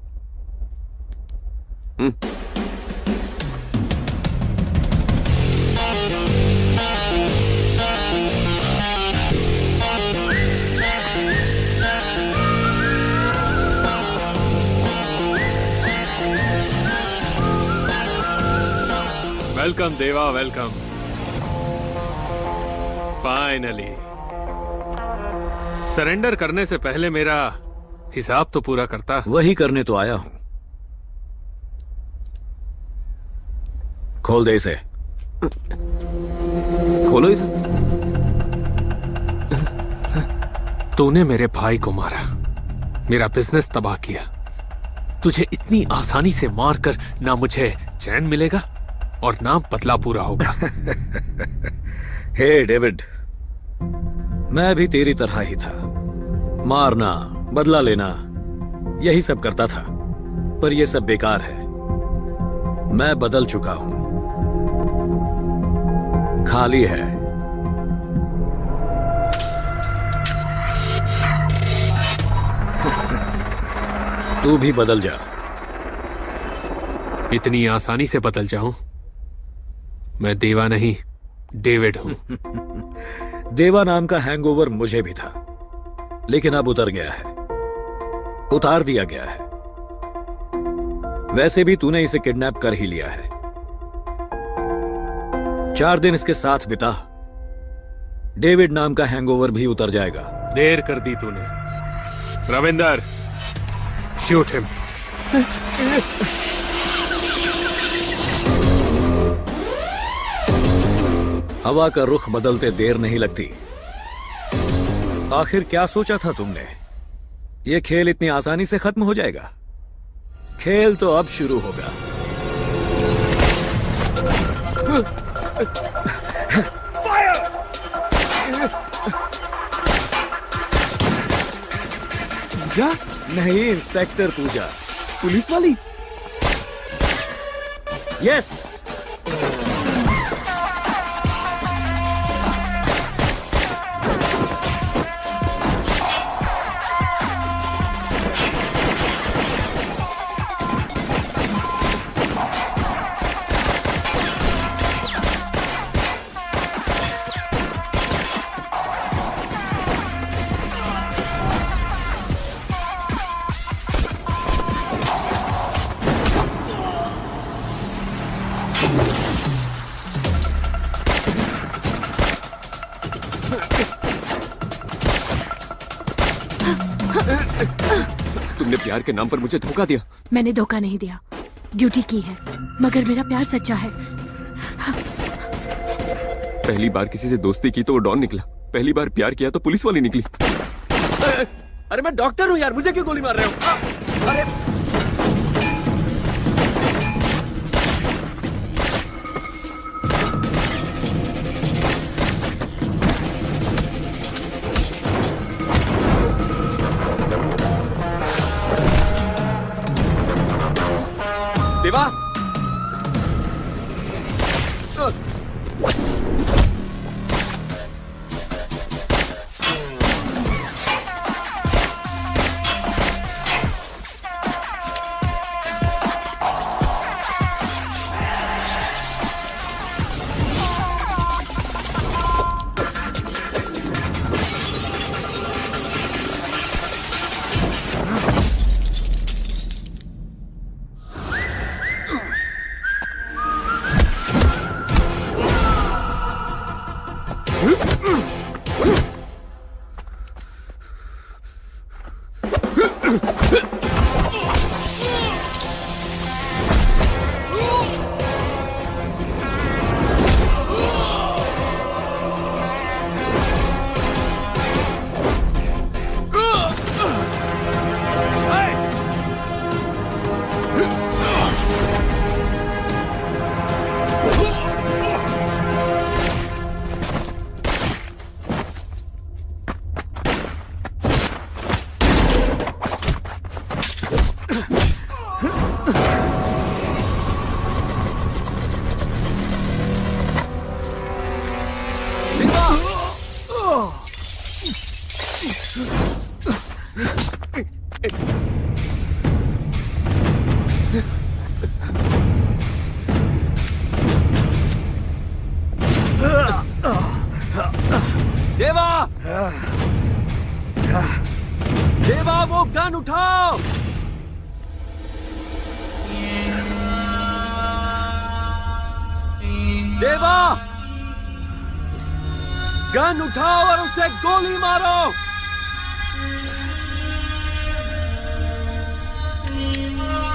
वेलकम देवा, वेलकम। फाइनली। सरेंडर करने से पहले मेरा हिसाब तो पूरा करता। वही करने तो आया हूं। खोल दे इसे। खोलो इसे। तूने मेरे भाई को मारा, मेरा बिजनेस तबाह किया। तुझे इतनी आसानी से मारकर ना मुझे चैन मिलेगा और ना बदला पूरा होगा। हे डेविड, मैं भी तेरी तरह ही था। मारना, बदला लेना, यही सब करता था। पर यह सब बेकार है। मैं बदल चुका हूं, खाली है। तू भी बदल जा। इतनी आसानी से बदल जाऊं? मैं देवा नहीं, डेविड हूं। देवा नाम का हैंगओवर मुझे भी था, लेकिन अब उतर गया है, उतार दिया गया है। वैसे भी तूने इसे किडनैप कर ही लिया है। 4 दिन इसके साथ बिता, डेविड नाम का हैंगओवर भी उतर जाएगा। देर कर दी तूने। Ravinder, shoot him. हवा का रुख बदलते देर नहीं लगती। आखिर क्या सोचा था तुमने? यह खेल इतनी आसानी से खत्म हो जाएगा? खेल तो अब शुरू होगा। पूजा? नहीं, इंस्पेक्टर पूजा। पुलिस वाली? यस। तुमने प्यार के नाम पर मुझे धोखा दिया। मैंने धोखा नहीं दिया, ड्यूटी की है, मगर मेरा प्यार सच्चा है। पहली बार किसी से दोस्ती की तो वो डॉन निकला, पहली बार प्यार किया तो पुलिस वाली निकली। अरे मैं डॉक्टर हूँ यार, मुझे क्यों गोली मार रहे हो? अरे देवा। देवा, देवा वो गन उठाओ। देवा, गन उठाओ और उसे गोली मारो।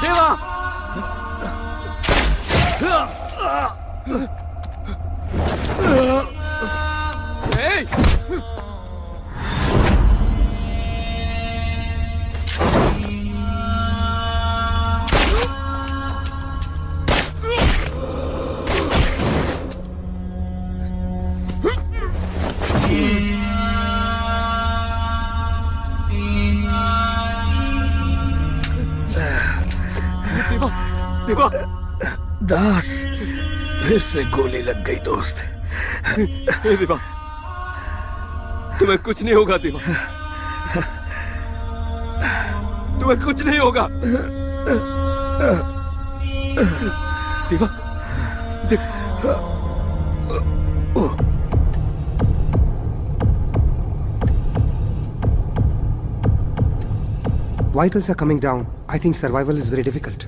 देवा, hey! देवा, दास, फिर से गोली लग गई दोस्त। देवा, तुम्हें कुछ नहीं होगा देवा, तुम्हें कुछ नहीं होगा। देवा, Vitals are coming down. I think survival is very difficult.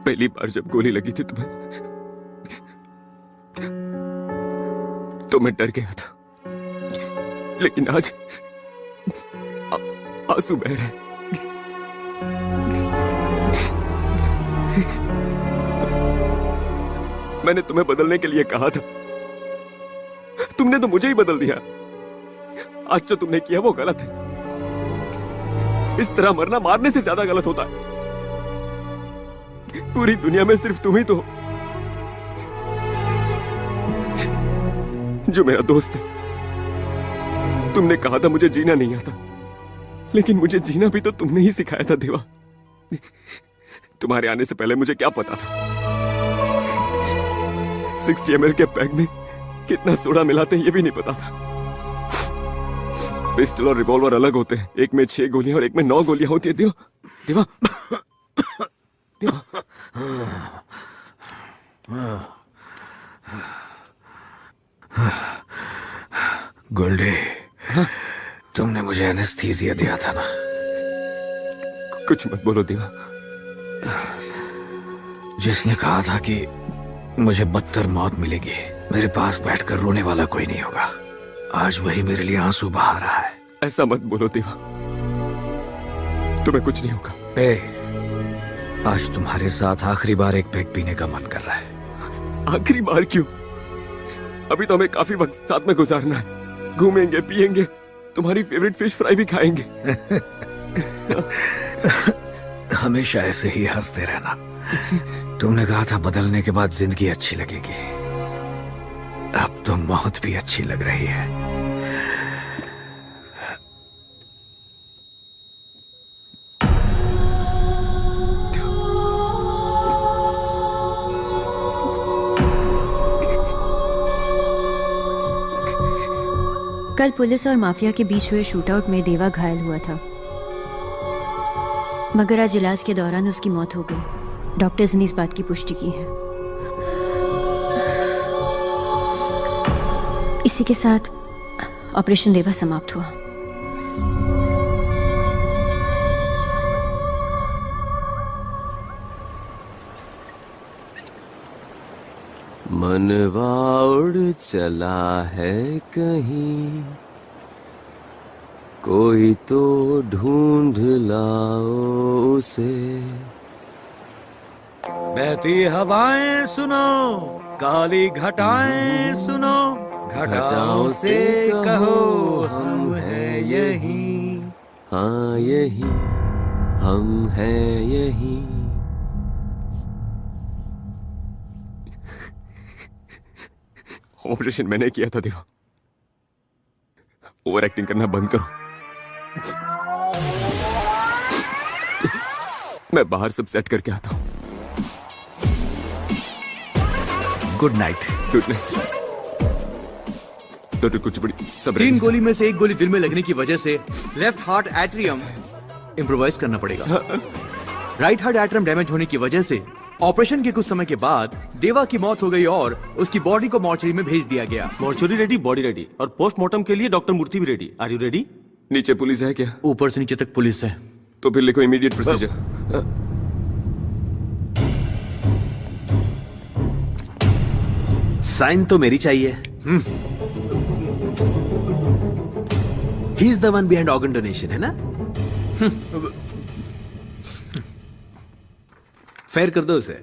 पहली बार जब गोली लगी थी तुम्हें तो मैं डर गया था, लेकिन आज आंसू बह रहे हैं। मैंने तुम्हें बदलने के लिए कहा था, तुमने तो मुझे ही बदल दिया। आज जो तुमने किया वो गलत है। इस तरह मरना मारने से ज्यादा गलत होता है। पूरी दुनिया में सिर्फ तुम ही तो हो जो मेरा दोस्त है। तुमने कहा था मुझे जीना नहीं आता, लेकिन मुझे जीना भी तो तुमने ही सिखाया था देवा। तुम्हारे आने से पहले मुझे क्या पता था 60 ml के पैक में कितना सोडा मिलाते हैं ये भी नहीं पता था। पिस्टल और रिवॉल्वर अलग होते हैं, एक में 6 गोलियां और एक में 9 गोलियां होती है देवा। देवा, गोल्डी, तुमने मुझे एनेस्थीसिया दिया था ना? कुछ मत बोलो देवा। जिसने कहा था कि मुझे बदतर मौत मिलेगी, मेरे पास बैठकर रोने वाला कोई नहीं होगा, आज वही मेरे लिए आंसू बहा रहा है। ऐसा मत बोलो देवा, तुम्हें कुछ नहीं होगा। आज तुम्हारे साथ आखिरी बार एक पैक पीने का मन कर रहा है। आखिरी बार क्यों? अभी तो हमें काफी वक्त साथ में गुजारना है। घूमेंगे, पिएंगे, तुम्हारी फेवरेट फिश फ्राई भी खाएंगे। हमेशा ऐसे ही हंसते रहना। तुमने कहा था बदलने के बाद जिंदगी अच्छी लगेगी, अब तो मौत भी अच्छी लग रही है। कल पुलिस और माफिया के बीच हुए शूटआउट में देवा घायल हुआ था, मगर आज इलाज के दौरान उसकी मौत हो गई। डॉक्टर्स ने इस बात की पुष्टि की है। इसी के साथ ऑपरेशन देवा समाप्त हुआ। मनवा उड़ चला है कहीं, कोई तो ढूंढ लाओ उसे। बहती हवाएं सुनो, काली घटाएं सुनो, घटाओं से कहो हम हैं यहीं। हाँ यहीं हम हैं यहीं। ऑपरेशन मैंने किया था देवा, ओवर एक्टिंग करना बंद करो। मैं बाहर सब सेट करके आता हूं। Good night. Good night doctor Kuchipudi. सब 3 गोली में से 1 गोली दिल में लगने की वजह से लेफ्ट हार्ट एट्रियम इम्प्रोवाइज करना पड़ेगा। राइट हार्ट एट्रियम डैमेज होने की वजह से ऑपरेशन के कुछ समय के बाद देवा की मौत हो गई और उसकी बॉडी को मॉर्चरी में भेज दिया गया। मॉर्चरी रेडी, बॉडी रेडी, और पोस्टमार्टम के लिए डॉक्टर मूर्ति भी रेडी। Are you ready? नीचे पुलिस है क्या? ऊपर से नीचे तक पुलिस है। तो फिर लिखो इमीडिएट प्रोसीजर। साइन तो मेरी चाहिए। He is the one behind organ donation, है ना? फेयर कर दो उसे,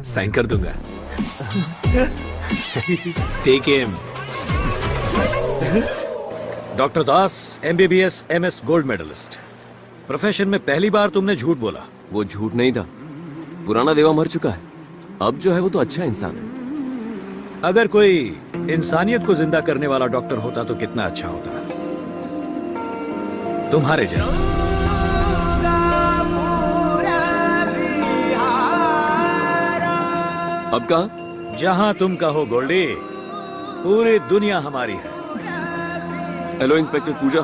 साइन कर दूंगा। Take him. Doctor Das, MBBS MS gold medalist. Profession में पहली बार तुमने झूठ बोला। वो झूठ नहीं था, पुराना देवा मर चुका है, अब जो है वो तो अच्छा इंसान है। अगर कोई इंसानियत को जिंदा करने वाला डॉक्टर होता तो कितना अच्छा होता, तुम्हारे जैसा। अब कहा? जहां तुम कहो गोल्डी, पूरी दुनिया हमारी है। हेलो इंस्पेक्टर पूजा।